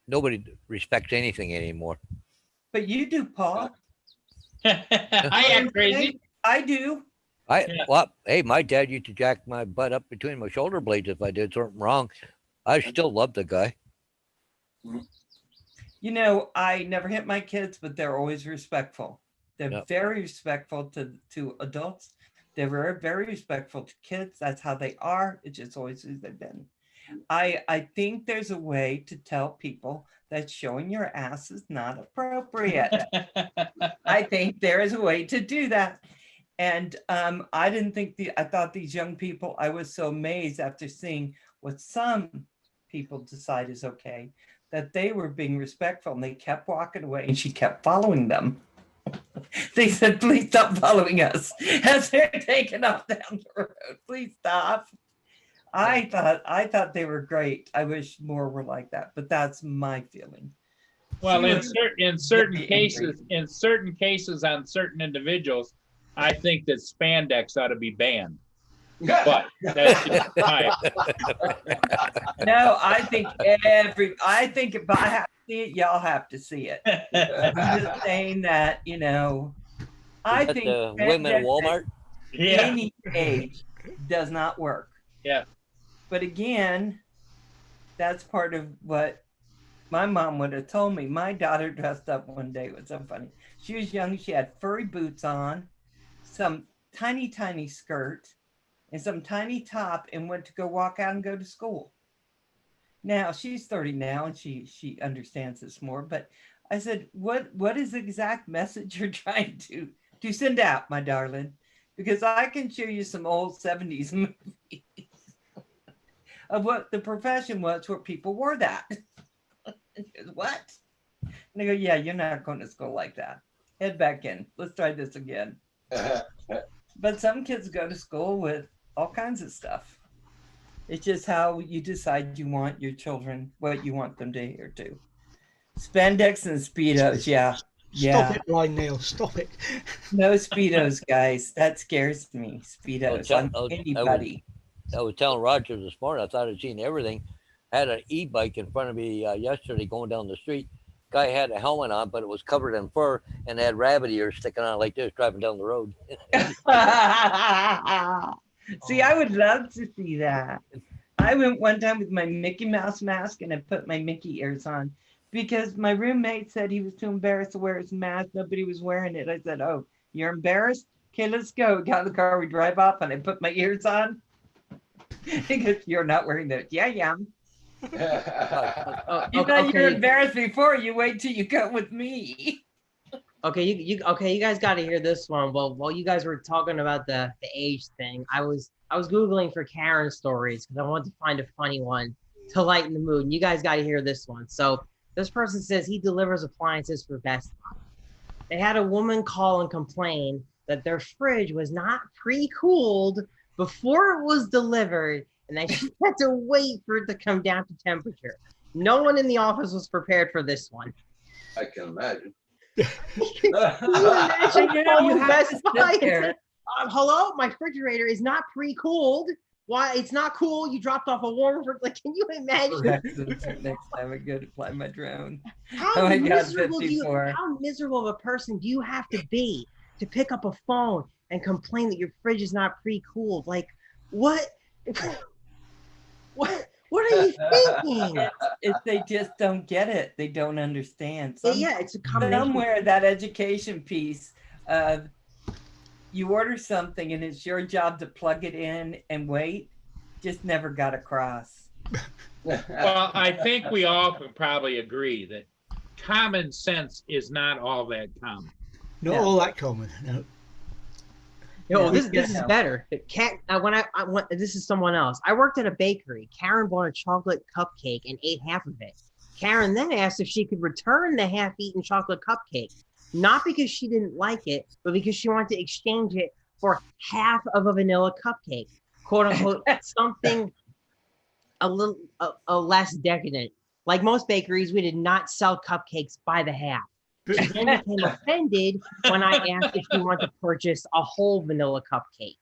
Speaker 2: nobody respects anything anymore.
Speaker 5: But you do, Paul.
Speaker 4: I act crazy.
Speaker 5: I do.
Speaker 4: Yeah.
Speaker 2: Well, hey, my dad used to jack my butt up between my shoulder blades if I did something wrong. I still love the guy.
Speaker 5: You know, I never hit my kids, but they're always respectful. They're
Speaker 2: Yep.
Speaker 5: very respectful to adults. They're very, very respectful to kids. That's how they are. It's just always who they've been. I think there's a way to tell people that showing your ass is not appropriate. I think there is a way to do that. And I thought these young people, I was so amazed after seeing what some people decide is okay, that they were being respectful and they kept walking away and she kept following them. They said, please stop following us as they're taking off down the road. Please stop. I thought they were great. I wish more were like that, but that's my feeling.
Speaker 4: Well,
Speaker 5: She
Speaker 4: in
Speaker 5: was
Speaker 4: certain
Speaker 5: very
Speaker 4: cases on certain individuals, I think that spandex ought to be banned. But that's just my,
Speaker 5: No, I think if I have to see it, y'all have to see it. I'm just saying that, you know, I
Speaker 2: Is that
Speaker 5: think
Speaker 2: the women at
Speaker 5: spandex
Speaker 2: Walmart.
Speaker 5: at
Speaker 4: yeah,
Speaker 5: any age does not work.
Speaker 4: Yeah.
Speaker 5: But again, that's part of what my mom would have told me. My daughter dressed up one day. It was so funny. She was young. She had furry boots on, some tiny, tiny skirt, and some tiny top, and went to go walk out and go to school. Now she's 30 now, and she understands this more. But I said, what is the exact message you're trying to send out, my darling? Because I can show you some old 70s movies of what the profession was where people wore that. What? And I go, yeah, you're not going to school like that. Head back in. Let's try this again. But some kids go to school with all kinds of stuff. It's just how you decide you want your children, what you want them to adhere to. Spandex and Speedos, yeah. Yeah.
Speaker 3: Stop it, Ryan Neal. Stop it.
Speaker 5: No Speedos, guys. That scares me. Speedos on anybody.
Speaker 2: I was telling Roger this morning, I thought I'd seen everything. I had an e-bike in front of me yesterday going down the street. Guy had a helmet on, but it was covered in fur and had rabbit ears sticking out like this driving down the road.
Speaker 5: See, I would love to see that. I went one time with my Mickey Mouse mask and I put my Mickey ears on because my roommate said he was too embarrassed to wear his mask. Nobody was wearing it. I said, oh, you're embarrassed? Okay, let's go. Got in the car, we drive off, and I put my ears on. Because you're not wearing those. Yeah, yeah. You thought you were embarrassed before. You wait till you go with me.
Speaker 6: Okay, you guys got to hear this one. Well, while you guys were talking about the age thing, I was Googling for Karen stories because I wanted to find a funny one to lighten the mood. And you guys got to hear this one. So this person says he delivers appliances for Best Buy. They had a woman call and complain that their fridge was not pre-cooled before it was delivered, and that she had to wait for it to come down to temperature. No one in the office was prepared for this one.
Speaker 1: I can imagine.
Speaker 6: Can you imagine
Speaker 5: You
Speaker 6: calling
Speaker 5: have
Speaker 6: Best
Speaker 5: to
Speaker 6: Buy
Speaker 5: sit
Speaker 6: and
Speaker 5: there.
Speaker 6: say, hello, my refrigerator is not pre-cooled. Why? It's not cool. You dropped off a warmer. Like, can you imagine?
Speaker 5: Next time I go to fly my drone.
Speaker 6: How
Speaker 5: Oh my God,
Speaker 6: miserable do you?
Speaker 5: 54.
Speaker 6: How miserable of a person do you have to be to pick up a phone and complain that your fridge is not pre-cooled? Like, what? What are you thinking?
Speaker 5: If they just don't get it, they don't understand.
Speaker 6: Yeah, it's a combination.
Speaker 5: Somewhere that education piece of you order something and it's your job to plug it in and wait, just never got across.
Speaker 4: Well, I think we all can probably agree that common sense is not all that common.
Speaker 3: Not
Speaker 5: Yeah.
Speaker 3: all that common. No.
Speaker 6: Yo,
Speaker 5: Yeah,
Speaker 6: this is
Speaker 5: yeah.
Speaker 6: better. When I went, this is someone else. I worked at a bakery. Karen bought a chocolate cupcake and ate half of it. Karen then asked if she could return the half-eaten chocolate cupcake, not because she didn't like it, but because she wanted to exchange it for half of a vanilla cupcake, quote unquote, something a little less decadent. Like most bakeries, we did not sell cupcakes by the half. She then became offended when I asked if she wanted to purchase a whole vanilla cupcake.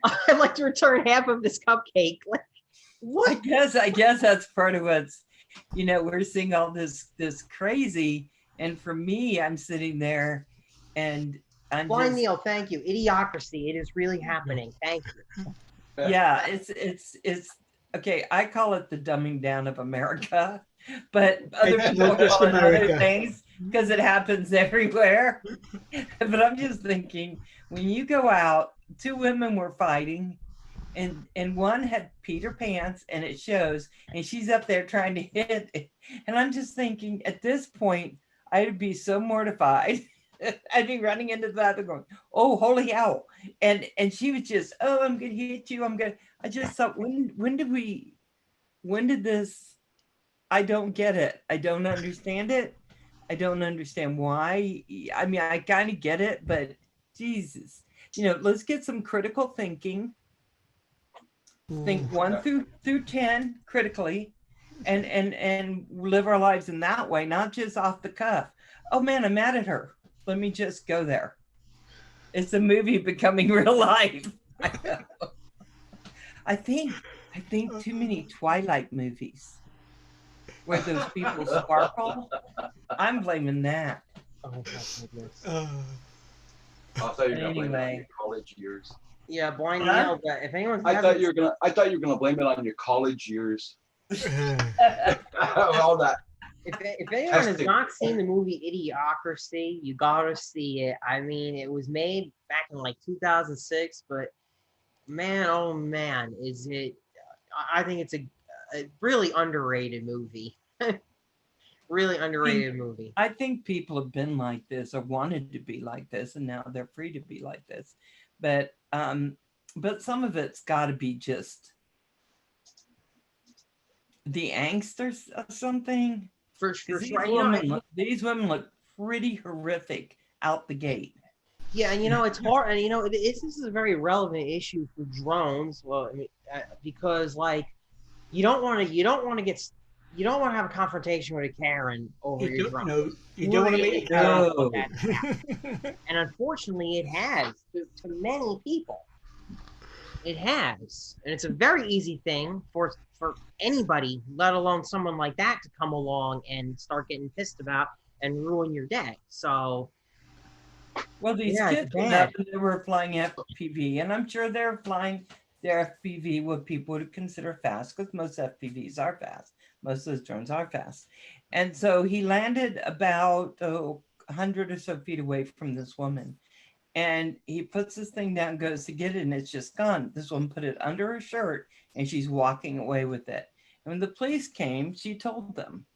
Speaker 6: I'd like to return half of this cupcake. Like,
Speaker 5: I
Speaker 6: what?
Speaker 5: guess that's part of what's, we're seeing all this crazy. And for me, I'm sitting there and I'm
Speaker 6: Blind
Speaker 5: just,
Speaker 6: Neil, thank you. Idiocracy. It is really happening. Thank you.
Speaker 5: yeah, it's okay. I call it the dumbing down of America, but other
Speaker 3: It's
Speaker 5: people
Speaker 3: not just
Speaker 5: call it other
Speaker 3: America.
Speaker 5: things because it happens everywhere. But I'm just thinking, when you go out, two women were fighting, and one had Peter pants, and it shows, and she's up there trying to hit it. And I'm just thinking, at this point, I'd be so mortified. I'd be running into the bathroom going, oh, holy hell. And she was just, oh, I'm gonna hit you. I just thought, when did this, I don't get it. I don't understand it. I don't understand why. I mean, I kind of get it, but Jesus, let's get some critical thinking. Think 1 through 10 critically, and live our lives in that way, not just off the cuff. Oh man, I'm mad at her. Let me just go there. It's a movie becoming real life. I think too many Twilight movies where those people sparkle. I'm blaming that.
Speaker 6: Oh my goodness.
Speaker 3: Uh,
Speaker 1: I thought you were gonna blame it on
Speaker 5: Anyway.
Speaker 1: your college years.
Speaker 6: Yeah, Blind
Speaker 5: Huh?
Speaker 6: Neil. But if anyone's
Speaker 1: I thought you were gonna blame it on your college years. All that.
Speaker 6: If anyone has
Speaker 1: Testing.
Speaker 6: not seen the movie Idiocracy, you gotta see it. I mean, it was made back in like 2006, but man, oh man, is it? I think it's a really underrated movie. Really underrated movie.
Speaker 5: I think people have been like this or wanted to be like this, and now they're free to be like this. But some of it's got to be just the angst or something.
Speaker 6: For
Speaker 5: 'Cause
Speaker 6: sure.
Speaker 5: These, these women look pretty horrific out the gate.
Speaker 6: Yeah, and it's hard, and this is a very relevant issue for drones. Well, I mean, because like you don't want to have a confrontation with a Karen over your drone.
Speaker 3: you don't want to meet a
Speaker 5: No.
Speaker 3: Karen.
Speaker 6: And unfortunately, it has to many people. It has, and it's a very easy thing for anybody, let alone someone like that, to come along and start getting pissed about and ruin your day. So.
Speaker 5: Well, these
Speaker 6: Yeah, it's
Speaker 5: kids went
Speaker 6: bad.
Speaker 5: up and they were flying FPV, and I'm sure they're flying their FPV what people would consider fast, because most FPVs are fast. Most of those drones are fast. And so he landed about 100 or so feet away from this woman. And he puts this thing down, goes to get it, and it's just gone. This woman put it under her shirt, and she's walking away with it. And when the police came, she told them,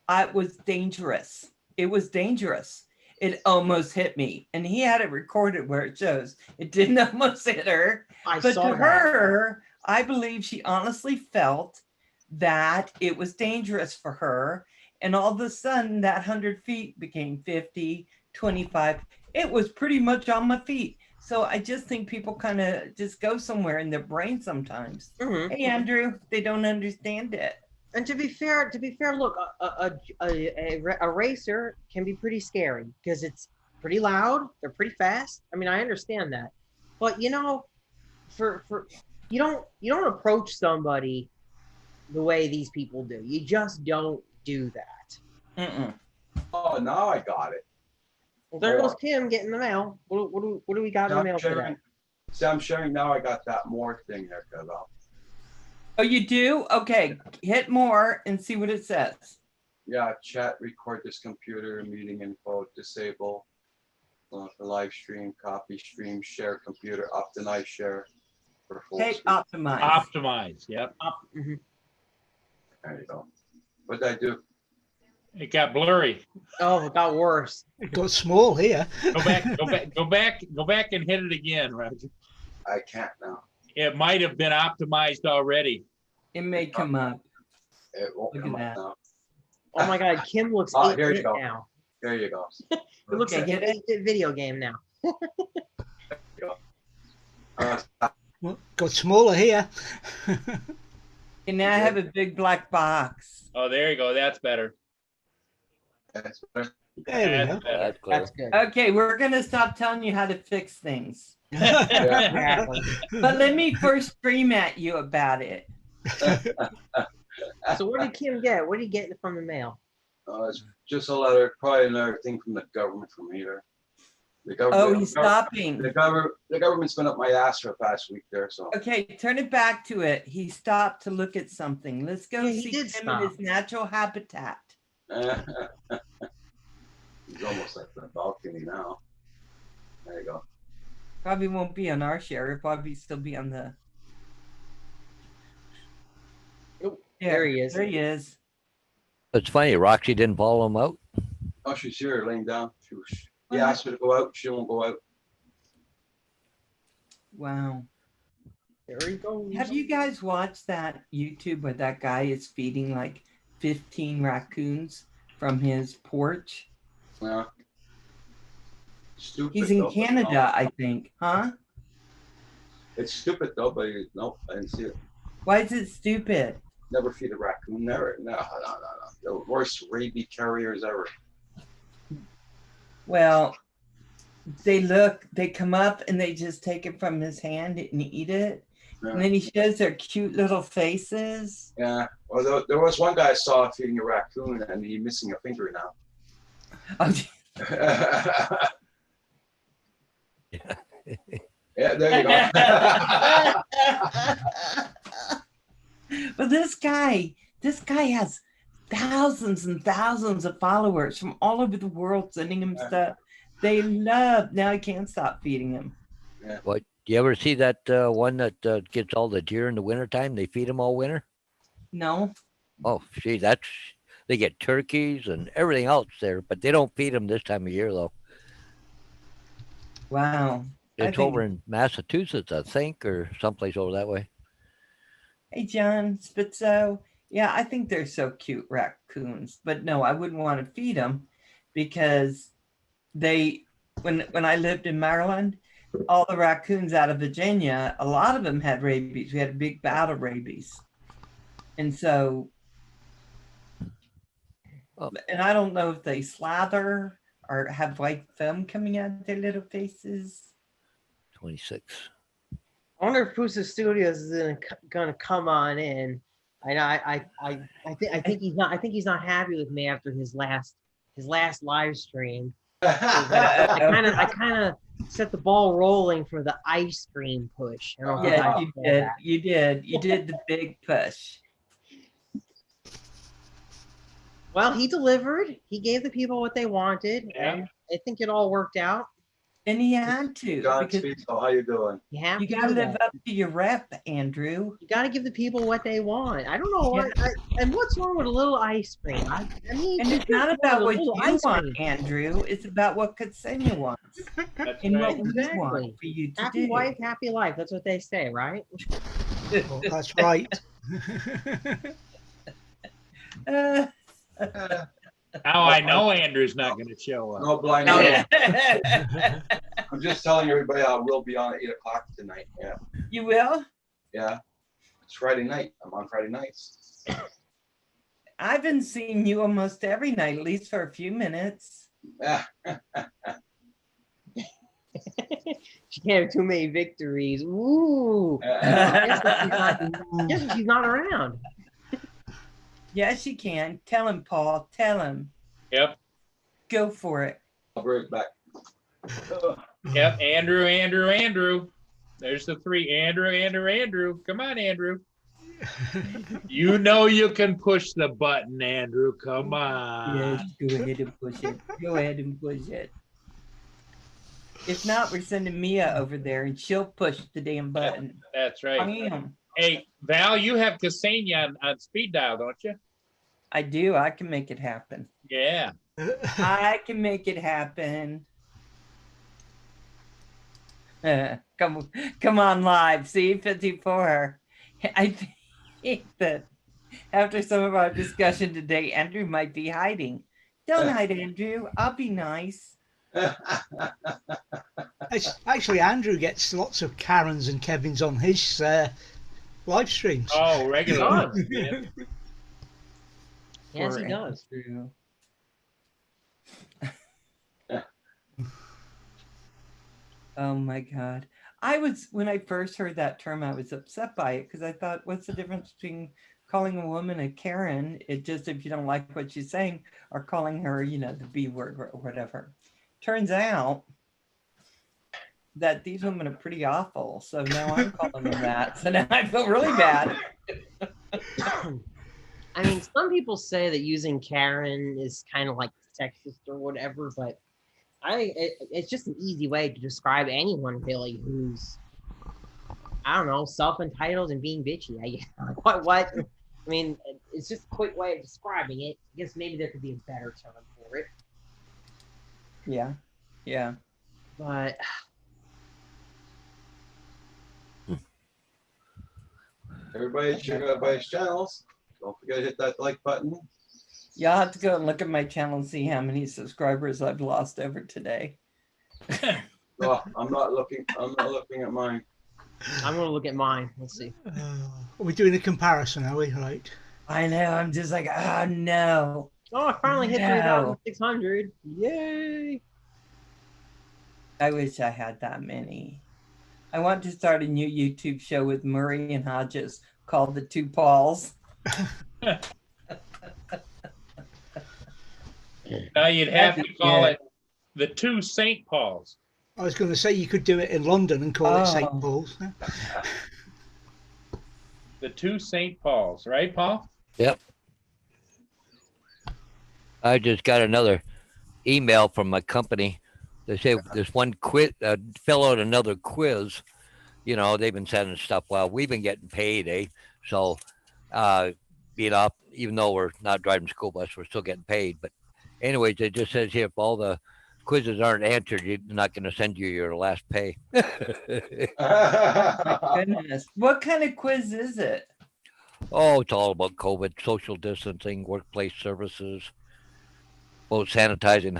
Speaker 5: it was dangerous. It was dangerous. It almost hit me. And he had it recorded where it shows it didn't almost hit her.
Speaker 6: I
Speaker 5: But
Speaker 6: saw
Speaker 5: to
Speaker 6: that.
Speaker 5: her, I believe she honestly felt that it was dangerous for her. And all of a sudden, that 100 feet became 50, 25. It was pretty much on my feet. So I just think people kind of just go somewhere in their brain sometimes.
Speaker 6: Mhm.
Speaker 5: Hey, Andrew, they don't understand it.
Speaker 6: And to be fair, look, a racer can be pretty scary because it's pretty loud. They're pretty fast. I mean, I understand that, but for you don't approach somebody the way these people do. You just don't do that.
Speaker 5: Mm-mm.
Speaker 1: Oh, now I got it.
Speaker 6: Well, there goes Kim getting the mail. What do we got in the mail today?
Speaker 1: See, I'm sharing now. I got that more thing there, Kevin.
Speaker 5: Oh, you do? Okay, hit more and see what it says.
Speaker 1: Yeah, chat, record this computer, meeting info, disable, for live stream, copy stream, share computer, optimize share for full
Speaker 5: Hey,
Speaker 1: screen.
Speaker 5: optimize.
Speaker 4: Optimize. Yep.
Speaker 6: Mhm.
Speaker 1: There you go. What did I do?
Speaker 4: It got blurry.
Speaker 6: Oh, it got worse.
Speaker 3: It got small here.
Speaker 4: Go back and hit it again, Roger.
Speaker 1: I can't now.
Speaker 4: It might have been optimized already.
Speaker 5: It may come up.
Speaker 1: It won't
Speaker 5: Look at
Speaker 1: come up
Speaker 5: that.
Speaker 1: now.
Speaker 6: Oh my God, Kim looks
Speaker 1: Oh,
Speaker 6: 8
Speaker 1: here you
Speaker 6: bit
Speaker 1: go.
Speaker 6: now.
Speaker 1: There you go.
Speaker 6: It looks
Speaker 5: Okay,
Speaker 6: like an
Speaker 5: hit it.
Speaker 6: 8-bit video game now.
Speaker 1: Uh,
Speaker 3: Well, got smaller here.
Speaker 5: And now I have a big black box.
Speaker 4: Oh, there you go. That's better.
Speaker 1: that's better.
Speaker 3: There we
Speaker 4: That's
Speaker 3: go.
Speaker 4: better.
Speaker 2: That's clear.
Speaker 6: That's good.
Speaker 5: Okay, we're going to stop telling you how to fix things.
Speaker 6: Exactly.
Speaker 5: But let me first scream at you about it.
Speaker 6: So what did Kim get? What did he get from the mail?
Speaker 1: It's just a letter, probably another thing from the government from here. The
Speaker 5: Oh,
Speaker 1: government.
Speaker 5: he's stopping.
Speaker 1: The government's been up my ass for the past week there, so.
Speaker 5: Okay, turn it back to it. He stopped to look at something. Let's go
Speaker 6: Yeah, he
Speaker 5: see
Speaker 6: did
Speaker 5: him in his
Speaker 6: stop.
Speaker 5: natural habitat.
Speaker 1: He's almost like the balcony now. There you go.
Speaker 5: Probably won't be on our share. It'll probably still be on the.
Speaker 6: Oh, there he is.
Speaker 5: There he is.
Speaker 2: It's funny, Roxy didn't follow him out.
Speaker 1: Oh, she's here laying down. He asked her to go out. She won't go out.
Speaker 5: Wow.
Speaker 6: There he goes.
Speaker 5: Have you guys watched that YouTube where that guy is feeding like 15 raccoons from his porch?
Speaker 1: Yeah. Stupid.
Speaker 5: He's in
Speaker 1: though, but no.
Speaker 5: Canada, I think. Huh?
Speaker 1: It's stupid though, but nope, I didn't see it.
Speaker 5: Why is it stupid?
Speaker 1: Never feed a raccoon. Never. No. The worst rabies carriers ever.
Speaker 5: Well, they come up and they just take it from his hand and eat it.
Speaker 1: Yeah.
Speaker 5: And then he shows their cute little faces.
Speaker 1: Yeah. Well, there was one guy I saw feeding a raccoon, and he's missing a finger now.
Speaker 5: Oh,
Speaker 1: Yeah, there you go.
Speaker 5: but this guy has thousands and thousands of followers from all over the world sending him stuff. They love. Now I can't stop feeding him.
Speaker 2: What? You ever see that one that gets all the deer in the wintertime? They feed them all winter.
Speaker 5: No.
Speaker 2: Oh, gee, they get turkeys and everything else there, but they don't feed them this time of year though.
Speaker 5: Wow.
Speaker 2: It's over in Massachusetts, I think, or someplace over that way.
Speaker 5: Hey, John Spitzo. Yeah, I think they're so cute, raccoons. But no, I wouldn't want to feed them because when I lived in Maryland, all the raccoons out of Virginia, a lot of them had rabies. We had a big bout of rabies. And so, and I don't know if they slather or have white film coming out of their little faces.
Speaker 2: 26.
Speaker 6: I wonder if Pusa Studios is gonna come on in. I think he's not. I think he's not happy with me after his last live stream. I kind of set the ball rolling for the ice cream push. I don't know if
Speaker 5: Yeah,
Speaker 6: I
Speaker 5: you
Speaker 6: saw
Speaker 5: did.
Speaker 6: that.
Speaker 5: You did the big push.
Speaker 6: Well, he delivered. He gave the people what they wanted, and I think it all worked out.
Speaker 5: And he had to
Speaker 1: John
Speaker 5: because
Speaker 1: Spitzel, how you doing?
Speaker 6: You have
Speaker 5: you
Speaker 6: to
Speaker 5: got to
Speaker 6: do
Speaker 5: live
Speaker 6: that.
Speaker 5: up to your rep, Andrew.
Speaker 6: You got to give the people what they want. I don't know what. And what's wrong with a little ice cream? I mean,
Speaker 5: And it's not
Speaker 6: what's
Speaker 5: about
Speaker 6: wrong
Speaker 5: what
Speaker 6: with a
Speaker 5: you
Speaker 6: little ice
Speaker 5: want,
Speaker 6: cream?
Speaker 5: Andrew. It's about what Ksenia wants
Speaker 4: That's
Speaker 5: and what
Speaker 4: right.
Speaker 5: we
Speaker 6: Exactly.
Speaker 5: want for you to
Speaker 6: Happy
Speaker 5: do.
Speaker 6: wife, happy life. That's what they say, right?
Speaker 3: Oh, that's right.
Speaker 4: Now I know Andrew's not going to show up.
Speaker 1: No blind.
Speaker 6: No.
Speaker 1: I'm just telling everybody I will be on at 8 o'clock tonight. Yeah.
Speaker 5: You will?
Speaker 1: Yeah. It's Friday night. I'm on Friday nights.
Speaker 5: I've been seeing you almost every night, at least for a few minutes.
Speaker 1: Yeah.
Speaker 6: She can't have too many victories. Ooh. Guess when she's not around.
Speaker 5: Yes, you can. Tell him, Paul. Tell him.
Speaker 4: Yep.
Speaker 5: Go for it.
Speaker 1: I'll bring it back.
Speaker 4: Yep. Andrew. There's the three. Andrew. Come on, Andrew. You know you can push the button, Andrew. Come on.
Speaker 5: Yes, go ahead and push it. Go ahead and push it. If not, we're sending Mia over there and she'll push the damn button.
Speaker 4: That's right.
Speaker 5: Bam.
Speaker 4: Hey, Val, you have Ksenia on speed dial, don't you?
Speaker 5: I do. I can make it happen.
Speaker 4: Yeah.
Speaker 5: I can make it happen. Come on live. See 54. I think that after some of our discussion today, Andrew might be hiding. Don't hide, Andrew. I'll be nice.
Speaker 3: Actually, Andrew gets lots of Karens and Kevins on his live streams.
Speaker 4: Oh, regular. Yeah.
Speaker 6: Yes,
Speaker 5: Poor
Speaker 6: he does.
Speaker 5: Andrew. Oh my God. When I first heard that term, I was upset by it because I thought, what's the difference between calling a woman a Karen? It just, if you don't like what she's saying, or calling her, the B word or whatever. Turns out that these women are pretty awful. So now I'm calling them that. So now I feel really bad.
Speaker 6: I mean, some people say that using Karen is kind of like sexist or whatever, but it's just an easy way to describe anyone really who's, I don't know, self-entitled and being bitchy. What? I mean, it's just a quick way of describing it. I guess maybe there could be a better term for it.
Speaker 5: Yeah.
Speaker 6: But
Speaker 1: Everybody check out everybody's channels. Don't forget to hit that like button.
Speaker 5: Y'all have to go and look at my channel and see how many subscribers I've lost over today.
Speaker 1: Oh, I'm not looking at mine.
Speaker 6: I'm gonna look at mine. Let's see.
Speaker 3: Are we doing a comparison, are we? Right.
Speaker 5: I know. I'm just like, oh no.
Speaker 6: Oh, I finally hit
Speaker 5: No.
Speaker 6: 3,600. Yay!
Speaker 5: I wish I had that many. I want to start a new YouTube show with Murray and Hodges called The Two Pauls.
Speaker 4: Now you'd have to call it the two St. Paul's.
Speaker 3: I was going to say you could do it in London and call it St.
Speaker 5: Oh.
Speaker 3: Paul's.
Speaker 4: The two St. Paul's, right, Paul?
Speaker 2: Yep. I just got another email from my company. They say this one quiz, fill out another quiz. They've been sending stuff. Well, we've been getting paid, eh? So, even though we're not driving school bus, we're still getting paid. But anyways, it just says here, if all the quizzes aren't answered, you're not going to send you your last pay.
Speaker 5: Goodness. What kind of quiz is it?
Speaker 2: Oh, it's all about COVID, social distancing, workplace services, both sanitizing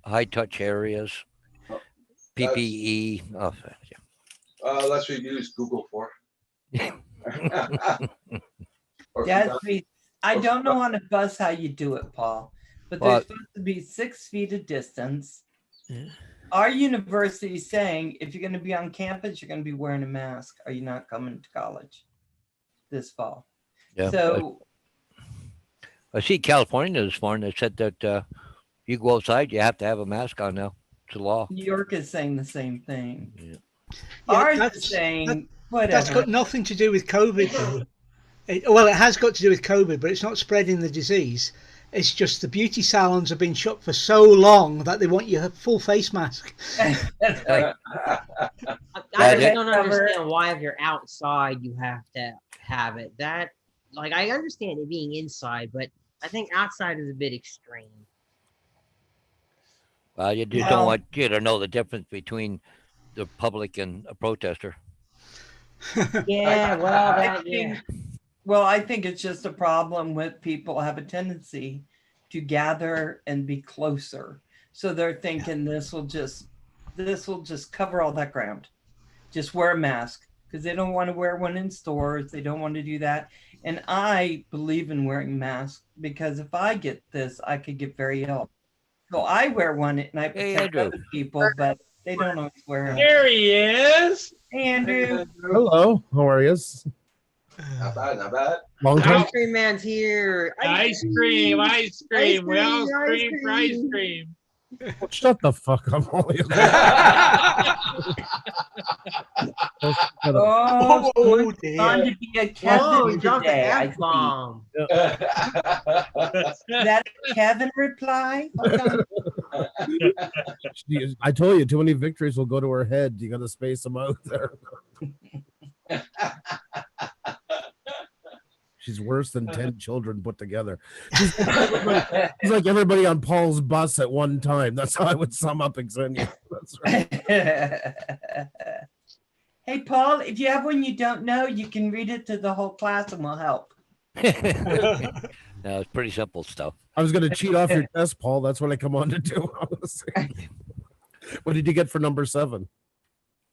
Speaker 2: high-touch areas, PPE. Oh, yeah.
Speaker 1: That's what you use Google for. Or
Speaker 5: That's I don't know on a bus how you do it, Paul, but there's supposed to be 6 feet of distance.
Speaker 2: Yeah.
Speaker 5: Our university is saying if you're going to be on campus, you're going to be wearing a mask. Are you not coming to college this fall?
Speaker 2: Yeah.
Speaker 5: So
Speaker 2: I see California this morning. They said that you go outside, you have to have a mask on now. It's a law.
Speaker 5: New York is saying the same thing.
Speaker 2: Yeah.
Speaker 5: Ours is saying whatever.
Speaker 3: That's got nothing to do with COVID, though. Well, it has got to do with COVID, but it's not spreading the disease. It's just the beauty salons have been shut for so long that they want you a full face mask.
Speaker 5: That's
Speaker 2: Hey.
Speaker 6: I just don't understand why if you're outside you have to have it. I understand it being inside, but I think outside is a bit extreme.
Speaker 2: Well, you just don't want you to know the difference between the public and a protester.
Speaker 6: Yeah, well,
Speaker 5: Well, I think it's just a problem with people have a tendency to gather and be closer. So they're thinking this will just cover all that ground. Just wear a mask because they don't want to wear one in stores. They don't want to do that. And I believe in wearing masks because if I get this, I could get very ill. So I wear one and I
Speaker 2: Hey,
Speaker 5: protect
Speaker 2: Andrew.
Speaker 5: other people, but they don't always wear them.
Speaker 4: There he is.
Speaker 5: Andrew,
Speaker 7: Hello, how are you?
Speaker 1: Not bad, not bad.
Speaker 7: Long time.
Speaker 6: Ice cream man's here.
Speaker 4: Ice cream, ice cream. We all
Speaker 6: cream, ice
Speaker 4: scream for ice
Speaker 6: cream.
Speaker 4: cream.
Speaker 7: Shut the fuck up, Holly.
Speaker 5: oh,
Speaker 3: Oh,
Speaker 5: fun
Speaker 3: dear.
Speaker 5: to be a
Speaker 6: Whoa,
Speaker 5: Kevin
Speaker 6: he dropped the
Speaker 5: today. I
Speaker 6: F
Speaker 5: see.
Speaker 6: bomb.
Speaker 5: Is that a Kevin reply?
Speaker 7: I told you, too many victories will go to her head. You got to space them out there. She's worse than 10 children put together. She's like everybody on Paul's bus at one time. That's how I would sum up Xenia. That's right.
Speaker 5: Hey, Paul, if you have one you don't know, you can read it to the whole class and we'll help.
Speaker 2: No, it's pretty simple stuff.
Speaker 7: I was going to cheat off your test, Paul. That's what I come on to do. What did you get for number 7?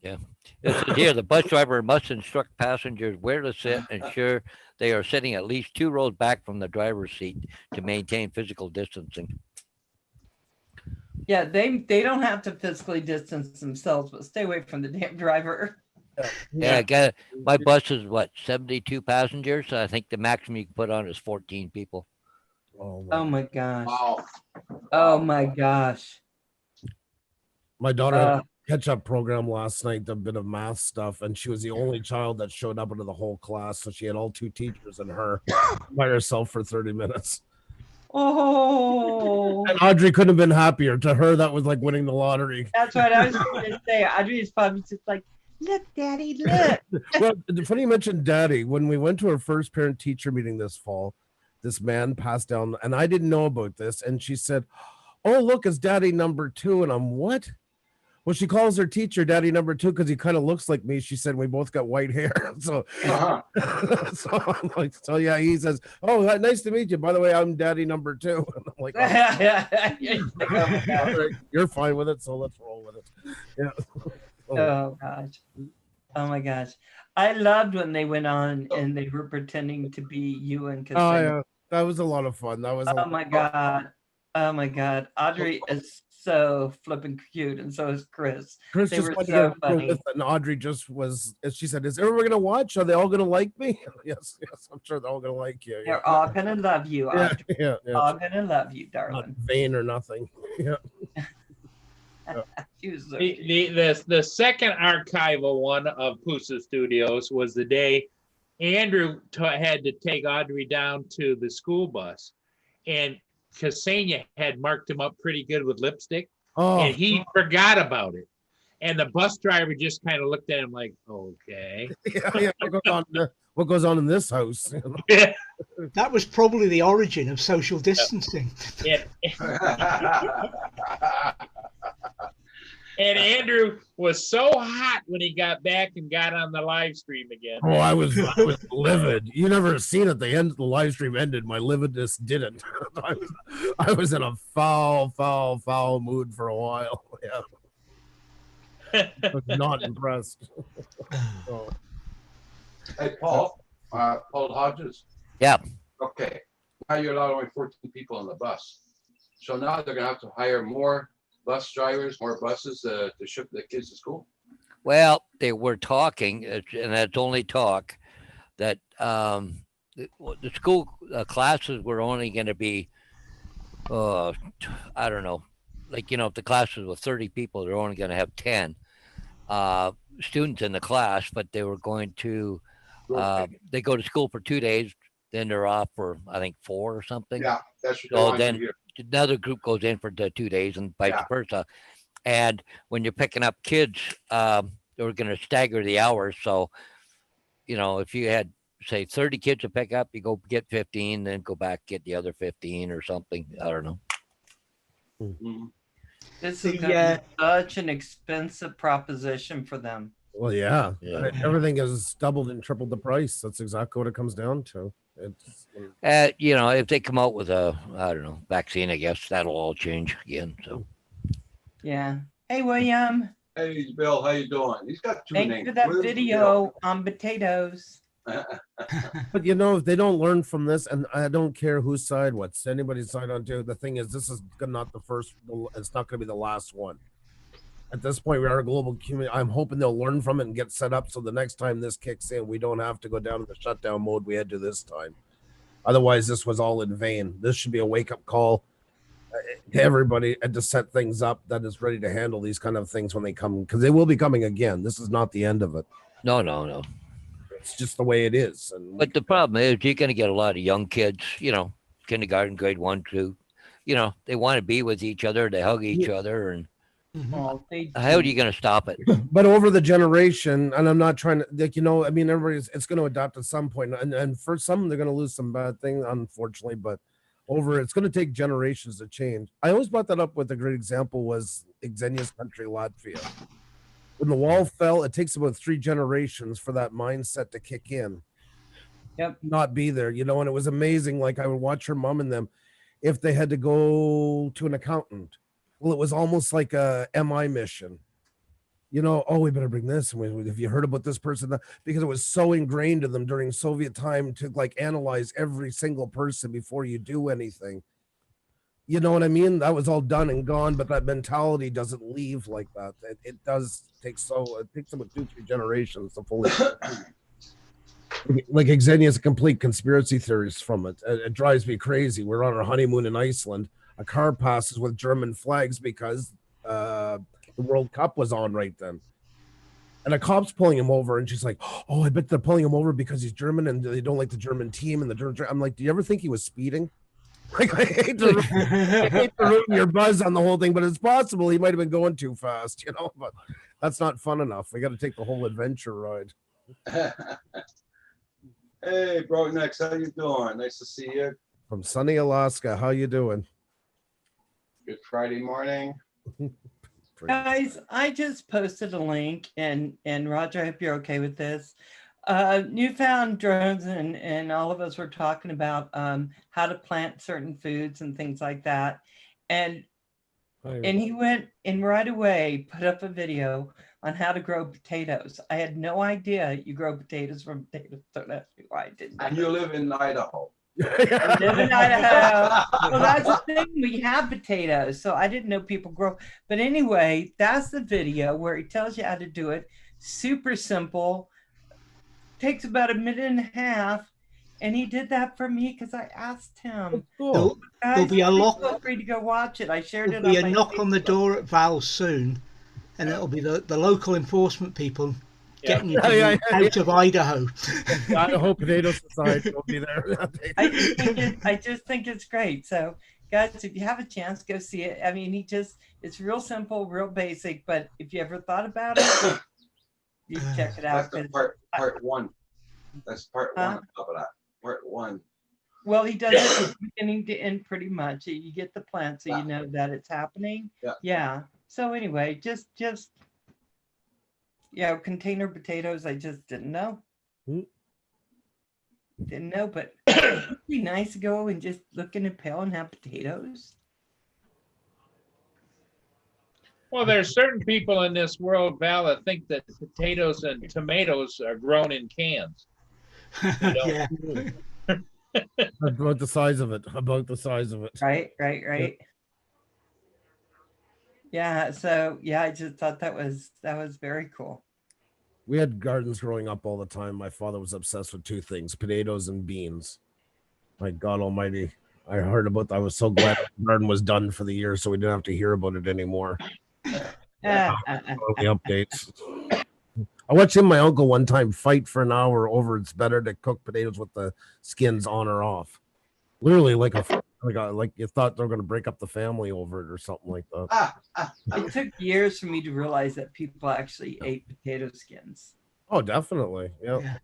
Speaker 2: It says here, the bus driver must instruct passengers where to sit and ensure they are sitting at least 2 rows back from the driver's seat to maintain physical distancing.
Speaker 5: Yeah, they don't have to physically distance themselves, but stay away from the damn driver.
Speaker 2: Yeah, I got my bus is what, 72 passengers. I think the maximum you can put on is 14 people.
Speaker 7: Oh,
Speaker 5: Oh my gosh.
Speaker 1: Wow.
Speaker 5: Oh my gosh.
Speaker 7: my daughter had
Speaker 5: Uh,
Speaker 7: a catch-up program last night, a bit of math stuff, and she was the only child that showed up into the whole class. So she had all 2 teachers and her by herself for 30 minutes.
Speaker 5: oh,
Speaker 7: And Audrey couldn't have been happier. To her, that was like winning the lottery.
Speaker 5: that's what I was going to say. Audrey's probably just like, look, Daddy, look.
Speaker 7: Well, funny you mentioned Daddy. When we went to our first parent-teacher meeting this fall, this man passed down, and I didn't know about this. And she said, "Oh, look, it's Daddy number 2." And I'm, what? Well, she calls her teacher Daddy number 2 because he kind of looks like me. She said we both got white hair. So, so I'm like, so yeah, he says, "Oh, nice to meet you. By the way, I'm Daddy number 2." And I'm like, "Oh, you're fine with it, so let's roll with it." Yeah.
Speaker 5: Oh gosh. Oh my gosh. I loved when they went on and they were pretending to be you and
Speaker 7: Oh
Speaker 5: Cassandra.
Speaker 7: yeah, that was a lot of fun. That was.
Speaker 5: Oh my god. Oh my god. Audrey is so flipping cute, and so is Chris.
Speaker 7: Chris
Speaker 5: They
Speaker 7: just
Speaker 5: were
Speaker 7: wanted to
Speaker 5: so
Speaker 7: get
Speaker 5: funny.
Speaker 7: with it, and Audrey just was. As she said, "Is everyone gonna watch? Are they all gonna like me?" Yes, yes, I'm sure they're all gonna like you. Yeah,
Speaker 5: They're all gonna love you,
Speaker 7: yeah,
Speaker 5: Audrey.
Speaker 7: yeah, yeah.
Speaker 5: All gonna love you,
Speaker 7: Not
Speaker 5: darling.
Speaker 7: vain or nothing. Yeah.
Speaker 5: She was so
Speaker 4: The,
Speaker 5: cute.
Speaker 4: the second archival one of Pusa Studios was the day Andrew had to take Audrey down to the school bus, and Ksenia had marked him up pretty good with lipstick,
Speaker 7: Oh,
Speaker 4: and he forgot about it. And the bus driver just kind of looked at him like, okay.
Speaker 7: yeah. What goes on in this house?
Speaker 3: That was probably the origin of social distancing.
Speaker 4: And Andrew was so hot when he got back and got on the live stream again.
Speaker 7: Oh, I was livid. You never seen it. The end. The live stream ended. My lividness didn't. I was in a foul mood for a while. Yeah. I was not impressed. Oh.
Speaker 1: Hey, Paul, Paul Hodges.
Speaker 2: Yeah.
Speaker 1: Okay, now you're allowed only 14 people on the bus. So now they're gonna have to hire more bus drivers, more buses to ship the kids to school?
Speaker 2: Well, they were talking, and that's only talk, that the school classes were only going to be, I don't know, like, if the classes were 30 people, they're only going to have 10 students in the class, but they were going to, they go to school for 2 days, then they're off for, I think, 4 or something.
Speaker 1: Yeah, that's what they
Speaker 2: So
Speaker 1: want to
Speaker 2: then
Speaker 1: hear.
Speaker 2: another group goes in for the 2 days and vice
Speaker 1: Yeah.
Speaker 2: versa. And when you're picking up kids, they're going to stagger the hours. So, if you had, say, 30 kids to pick up, you go get 15, then go back, get the other 15 or something. I don't know.
Speaker 1: Mhm.
Speaker 5: This is
Speaker 3: The,
Speaker 5: gonna be such an expensive proposition for them.
Speaker 7: Well, yeah.
Speaker 2: Yeah.
Speaker 7: Everything has doubled and tripled the price. That's exactly what it comes down to. It's
Speaker 2: You know, if they come out with a, I don't know, vaccine, I guess that'll all change again. So
Speaker 5: Yeah. Hey, William.
Speaker 1: Hey, Bill, how you doing? He's got two
Speaker 5: Thanks
Speaker 1: names.
Speaker 5: for that
Speaker 1: William
Speaker 5: video on potatoes.
Speaker 1: Bill.
Speaker 7: But you know, if they don't learn from this, and I don't care whose side, what's anybody's side on to, the thing is, this is not the first, it's not going to be the last one. At this point, we are a global community. I'm hoping they'll learn from it and get set up so the next time this kicks in, we don't have to go down to the shutdown mode we had to this time. Otherwise, this was all in vain. This should be a wake up call to everybody and to set things up that is ready to handle these kind of things when they come, because they will be coming again. This is not the end of it.
Speaker 2: no.
Speaker 7: It's just the way it is. And
Speaker 2: But the problem is you're going to get a lot of young kids, you know, kindergarten, grade 1, 2, you know, they want to be with each other, they hug each other, and
Speaker 5: Oh, they
Speaker 2: how are
Speaker 5: do.
Speaker 2: you going to stop it?
Speaker 7: but over the generation, and I'm not trying to, like, you know, I mean, it's going to adapt at some point, and for some, they're going to lose some bad things, unfortunately, but it's going to take generations to change. I always brought that up with a great example was Xenia's country, Latvia. When the wall fell, it takes about 3 generations for that mindset to kick in.
Speaker 5: Yep.
Speaker 7: Not be there, you know, and it was amazing. Like I would watch her mom and them, if they had to go to an accountant, well, it was almost like a MI mission. You know, oh, we better bring this. Have you heard about this person? Because it was so ingrained in them during Soviet time to like analyze every single person before you do anything. You know what I mean? That was all done and gone, but that mentality doesn't leave like that. It does take it takes about 2-3 generations to fully. Like Xenia is a complete conspiracy theories from it. It drives me crazy. We're on our honeymoon in Iceland. A car passes with German flags because the World Cup was on right then. And a cop's pulling him over, and she's like, "Oh, I bet they're pulling him over because he's German and they don't like the German team." And the German, I'm like, "Do you ever think he was speeding?" Like, I hate to ruin your buzz on the whole thing, but it's possible he might have been going too fast, you know. But that's not fun enough. We got to take the whole adventure ride.
Speaker 1: Hey, bro, next, how you doing? Nice to see you.
Speaker 7: From sunny Alaska, how you doing?
Speaker 1: Good Friday morning.
Speaker 5: Guys, I just posted a link, and Roger, I hope you're okay with this. Newfound drones, and all of us were talking about how to plant certain foods and things like that. And he went and right away put up a video on how to grow potatoes. I had no idea you grow potatoes from potatoes. Don't ask me why I didn't.
Speaker 1: And you live in Idaho.
Speaker 5: I live in Idaho. Well, that's the thing. We have potatoes, so I didn't know people grow. But anyway, that's the video where he tells you how to do it. Super simple. Takes about 1.5 minutes, and he did that for me because I asked him.
Speaker 7: Cool.
Speaker 3: There'll be a lock.
Speaker 5: Feel free to go watch it. I shared it.
Speaker 3: There'll be
Speaker 5: on
Speaker 3: a
Speaker 5: my
Speaker 3: knock on the
Speaker 5: Facebook.
Speaker 3: door at Val's soon, and it'll be the local enforcement people
Speaker 4: Yeah.
Speaker 3: getting you to move out of Idaho.
Speaker 7: Idaho Potato Society will be there.
Speaker 5: I just think it's great. So, guys, if you have a chance, go see it. I mean, it's real simple, real basic. But if you ever thought about it, you check it out.
Speaker 1: That's the
Speaker 5: 'cause-
Speaker 1: part one. That's part one
Speaker 5: Huh?
Speaker 1: on top of that. Part one.
Speaker 5: Well, he does it from beginning to end pretty much. You get the plant so you know that it's happening.
Speaker 1: Yeah.
Speaker 5: So anyway, just container potatoes, I just didn't know. Didn't know, but it'd be nice to go and just look in a pail and have potatoes.
Speaker 4: Well, there's certain people in this world, Val, that think that potatoes and tomatoes are grown in cans.
Speaker 3: Yeah.
Speaker 7: About the size of it. About the size of it.
Speaker 5: Right. Yeah. So yeah, I just thought that was very cool.
Speaker 7: We had gardens growing up all the time. My father was obsessed with 2 things: potatoes and beans. My God Almighty! I heard about that. I was so glad the garden was done for the year, so we didn't have to hear about it anymore. All the updates. I watched him and my uncle one time fight for an hour over it's better to cook potatoes with the skins on or off. Literally like you thought they were going to break up the family over it or something like that.
Speaker 5: It took years for me to realize that people actually ate potato skins.
Speaker 7: Oh, definitely. Yeah.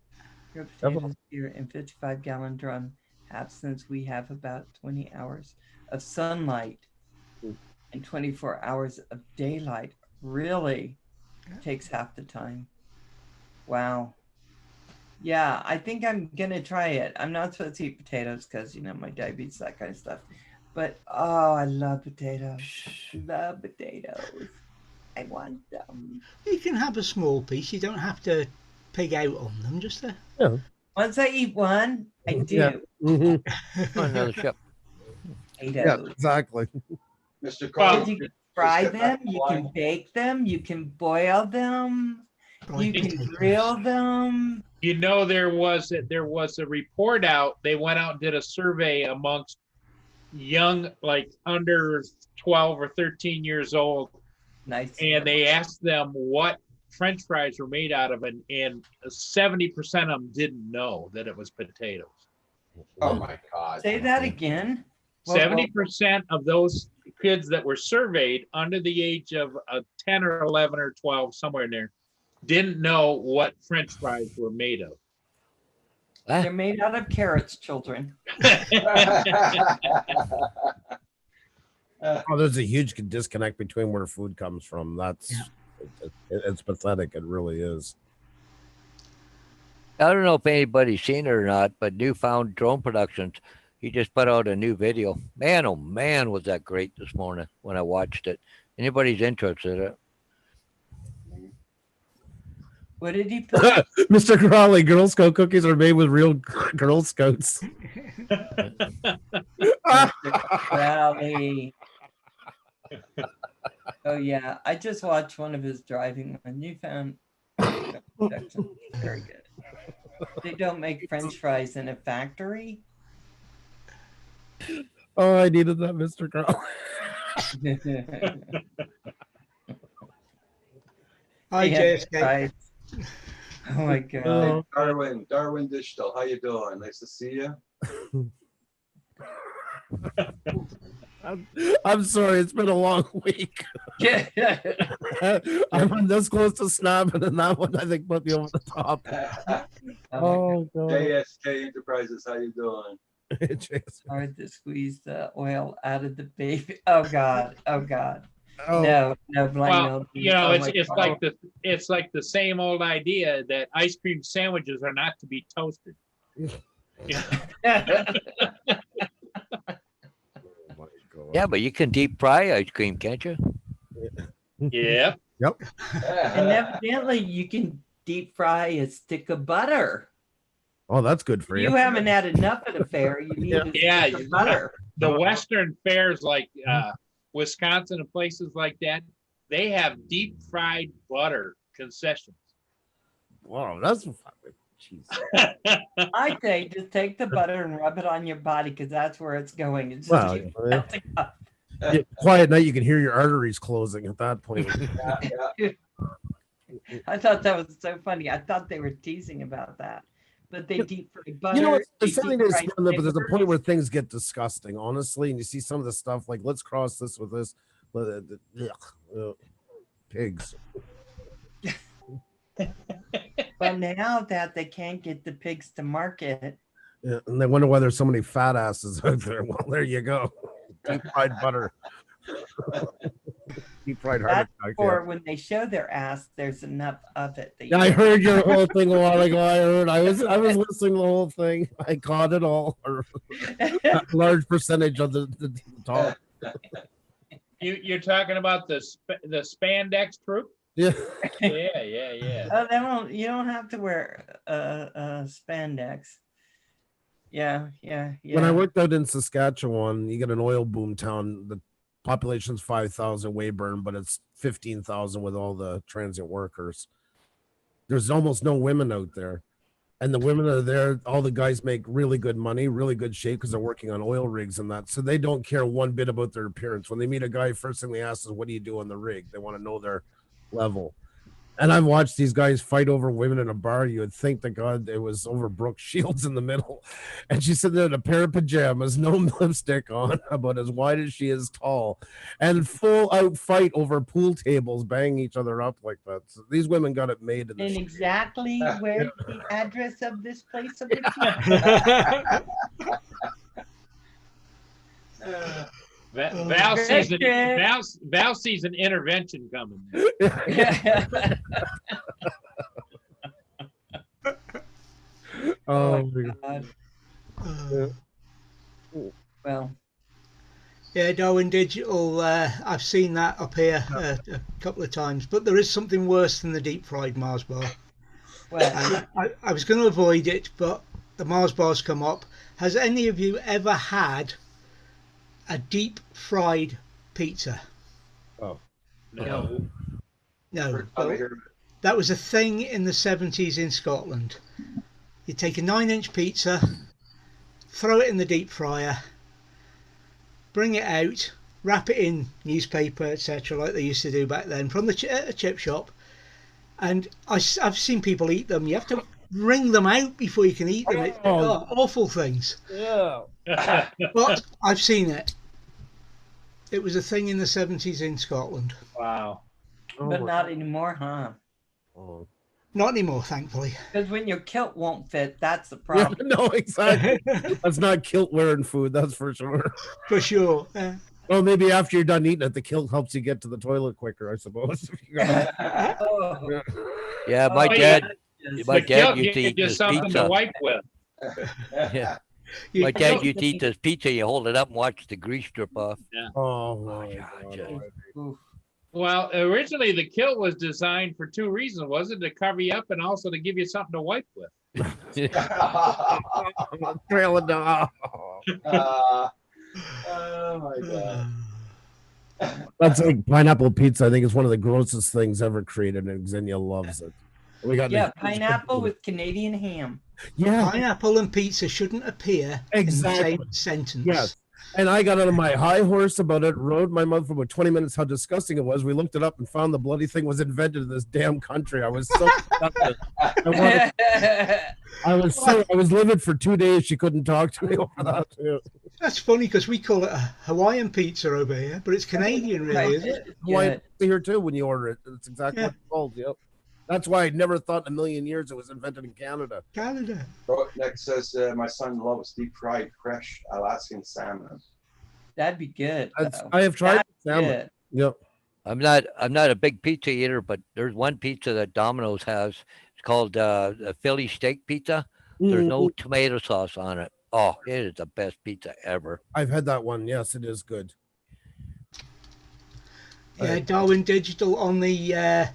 Speaker 5: Your potatoes here in 55-gallon drum have, since we have about 20 hours of sunlight and 24 hours of daylight, really takes half the time. Wow. Yeah, I think I'm gonna try it. I'm not supposed to eat potatoes because my diabetes, that kind of stuff. But oh, I love potatoes. Love potatoes. I want them.
Speaker 3: You can have a small piece. You don't have to pig out on them. Just a
Speaker 5: Once I eat one, I do.
Speaker 7: Yeah. Mhm.
Speaker 2: On another ship.
Speaker 7: Yeah,
Speaker 5: Potatoes.
Speaker 7: exactly.
Speaker 1: Mr.
Speaker 4: Well,
Speaker 5: You
Speaker 1: Carl,
Speaker 5: can fry
Speaker 1: just get back
Speaker 5: them, you can bake them, you can boil them,
Speaker 3: fried
Speaker 5: you can
Speaker 3: potatoes.
Speaker 5: grill them.
Speaker 4: there was a report out. They went out and did a survey amongst young, like under 12 or 13 years old,
Speaker 5: Nice.
Speaker 4: and they asked them what French fries were made out of, and 70% of them didn't know that it was potatoes.
Speaker 1: Oh my God.
Speaker 5: Say that again.
Speaker 4: 70% of those kids that were surveyed under the age of 10 or 11 or 12, somewhere in there, didn't know what French fries were made of.
Speaker 5: They're made out of carrots, children.
Speaker 7: Oh, there's a huge disconnect between where food comes from. It's pathetic. It really is.
Speaker 2: I don't know if anybody's seen it or not, but Newfound Drone Productions, he just put out a new video. Man, oh man, was that great this morning when I watched it. Anybody's interested in it?
Speaker 5: What did he put?
Speaker 7: Mr. Crowley, Girl Scout cookies are made with real Girl Scouts.
Speaker 5: Rally. Oh yeah, I just watched one of his driving on Newfound production. Very good. They don't make French fries in a factory.
Speaker 7: Oh, I needed that, Mr. Crowley.
Speaker 3: Hi,
Speaker 5: They have
Speaker 3: JSK.
Speaker 5: fries. Oh my god.
Speaker 1: Darwin Digital, how you doing? Nice to see you.
Speaker 7: I'm sorry, it's been a long week. I'm this close to snap, and then that one I think put me over the top. Oh god.
Speaker 1: JSK Enterprises, how you doing?
Speaker 5: Hard to squeeze the oil out of the baby. Oh god. Oh god.
Speaker 7: Oh,
Speaker 5: No, blind
Speaker 4: Well,
Speaker 5: milk.
Speaker 4: you know,
Speaker 5: Oh
Speaker 4: it's
Speaker 5: my
Speaker 4: it's
Speaker 5: God.
Speaker 4: like the same old idea that ice cream sandwiches are not to be toasted.
Speaker 7: oh my god.
Speaker 2: Yeah, but you can deep fry ice cream, can't you?
Speaker 4: Yeah.
Speaker 5: And evidently you can deep fry a stick of butter.
Speaker 7: Oh, that's good for you.
Speaker 5: You haven't had enough at a fair. You need a
Speaker 4: Yeah,
Speaker 5: stick of butter.
Speaker 4: The Western fairs like Wisconsin and places like that, they have deep fried butter concessions.
Speaker 7: Wow, that's jeez.
Speaker 5: I say just take the butter and rub it on your body because that's where it's going. It's just
Speaker 7: Well,
Speaker 5: keep
Speaker 7: yeah.
Speaker 5: melting up.
Speaker 7: Yeah, quiet night, you can hear your arteries closing at that point.
Speaker 5: I thought that was so funny. I thought they were teasing about that. But they deep fry butter.
Speaker 7: You know,
Speaker 5: they
Speaker 7: it's something
Speaker 5: deep
Speaker 7: that's
Speaker 5: fry
Speaker 7: fun, but there's a point
Speaker 5: sandwiches.
Speaker 7: where things get disgusting, honestly, and you see some of the stuff like let's cross this with this. Pigs.
Speaker 5: But now that they can't get the pigs to market,
Speaker 7: Yeah, and they wonder why there's so many fat asses out there. Well, there you go. Deep fried butter. Deep fried heart
Speaker 5: that's
Speaker 7: attack.
Speaker 5: for when they show their ass, there's enough of it. That
Speaker 7: Yeah, I heard your whole thing a while ago. I was listening to the whole thing. I caught it all. Or a large percentage of the talk.
Speaker 4: You're talking about the spandex troop?
Speaker 7: Yeah.
Speaker 4: Yeah.
Speaker 5: Oh, you don't have to wear spandex. Yeah.
Speaker 7: When I worked out in Saskatchewan, you get an oil boom town. The population's 5,000 Weyburn, but it's 15,000 with all the transient workers. There's almost no women out there. And the women are there. All the guys make really good money, really good shape because they're working on oil rigs and that. So they don't care one bit about their appearance. When they meet a guy, first thing they ask is, what do you do on the rig? They want to know their level. And I've watched these guys fight over women in a bar. You would think that God, it was over Brooke Shields in the middle. And she's sitting there in a pair of pajamas, no lipstick on, about as wide as she is tall, and full out fight over pool tables, banging each other up like that. So these women got it made in the
Speaker 5: And
Speaker 7: street.
Speaker 5: exactly where's the address of this place of
Speaker 4: Val sees an
Speaker 5: Richard.
Speaker 4: Val sees an intervention coming.
Speaker 7: Oh,
Speaker 5: God.
Speaker 3: Uh,
Speaker 5: Well,
Speaker 3: yeah, Darwin Digital. I've seen that up here a couple of times, but there is something worse than the deep fried Mars bar.
Speaker 5: well,
Speaker 3: And I was going to avoid it, but the Mars bar's come up. Has any of you ever had a deep fried pizza?
Speaker 4: No.
Speaker 3: No.
Speaker 1: First time I
Speaker 3: Well,
Speaker 1: hear of it.
Speaker 3: that was a thing in the 70s in Scotland. You take a 9-inch pizza, throw it in the deep fryer, bring it out, wrap it in newspaper, etc., like they used to do back then from the chip shop. And I've seen people eat them. You have to wring them out before you can eat them. Awful things.
Speaker 7: yeah.
Speaker 3: But I've seen it. It was a thing in the 70s in Scotland.
Speaker 4: Wow.
Speaker 5: but not anymore, huh?
Speaker 7: Oh.
Speaker 3: Not anymore, thankfully.
Speaker 5: Because when your kilt won't fit, that's the problem.
Speaker 7: No, exactly. That's not kilt wearing food, that's for sure.
Speaker 3: For sure.
Speaker 7: Well, maybe after you're done eating it, the kilt helps you get to the toilet quicker, I suppose.
Speaker 5: Oh,
Speaker 2: Yeah, my
Speaker 5: oh,
Speaker 2: dad,
Speaker 5: yes.
Speaker 2: my
Speaker 4: The
Speaker 2: dad
Speaker 4: kilt
Speaker 2: used to
Speaker 4: gives
Speaker 2: eat
Speaker 4: you
Speaker 2: this
Speaker 4: something to
Speaker 2: pizza.
Speaker 4: wipe with.
Speaker 2: Yeah.
Speaker 3: You-
Speaker 2: My dad used to eat this pizza. You hold it up and watch the grease drip off.
Speaker 7: Oh, my
Speaker 2: yeah,
Speaker 7: God.
Speaker 2: yeah.
Speaker 5: Oof.
Speaker 4: Well, originally the kilt was designed for two reasons, was it? To cover you up and also to give you something to wipe with.
Speaker 7: Trailing down.
Speaker 1: oh my god.
Speaker 7: That's like pineapple pizza. I think it's one of the grossest things ever created, and Xenia loves it. We got
Speaker 5: Yeah, pineapple with Canadian ham.
Speaker 7: yeah,
Speaker 3: Pineapple and pizza shouldn't appear
Speaker 7: Exactly.
Speaker 3: in the same sentence.
Speaker 7: yes. And I got on my high horse about it, rode my mother for about 20 minutes how disgusting it was. We looked it up and found the bloody thing was invented in this damn country. I was so disgusted. I was livid for 2 days. She couldn't talk to me over that too.
Speaker 3: That's funny because we call it a Hawaiian pizza over here, but it's Canadian, really, isn't it?
Speaker 7: Hawaiian pizza here too when you order it. It's exactly
Speaker 3: Yeah.
Speaker 7: what it's called. Yep. That's why I never thought in a million years it was invented in Canada.
Speaker 3: Canada.
Speaker 1: Next says my son loves deep fried fresh Alaskan salmon.
Speaker 5: That'd be good. though.
Speaker 7: I have tried
Speaker 5: That's
Speaker 7: salmon.
Speaker 5: good.
Speaker 7: Yep.
Speaker 2: I'm not a big pizza eater, but there's one pizza that Domino's has. It's called a Philly steak pizza. There's no tomato sauce on it. Oh, it is the best pizza ever.
Speaker 7: I've had that one. Yes, it is good.
Speaker 3: Yeah, Darwin Digital on the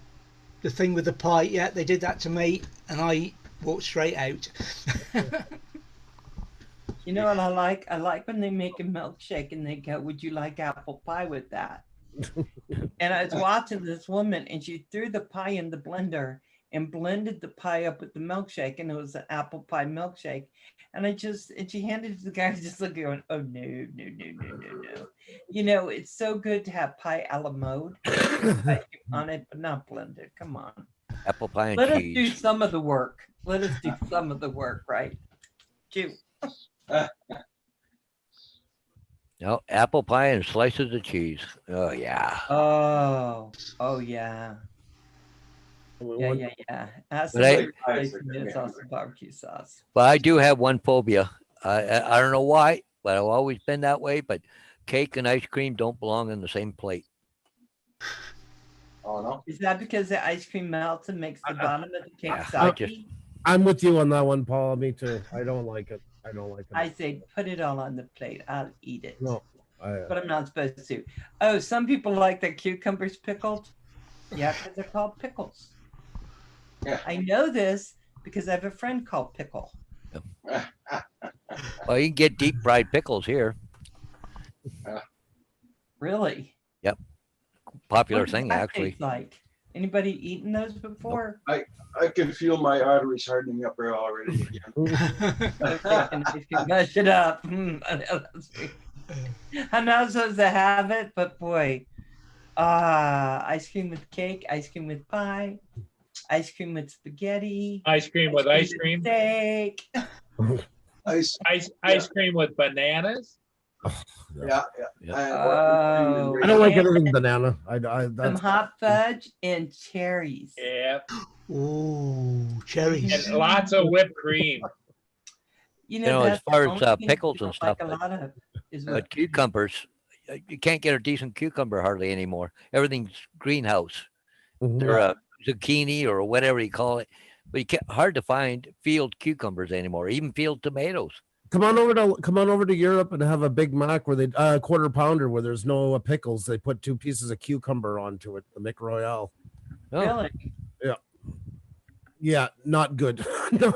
Speaker 3: thing with the pie. Yeah, they did that to me, and I walked straight out.
Speaker 5: You know what I like? I like when they make a milkshake and they go, "Would you like apple pie with that?" And I was watching this woman, and she threw the pie in the blender and blended the pie up with the milkshake, and it was an apple pie milkshake. And she handed it to the guy, just looking, going, "Oh no, no, no, no, no, no!" You know, it's so good to have pie a la mode on it, but not blended. Come on,
Speaker 2: Apple pie and
Speaker 5: let us do
Speaker 2: cheese.
Speaker 5: some of the work. Let us do some of the work, right? Chew.
Speaker 2: No, apple pie and slices of cheese. Oh yeah.
Speaker 5: Oh yeah. Yeah. Ask
Speaker 2: But I-
Speaker 5: the sauce and barbecue sauce.
Speaker 2: But I do have one phobia. I don't know why, but I've always been that way. But cake and ice cream don't belong in the same plate.
Speaker 1: Oh no.
Speaker 5: Is that because the ice cream melts and makes the bottom of the cake
Speaker 2: Yeah,
Speaker 5: soggy?
Speaker 7: I'm with you on that one, Paul. Me too. I don't like it. I don't like it.
Speaker 5: I say put it all on the plate. I'll eat it.
Speaker 7: No.
Speaker 5: But I'm not supposed to. Oh, some people like their cucumbers pickled. Yeah, because they're called pickles.
Speaker 1: Yeah.
Speaker 5: I know this because I have a friend called Pickle.
Speaker 2: Well, you can get deep fried pickles here.
Speaker 5: Really?
Speaker 2: Popular
Speaker 5: What does
Speaker 2: thing,
Speaker 5: that
Speaker 2: actually.
Speaker 5: taste like? Anybody eaten those before?
Speaker 1: I can feel my arteries hardening up there already again.
Speaker 5: Okay, and if you mash it up. I'm not supposed to have it, but boy, ice cream with cake, ice cream with pie, ice cream with spaghetti,
Speaker 4: Ice cream with ice cream.
Speaker 5: steak.
Speaker 4: Ice cream with bananas.
Speaker 1: Yeah.
Speaker 2: Yeah.
Speaker 5: Oh.
Speaker 7: I don't like anything banana.
Speaker 5: Some
Speaker 7: That's
Speaker 5: hot fudge and cherries.
Speaker 4: Yeah.
Speaker 3: Ooh, cherries.
Speaker 4: And lots of whipped cream.
Speaker 5: You
Speaker 2: know, as
Speaker 5: that's the
Speaker 2: far as,
Speaker 5: only thing
Speaker 2: pickles
Speaker 5: people
Speaker 2: and stuff,
Speaker 5: like a lot of is
Speaker 2: But
Speaker 5: whipped cream.
Speaker 2: cucumbers, you can't get a decent cucumber hardly anymore. Everything's greenhouse.
Speaker 7: Mhm.
Speaker 2: They're a zucchini or whatever you call it. But you can't hard to find field cucumbers anymore, even field tomatoes.
Speaker 7: Come on over to Europe and have a Big Mac where they quarter pounder where there's no pickles. They put 2 pieces of cucumber onto it. The McRoyale.
Speaker 2: Oh,
Speaker 5: Really?
Speaker 7: Yeah, not good. No,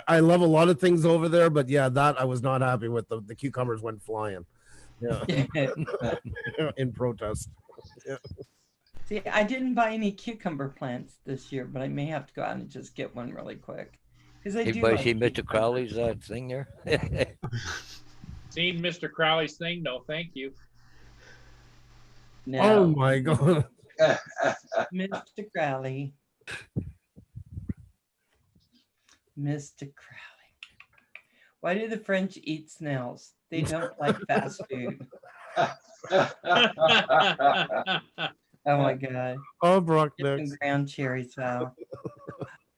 Speaker 7: I love a lot of things over there, but yeah, that I was not happy with. The cucumbers went flying. Yeah, in protest.
Speaker 5: See, I didn't buy any cucumber plants this year, but I may have to go out and just get one really quick. Because I do
Speaker 2: anybody
Speaker 5: like
Speaker 2: see Mr.
Speaker 5: cucumbers.
Speaker 2: Crowley's thing there?
Speaker 4: Seen Mr. Crowley's thing? No, thank you.
Speaker 5: No,
Speaker 7: Oh my god.
Speaker 5: Mr. Crowley. Mr. Crowley. Why do the French eat snails? They don't like fast food. Oh my god.
Speaker 7: Oh, Brock
Speaker 5: Get some
Speaker 7: next.
Speaker 5: ground cherries, Val.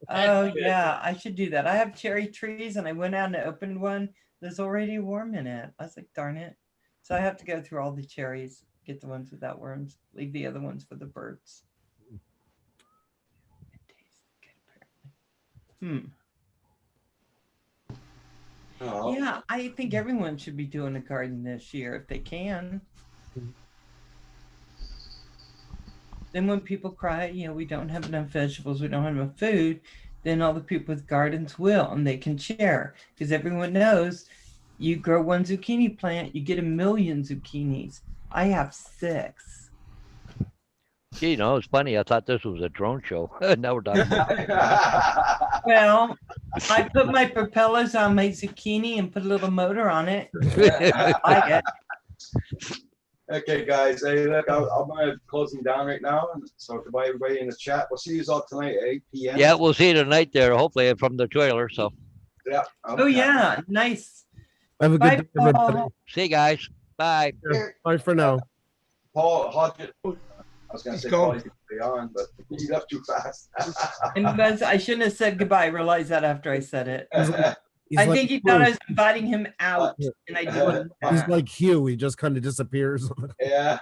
Speaker 5: Oh yeah, I should do that. I have cherry trees and I went out and opened one. There's already a worm in it. I was like, darn it. So I have to go through all the cherries, get the ones without worms, leave the other ones for the birds. It tastes good, apparently.
Speaker 1: Oh,
Speaker 5: Yeah, I think everyone should be doing a garden this year if they can. Then when people cry, you know, we don't have enough vegetables, we don't have enough food, then all the people with gardens will, and they can share. Because everyone knows you grow 1 zucchini plant, you get 1 million zucchinis. I have 6.
Speaker 2: You know, it's funny. I thought this was a drone show. Now we're talking about
Speaker 5: Well, I put my propellers on my zucchini and put a little motor on it. I like it.
Speaker 1: okay, guys. Hey, look, I'm closing down right now. So goodbye, everybody in the chat. We'll see you all tonight at 8 p.m.
Speaker 2: Yeah, we'll see you tonight there, hopefully from the trailer. So
Speaker 1: Yeah.
Speaker 5: Oh yeah, nice.
Speaker 7: Have a good
Speaker 5: Bye,
Speaker 7: day, everybody.
Speaker 5: Paul.
Speaker 2: see you guys. Bye.
Speaker 7: Bye for now.
Speaker 1: Paul Hodgett. I was going to
Speaker 3: He's
Speaker 1: say Paul,
Speaker 3: gone.
Speaker 1: you could stay on, but he left too fast.
Speaker 5: And Buzz, I shouldn't have said goodbye. I realized that after I said it.
Speaker 7: He's
Speaker 5: I
Speaker 7: like
Speaker 5: think he thought
Speaker 7: Hugh.
Speaker 5: I was inviting him out, and I didn't.
Speaker 7: He's like Hugh. He just kind of disappears.
Speaker 1: Yeah.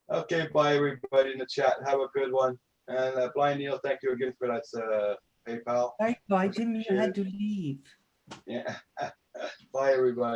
Speaker 1: Okay, bye, everybody in the chat. Have a good one. And Blind Neil, thank you again for that PayPal.
Speaker 5: Bye, didn't mean I had to leave.
Speaker 1: Yeah. Bye, everybody.